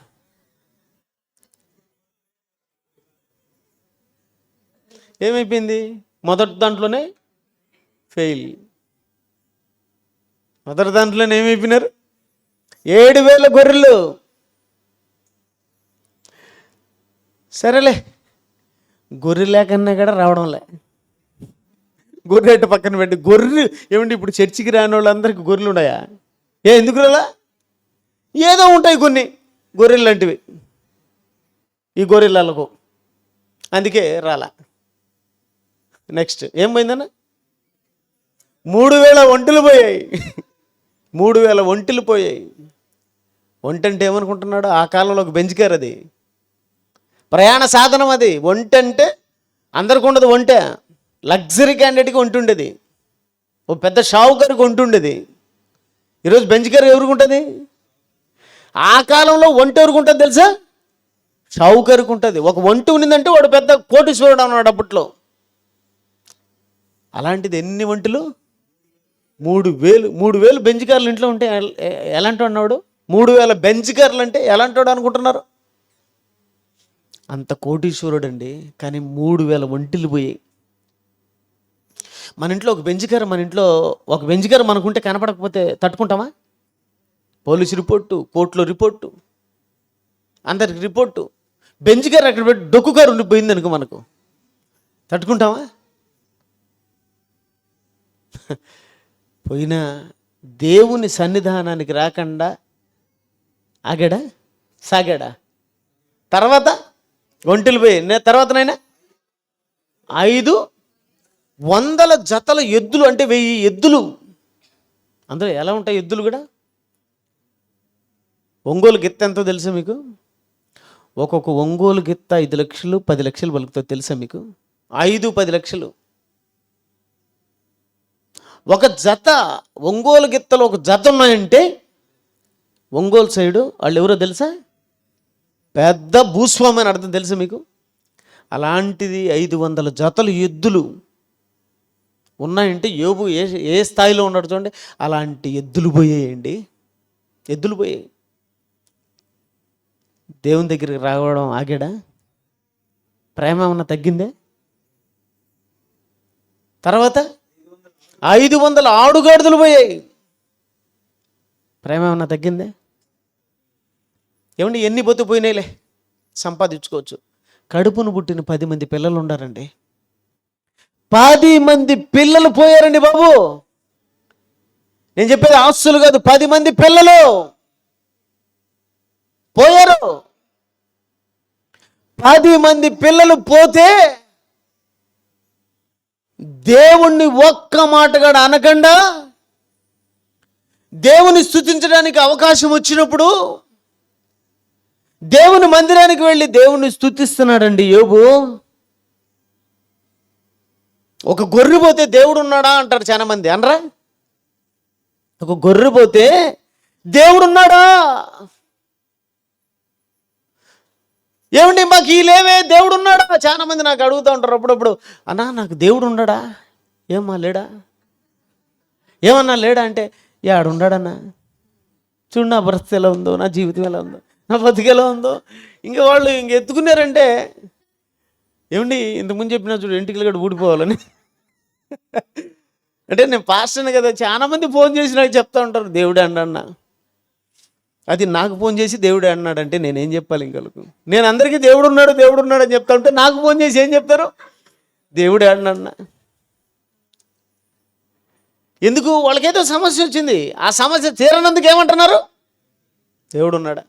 ఏమైపోయింది? మొదటి దాంట్లోనే ఫెయిల్. మొదటి దాంట్లోనే ఏమైపోయినారు? 7,000 గొర్రెలు. సరేలే, గొర్రె లేకన్నా కూడా రావడంలే. గొర్రె అటు పక్కన పెట్టి, గొర్రెలు ఏమంటే ఇప్పుడు చర్చికి రాని వాళ్ళందరికీ గొర్రెలు ఉన్నాయా? ఎందుకు రాలా? ఏదో ఉంటాయి కొన్ని గొర్రెలు లాంటివి ఈ గొర్రెలకు, అందుకే రాలా. నెక్స్ట్ ఏం పోయిందన్న? 3,000 ఒంటెలు పోయాయి. 3,000 ఒంటెలు పోయాయి. ఒంటె అంటే ఏమనుకుంటున్నాడు? ఆ కాలంలో ఒక బెంచ్ కార్, అది ప్రయాణ సాధనం. అది ఒంటె అంటే అందరికి ఉండదు. ఒంటె లగ్జరీ క్యాండిడేట్కి ఉంటుండేది, ఓ పెద్ద షావుకారికి ఉంటుండేది. ఈరోజు బెంచ్ కార్ ఎవరికి ఉంటుంది? ఆ కాలంలో ఒంటె ఎవరికి ఉంటుంది తెలుసా? షావుకారికి ఉంటుంది. ఒక ఒంటె ఉన్నదంటే వాడు పెద్ద కోటీశ్వరుడు అన్నాడు అప్పట్లో. అలాంటిది ఎన్ని ఒంటెలు? 3,000 బెంచ్ కార్లు ఇంట్లో ఉంటే ఎలాంటి అన్నాడు? 3,000 బెంచ్ కార్లు అంటే ఎలాంటి అనుకుంటున్నారు? అంత కోటీశ్వరుడు అండి. కానీ 3,000 ఒంటెలు పోయాయి. మన ఇంట్లో ఒక బెంచ్ కార్ మనకుంటే కనపడకపోతే తట్టుకుంటామా? పోలీసు రిపోర్టు, కోర్టులో రిపోర్టు, అందరికి రిపోర్టు. బెంచ్ కార్ అక్కడ పెట్టి డొక్కు కారు ఉండిపోయింది అనుకో, మనకు తట్టుకుంటామా? పోయినా దేవుని సన్నిధానానికి రాకుండా ఆగాడా? సాగాడా? తర్వాత ఒంటెలు పోయి తర్వాతనైనా 500 జతల ఎద్దులు, అంటే 1000 ఎద్దులు. అందులో ఎలా ఉంటాయి ఎద్దులు కూడా? ఒంగోలు గిత్త ఎంతో తెలుసా మీకు? ఒక్కొక్క ఒంగోలు గిత్త 5 లక్షలు 10 లక్షలు పలుకుతుంది తెలుసా మీకు? 5-10 లక్షలు. ఒక జత ఒంగోలు గిత్తలు ఒక జత ఉన్నాయంటే ఒంగోలు సైడు వాళ్ళు ఎవరో తెలుసా? పెద్ద భూస్వామి అని అర్థం తెలుసా మీకు? అలాంటిది 500 జతలు ఎద్దులు ఉన్నాయంటే యోబు ఏ స్థాయిలో ఉన్నాడు చూడండి. అలాంటి ఎద్దులు పోయాయండి, ఎద్దులు పోయాయి. దేవుని దగ్గరికి రావడం ఆగాడా? ప్రేమ ఏమన్నా తగ్గిందే? తర్వాత 500 ఆడుగాడుదలు పోయాయి, ప్రేమ ఏమన్నా తగ్గిందే? ఏమండి, ఎన్ని పోతే పోయినాయిలే, సంపాదించుకోవచ్చు. కడుపును పుట్టిన 10 మంది పిల్లలు ఉండారండి. 10 మంది పిల్లలు పోయారండి బాబు. నేను చెప్పేది ఆస్తులు కాదు, 10 మంది పిల్లలు పోయారు. 10 మంది పిల్లలు పోతే దేవుణ్ణి ఒక్క మాటగా అనకుండా దేవుని స్తుతించడానికి అవకాశం వచ్చినప్పుడు దేవుని మందిరానికి వెళ్ళి దేవుణ్ణి స్తుతిస్తున్నాడండి యోబు. ఒక గొర్రె పోతే దేవుడు ఉన్నాడా అంటారు చాలా మంది, అనరా? ఒక గొర్రె పోతే దేవుడు ఉన్నాడా? ఏమండి మాకు ఈ లేవే, దేవుడు ఉన్నాడా? చాలా మంది నాకు అడుగుతూ ఉంటారు అప్పుడప్పుడు, అన్నా నాకు దేవుడు ఉన్నాడా? ఏమన్నా లేడా? ఏమన్నా లేడా అంటే, ఏడున్నాడన్నా, చూడు నా పరిస్థితి ఎలా ఉందో, నా జీవితం ఎలా ఉందో, నా బతికి ఎలా ఉందో. ఇంకా వాళ్ళు ఎత్తుకున్నారంటే, ఏమండి ఇంతకుముందు చెప్పినా చూడు ఇంటికి కూడా ఊడిపోవాలని. అంటే నేను పాస్టర్ని కదా, చాలా మంది ఫోన్ చేసి నాకు చెప్తా ఉంటారు దేవుడే అన్నా. అది నాకు ఫోన్ చేసి దేవుడే అన్నాడంటే నేనేం చెప్పాలి ఇంకలకు? నేను అందరికీ దేవుడు ఉన్నాడు దేవుడు ఉన్నాడు అని చెప్తా ఉంటే నాకు ఫోన్ చేసి ఏం చెప్తారు? దేవుడే అన్నా. ఎందుకు? వాళ్ళకేదో సమస్య వచ్చింది, ఆ సమస్య తీరనందుకు ఏమంటున్నారు? దేవుడు ఉన్నాడా?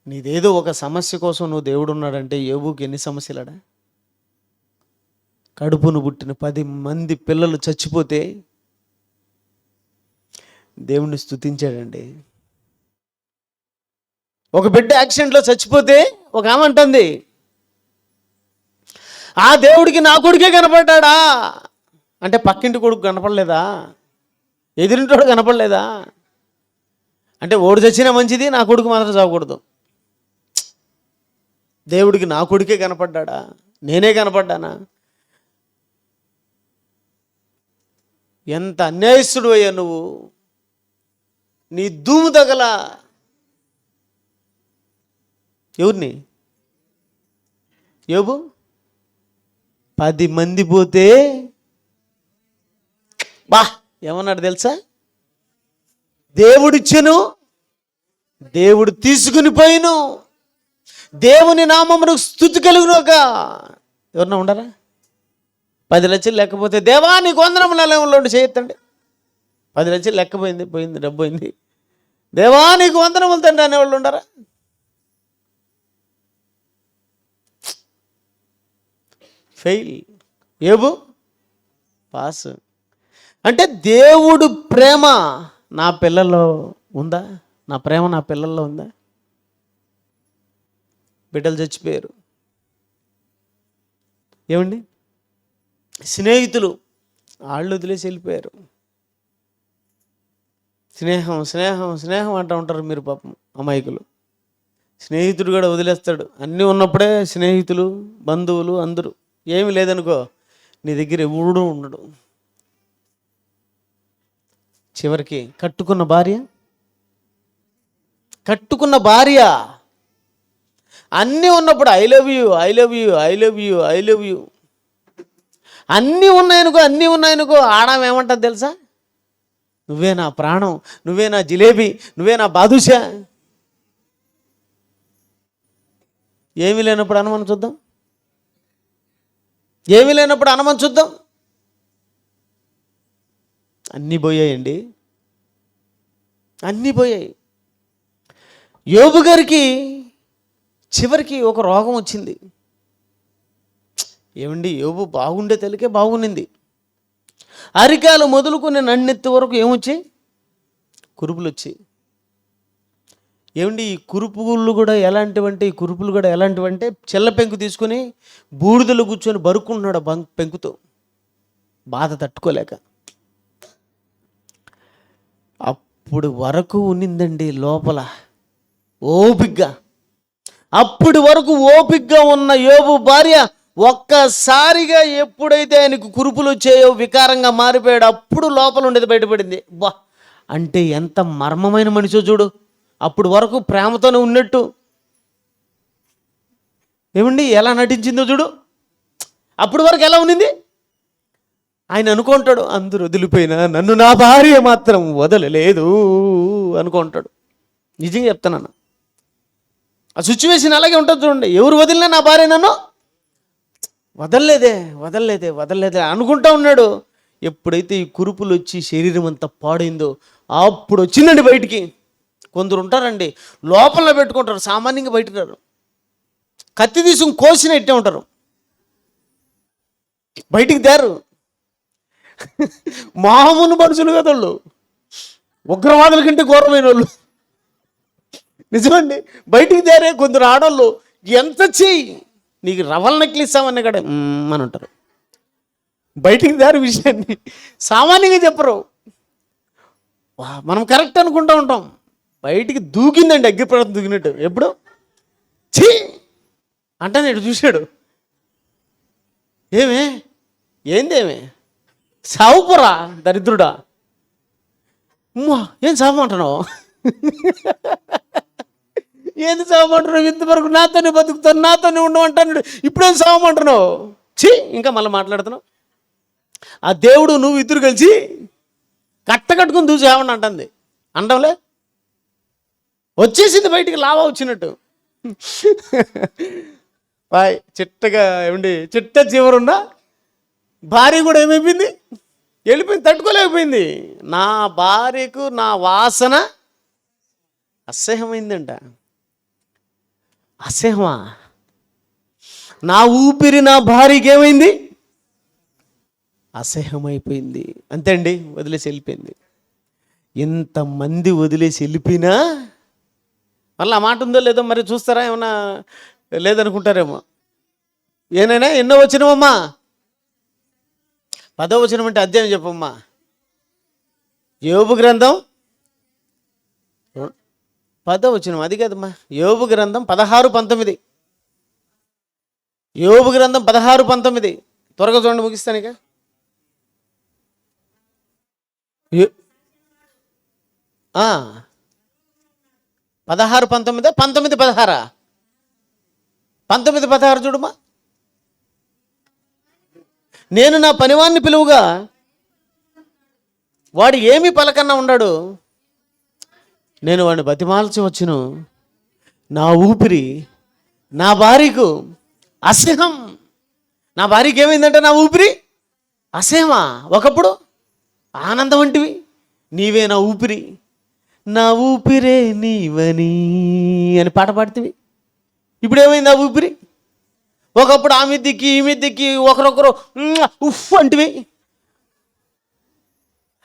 నీదేదో ఒక సమస్య కోసం నువ్వు దేవుడు ఉన్నాడంటే యోబుకి ఎన్ని సమస్యలాడా? కడుపును పుట్టిన 10 మంది పిల్లలు చచ్చిపోతే దేవుణ్ణి స్తుతించాడండి. ఒక బిడ్డ యాక్సిడెంట్లో చచ్చిపోతే ఒక ఆమె అంటుంది, ఆ దేవుడికి నా కొడుకే కనపడ్డా అంటే పక్కింటి కొడుకు కనపడలేదా? ఎదురింటోడు కనపడలేదా? అంటే ఓడి చచ్చినా మంచిది, నా కొడుకు మాత్రం చావకూడదు. దేవుడికి నా కొడుకే కనపడ్డా, నేనే కనపడ్డానా? ఎంత అన్యాయస్తుడు అయ్యా నువ్వు. నీ ధూము తగల ఎవరిని? యోబు 10 మంది పోతే బా ఏమన్నాడు తెలుసా? దేవుడిచ్చెను, దేవుడు తీసుకుని పోయిను, దేవుని నామమును స్తుతి కలుగునుక. ఎవరన్నా ఉండరా? 10 లక్షలు లేకపోతే దేవా నీకు వందనములు అలయంలో చేయొద్దండి. 10 లక్షలు లెక్కపోయింది, పోయింది, డబ్బు పోయింది, దేవా నీకు వందనములు తండ్రి అనేవాళ్ళు ఉండరా? ఫెయిల్. యోబు పాస్. అంటే దేవుడు ప్రేమ నా పిల్లల్లో ఉందా? నా ప్రేమ నా పిల్లల్లో ఉందా? బిడ్డలు చచ్చిపోయారు. ఏమండి, స్నేహితులు వాళ్ళు వదిలేసి వెళ్ళిపోయారు. స్నేహం స్నేహం స్నేహం అంటూ ఉంటారు మీరు పాపం అమాయకులు. స్నేహితుడు కూడా వదిలేస్తాడు. అన్నీ ఉన్నప్పుడే స్నేహితులు బంధువులు అందరూ. ఏమి లేదనుకో నీ దగ్గర ఎవడూ ఉండడు. చివరికి కట్టుకున్న భార్య అన్నీ ఉన్నప్పుడు I love you I love you I love you I love you అన్నీ ఉన్నాయనుకో ఆడాం ఏమంటుంది తెలుసా? నువ్వే నా ప్రాణం, నువ్వే నా జిలేబీ, నువ్వే నా బాదుషా. ఏమీ లేనప్పుడు అనమని చూద్దాం, ఏమీ లేనప్పుడు అనమని చూద్దాం. అన్నీ పోయాయండి, అన్నీ పోయాయి. యోబు గారికి చివరికి ఒక రోగం వచ్చింది. ఏమండి, యోబు బాగుండే తెలికే బాగుండింది. అరికాలు మొదలుకొని నన్నెత్తి వరకు ఏమొచ్చాయి? కురుపులు వచ్చాయి. ఏమండి, ఈ కురుపులు కూడా ఎలాంటివంటే చెల్ల పెంకు తీసుకొని బూడిదలు కూర్చొని బరుక్కుంటున్నాడు పెంకుతో, బాధ తట్టుకోలేక. అప్పుడు వరకు ఉన్నిందండి లోపల ఓపిగ్గా. అప్పటి వరకు ఓపిగ్గా ఉన్న యోబు భార్య ఒక్కసారిగా ఎప్పుడైతే ఆయనకు కురుపులు వచ్చాయో, వికారంగా మారిపోయాడు, అప్పుడు లోపల ఉండేది బయటపడింది. బా, అంటే ఎంత మర్మమైన మనిషో చూడు. అప్పుడు వరకు ప్రేమతోనే ఉన్నట్టు ఏమండి ఎలా నటించిందో చూడు. అప్పుడు వరకు ఎలా ఉన్నింది? ఆయన అనుకుంటాడు, అందరూ వదిలిపోయినా నన్ను నా భార్య మాత్రం వదలలేదు అనుకుంటాడు. నిజంగా చెప్తానన్న, ఆ సిచ్యువేషన్ అలాగే ఉంటుంది చూడండి. ఎవరు వదిలినా నా భార్య నన్ను వదలలేదే అనుకుంటా ఉన్నాడు. ఎప్పుడైతే ఈ కురుపులు వచ్చి శరీరం అంతా పాడైందో అప్పుడు వచ్చిందండి బయటికి. కొందరు ఉంటారండి లోపల పెట్టుకుంటారు, సామాన్యంగా బయటకు రారు. కత్తి తీసుకుని కోసిన ఇట్టే ఉంటారు, బయటికి తేరు. మామూలు మనుషులు కదా వాళ్ళు, ఉగ్రవాదుల కంటే ఘోరమైన వాళ్ళు. నిజమండి, బయటికి తేరే. కొందరు ఆడవాళ్ళు ఎంత చెయ్యి నీకు రవల్ నెక్లిస్తామని కూడా అని ఉంటారు. బయటికి తేరు విషయాన్ని సామాన్యంగా చెప్పరు. మనం కరెక్ట్ అనుకుంటూ ఉంటాం, బయటికి దూకిందండి అగ్గిపర్వతం దూకినట్టు. ఎప్పుడు ఛీ అంటాను, ఇటు చూశాడు. ఏందేమే సావుపురా దరిద్రుడా, ఏం సావమంటున్నావు? ఏంది సావమంటున్నావు? ఇంతవరకు నాతోనే బతుకుతాను, నాతోనే ఉండమంటాను, ఇప్పుడేం సావమంటున్నావు? ఛీ, ఇంకా మళ్ళీ మాట్లాడుతున్నావు. ఆ దేవుడు నువ్వు ఇద్దరు కలిసి కట్టకట్టుకుని దూసి ఏమన్నా అంటుంది. అంటంలే, వచ్చేసింది బయటికి లావా వచ్చినట్టు. బాయ్ చిట్టగా ఏమండి, చిట్ట చివరున్న భార్య కూడా ఏమైపోయింది? వెళ్ళిపోయింది, తట్టుకోలేకపోయింది. నా భార్యకు నా వాసన అసహ్యమైందంట. అసహ్యమా? నా ఊపిరి నా భార్యకి ఏమైంది? అసహ్యమైపోయింది. అంతే అండి, వదిలేసి వెళ్ళిపోయింది. ఎంతమంది వదిలేసి వెళ్ళిపోయినా మళ్ళీ ఆ మాట ఉందో లేదో మరి చూస్తారా? ఏమన్నా లేదనుకుంటారేమో. ఏనైనా ఎన్నో వచ్చినవమ్మా? 10వ వచనం అంటే అధ్యాయం చెప్పమ్మా. యోబు గ్రంథం 10వ వచనం, అది కాదమ్మా. యోబు గ్రంథం 16:19. యోబు గ్రంథం 16:19. త్వరగా చూడండి, ముగిస్తాను ఇక. 16:19, 19:16. 19:16 చూడమ్మా. నేను నా పనివాణ్ణి పిలువుగా వాడు ఏమి పలకన్నా ఉన్నాడు. నేను వాడిని బతిమాల్చి వచ్చును. నా ఊపిరి నా భార్యకు అసహ్యం. నా భార్యకి ఏమైందంటే నా ఊపిరి అసహ్యమా? ఒకప్పుడు ఆనందం వంటివి, నీవే నా ఊపిరి, నా ఊపిరే నీవని అని పాట పాడుతీవి. ఇప్పుడు ఏమైంది ఆ ఊపిరి? ఒకప్పుడు ఆ మిద్దికి ఈ మిద్దికి ఒకరొకరు ఉఫ్ అంటివి.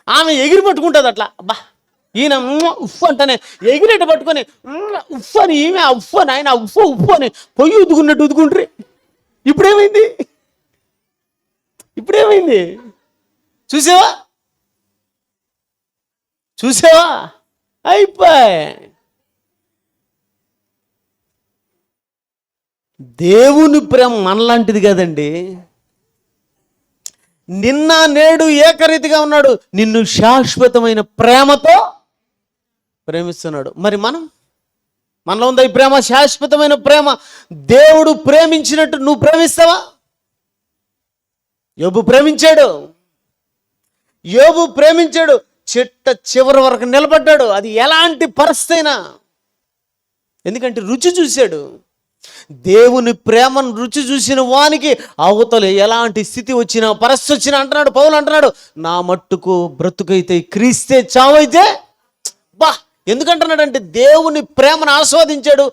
ఆమె ఎగిరి పట్టుకుంటుంది అట్లా. అబ్బా, ఈయన ఉఫ్ అంటేనే ఎగిరేట పట్టుకొని ఉఫ్ అని, ఈమె ఉఫ్ అని, ఆయన ఉఫ్ అని పొయ్యి ఉదుకున్నట్టు ఉదుకుంటారు. ఇప్పుడేమైంది? చూసావా? అయిపోయి. దేవుని ప్రేమ మనలాంటిది కదండి. నిన్న నేడు ఏకరీతిగా ఉన్నాడు. నిన్ను శాశ్వతమైన ప్రేమతో ప్రేమిస్తున్నాడు. మరి మనలో ఉందా ఈ ప్రేమ? శాశ్వతమైన ప్రేమ. దేవుడు ప్రేమించినట్టు నువ్వు ప్రేమిస్తావా? యోబు ప్రేమించాడు. చిట్ట చివరి వరకు నిలబడ్డాడు. అది ఎలాంటి పరిస్థితి అయినా. ఎందుకంటే రుచి చూశాడు. దేవుని ప్రేమను రుచి చూసిన వానికి అవతల ఎలాంటి స్థితి వచ్చినా, పరిస్థితి వచ్చినా అంటున్నాడు పౌలు, అంటున్నాడు నా మట్టుకు బ్రతుకైతే క్రీస్తే, చావైతే బా. ఎందుకంటున్నాడంటే దేవుని ప్రేమను ఆస్వాదించాడు,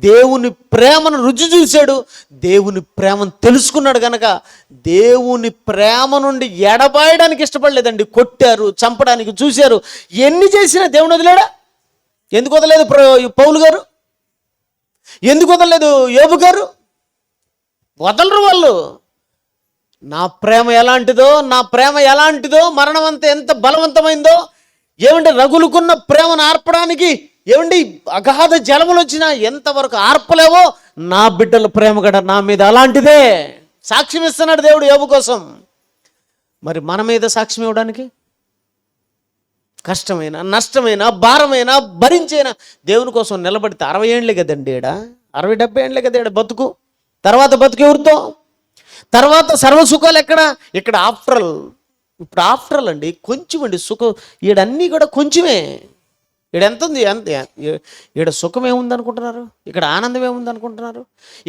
దేవుని ప్రేమను రుచి చూశాడు, దేవుని ప్రేమను తెలుసుకున్నాడు. కనుక దేవుని ప్రేమ నుండి ఎడబాయడానికి ఇష్టపడలేదండి. కొట్టారు, చంపడానికి చూశారు, ఎన్ని చేసినా దేవుని వదిలేడా? ఎందుకు వదలేదు పౌలు గారు? ఎందుకు వదలలేదు యోబు గారు? వదలరు వాళ్ళు. నా ప్రేమ ఎలాంటిదో, మరణం అంతా ఎంత బలవంతమైందో ఏమంటే రగులుకున్న ప్రేమను ఆర్పడానికి ఏమండి అగాధ జలములు వచ్చినా ఎంతవరకు ఆర్పలేవో నా బిడ్డల ప్రేమ గడ నా మీద అలాంటిదే. సాక్ష్యం ఇస్తున్నాడు దేవుడు యోబు కోసం. మరి మన మీద సాక్ష్యం ఇవ్వడానికి కష్టమైన, నష్టమైన, భారమైన భరించైనా దేవుని కోసం నిలబడితే 60 ఏండ్లే కదండి ఈడ, 60-70 ఏండ్లే కదా ఈడ బతుకు. తర్వాత బతుకు ఎవరితో? తర్వాత సర్వసుఖాలు ఎక్కడ? ఇక్కడ ఇప్పుడు ఆఫ్టరల్ అండి, కొంచెం అండి సుఖం. ఈడన్నీ కూడా కొంచెమే. ఈడ ఎంత ఉంది? ఈడ సుఖం ఏముంది అనుకుంటున్నారు? ఇక్కడ ఆనందం ఏముంది అనుకుంటున్నారు?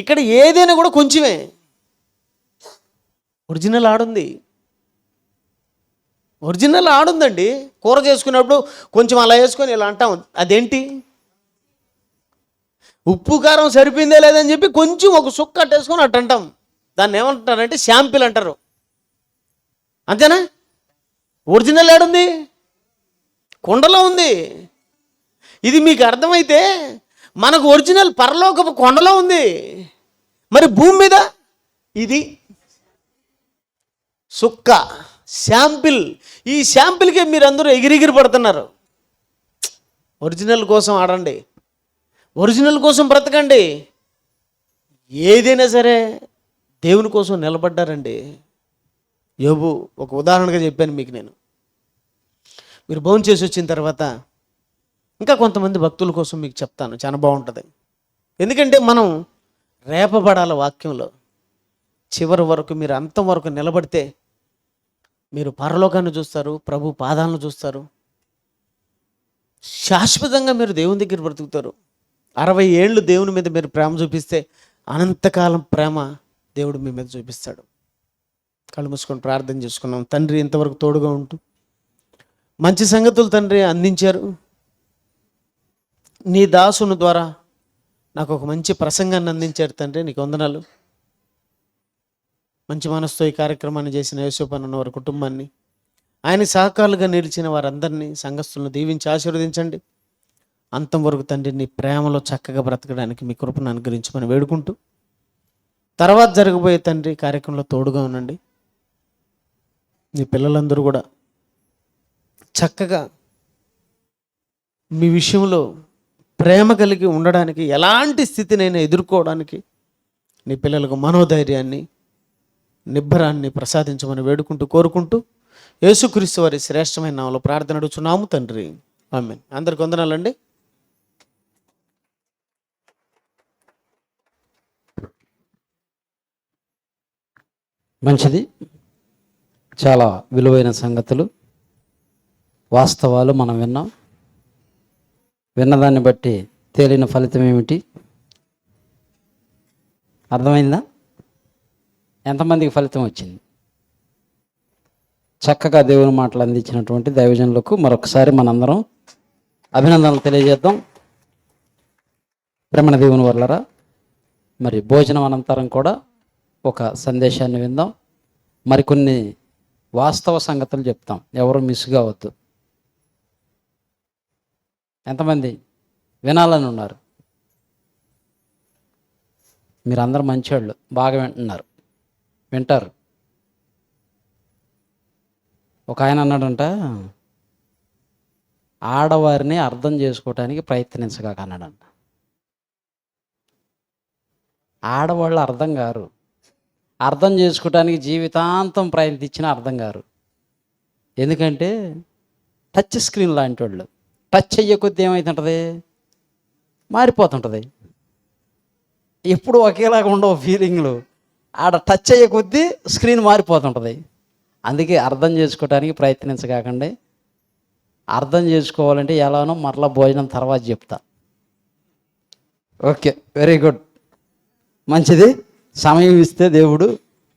ఇక్కడ ఏదైనా కూడా కొంచెమే. ఒరిజినల్ ఆడుందండి. కూర చేసుకున్నప్పుడు కొంచెం అలా వేసుకొని ఇలా అంటాం, అదేంటి? ఉప్పు కారం సరిపోయిందే లేదని చెప్పి కొంచెం ఒక సుక్క అట్టేసుకొని అట్టు అంటాం. దాన్ని ఏమంటారంటే శాంపిల్ అంటారు. అంతేనా? ఒరిజినల్ ఏడుంది? కొండలో ఉంది. ఇది మీకు అర్థమైతే మనకు ఒరిజినల్ పరలోకపు కొండలో ఉంది. మరి భూమి మీద ఇది సుక్క, శాంపిల్. ఈ శాంపిల్కే మీరు అందరూ ఎగిరిగిరి పడుతున్నారు. ఒరిజినల్ కోసం ఆడండి, ఒరిజినల్ కోసం బ్రతకండి. ఏదైనా సరే దేవుని కోసం నిలబడ్డారండి. యోబు ఒక ఉదాహరణగా చెప్పాను మీకు నేను. మీరు భోజనం చేసి వచ్చిన తర్వాత ఇంకా కొంతమంది భక్తుల కోసం మీకు చెప్తాను, చాలా బాగుంటుంది. ఎందుకంటే మనం రేపబడాల వాక్యంలో. చివరి వరకు మీరు అంతం వరకు నిలబడితే మీరు పరలోకాన్ని చూస్తారు, ప్రభు పాదాలను చూస్తారు. శాశ్వతంగా మీరు దేవుని దగ్గర బ్రతుకుతారు. 60 ఏళ్ళు దేవుని మీద మీరు ప్రేమ చూపిస్తే అనంతకాలం ప్రేమ దేవుడు మీ మీద చూపిస్తాడు. కళ్ళు మూసుకొని ప్రార్థన చేసుకున్నాం. తండ్రి, ఇంతవరకు తోడుగా ఉంటూ మంచి సంగతులు తండ్రి అందించారు. నీ దాసుని ద్వారా నాకు ఒక మంచి ప్రసంగాన్ని అందించారు తండ్రి, నీకు వందనాలు. మంచి మనసుతో ఈ కార్యక్రమాన్ని చేసిన యేసోపన్న ఉన్న వారి కుటుంబాన్ని, ఆయన సహకారులుగా నిలిచిన వారందరినీ, సంఘస్థులను దీవించి ఆశీర్వదించండి. అంతం వరకు తండ్రి నీ ప్రేమలో చక్కగా బ్రతకడానికి మీ కృపను అనుగ్రహించమని వేడుకుంటూ, తర్వాత జరగబోయే తండ్రి కార్యక్రమంలో తోడుగా ఉండండి. నీ పిల్లలందరూ కూడా చక్కగా మీ విషయంలో ప్రేమ కలిగి ఉండడానికి, ఎలాంటి స్థితినైనా ఎదుర్కోవడానికి నీ పిల్లలకు మనోధైర్యాన్ని, నిబ్బరాన్ని ప్రసాదించమని వేడుకుంటూ, కోరుకుంటూ, యేసుక్రీస్తు వారి శ్రేష్టమైన నామములో ప్రార్థన అడుగుచున్నాము తండ్రి, ఆమేన్. అందరికి వందనాలండి. మంచిది. చాలా విలువైన సంగతులు, వాస్తవాలు మనం విన్నాం. విన్నదాన్ని బట్టి తేలిన ఫలితం ఏమిటి? అర్థమైందా? ఎంతమందికి ఫలితం వచ్చింది? చక్కగా దేవుని మాటలు అందించినటువంటి దైవజనులకు మరొకసారి మనందరం అభినందనలు తెలియజేద్దాం. ప్రేమణ దేవుని వర్లరా, మరి భోజనం అనంతరం కూడా ఒక సందేశాన్ని విందాం. మరికొన్ని వాస్తవ సంగతులు చెప్తాం, ఎవరు మిస్ కావద్దు. ఎంతమంది వినాలని ఉన్నారు? మీరందరూ మంచివాళ్ళు, బాగా వింటారు. ఒక ఆయన అన్నాడంట, ఆడవారిని అర్థం చేసుకోవటానికి ప్రయత్నించగా అన్నాడంట. ఆడవాళ్ళు అర్థం కారు, అర్థం చేసుకోవటానికి జీవితాంతం ప్రయత్నించినా అర్థం కారు. ఎందుకంటే టచ్ స్క్రీన్ లాంటి వాళ్ళు. టచ్ అయ్యే కొద్దీ ఏమవుతుంటుంది? మారిపోతుంటుంది. ఎప్పుడు ఒకేలాగా ఉండవు ఫీలింగ్లు. ఆడ టచ్ అయ్యే కొద్దీ స్క్రీన్ మారిపోతుంటుంది. అందుకే అర్థం చేసుకోవటానికి ప్రయత్నించకండి. అర్థం చేసుకోవాలంటే ఎలానో మరలా భోజనం తర్వాత చెప్తా. ఓకే, వెరీ గుడ్, మంచిది. సమయం ఇస్తే దేవుడు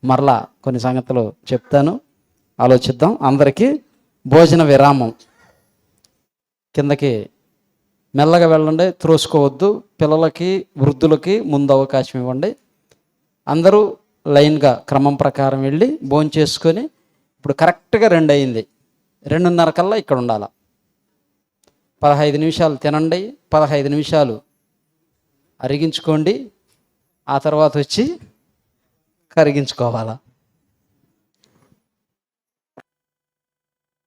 మరలా కొన్ని సంగతులు చెప్తాను, ఆలోచిద్దాం. అందరికీ భోజన విరామం. కిందకి మెల్లగా వెళ్ళండి, త్రోసుకోవద్దు. పిల్లలకి, వృద్ధులకి ముందు అవకాశం ఇవ్వండి. అందరూ లైన్గా క్రమం ప్రకారం వెళ్ళి భోంచేసుకొని, ఇప్పుడు కరెక్ట్గా 2 అయింది, 2:30 కల్లా ఇక్కడ ఉండాలి. 15 నిమిషాలు తినండి, 15 నిమిషాలు అరిగించుకోండి, ఆ తర్వాత వచ్చి కరిగించుకోవాలా.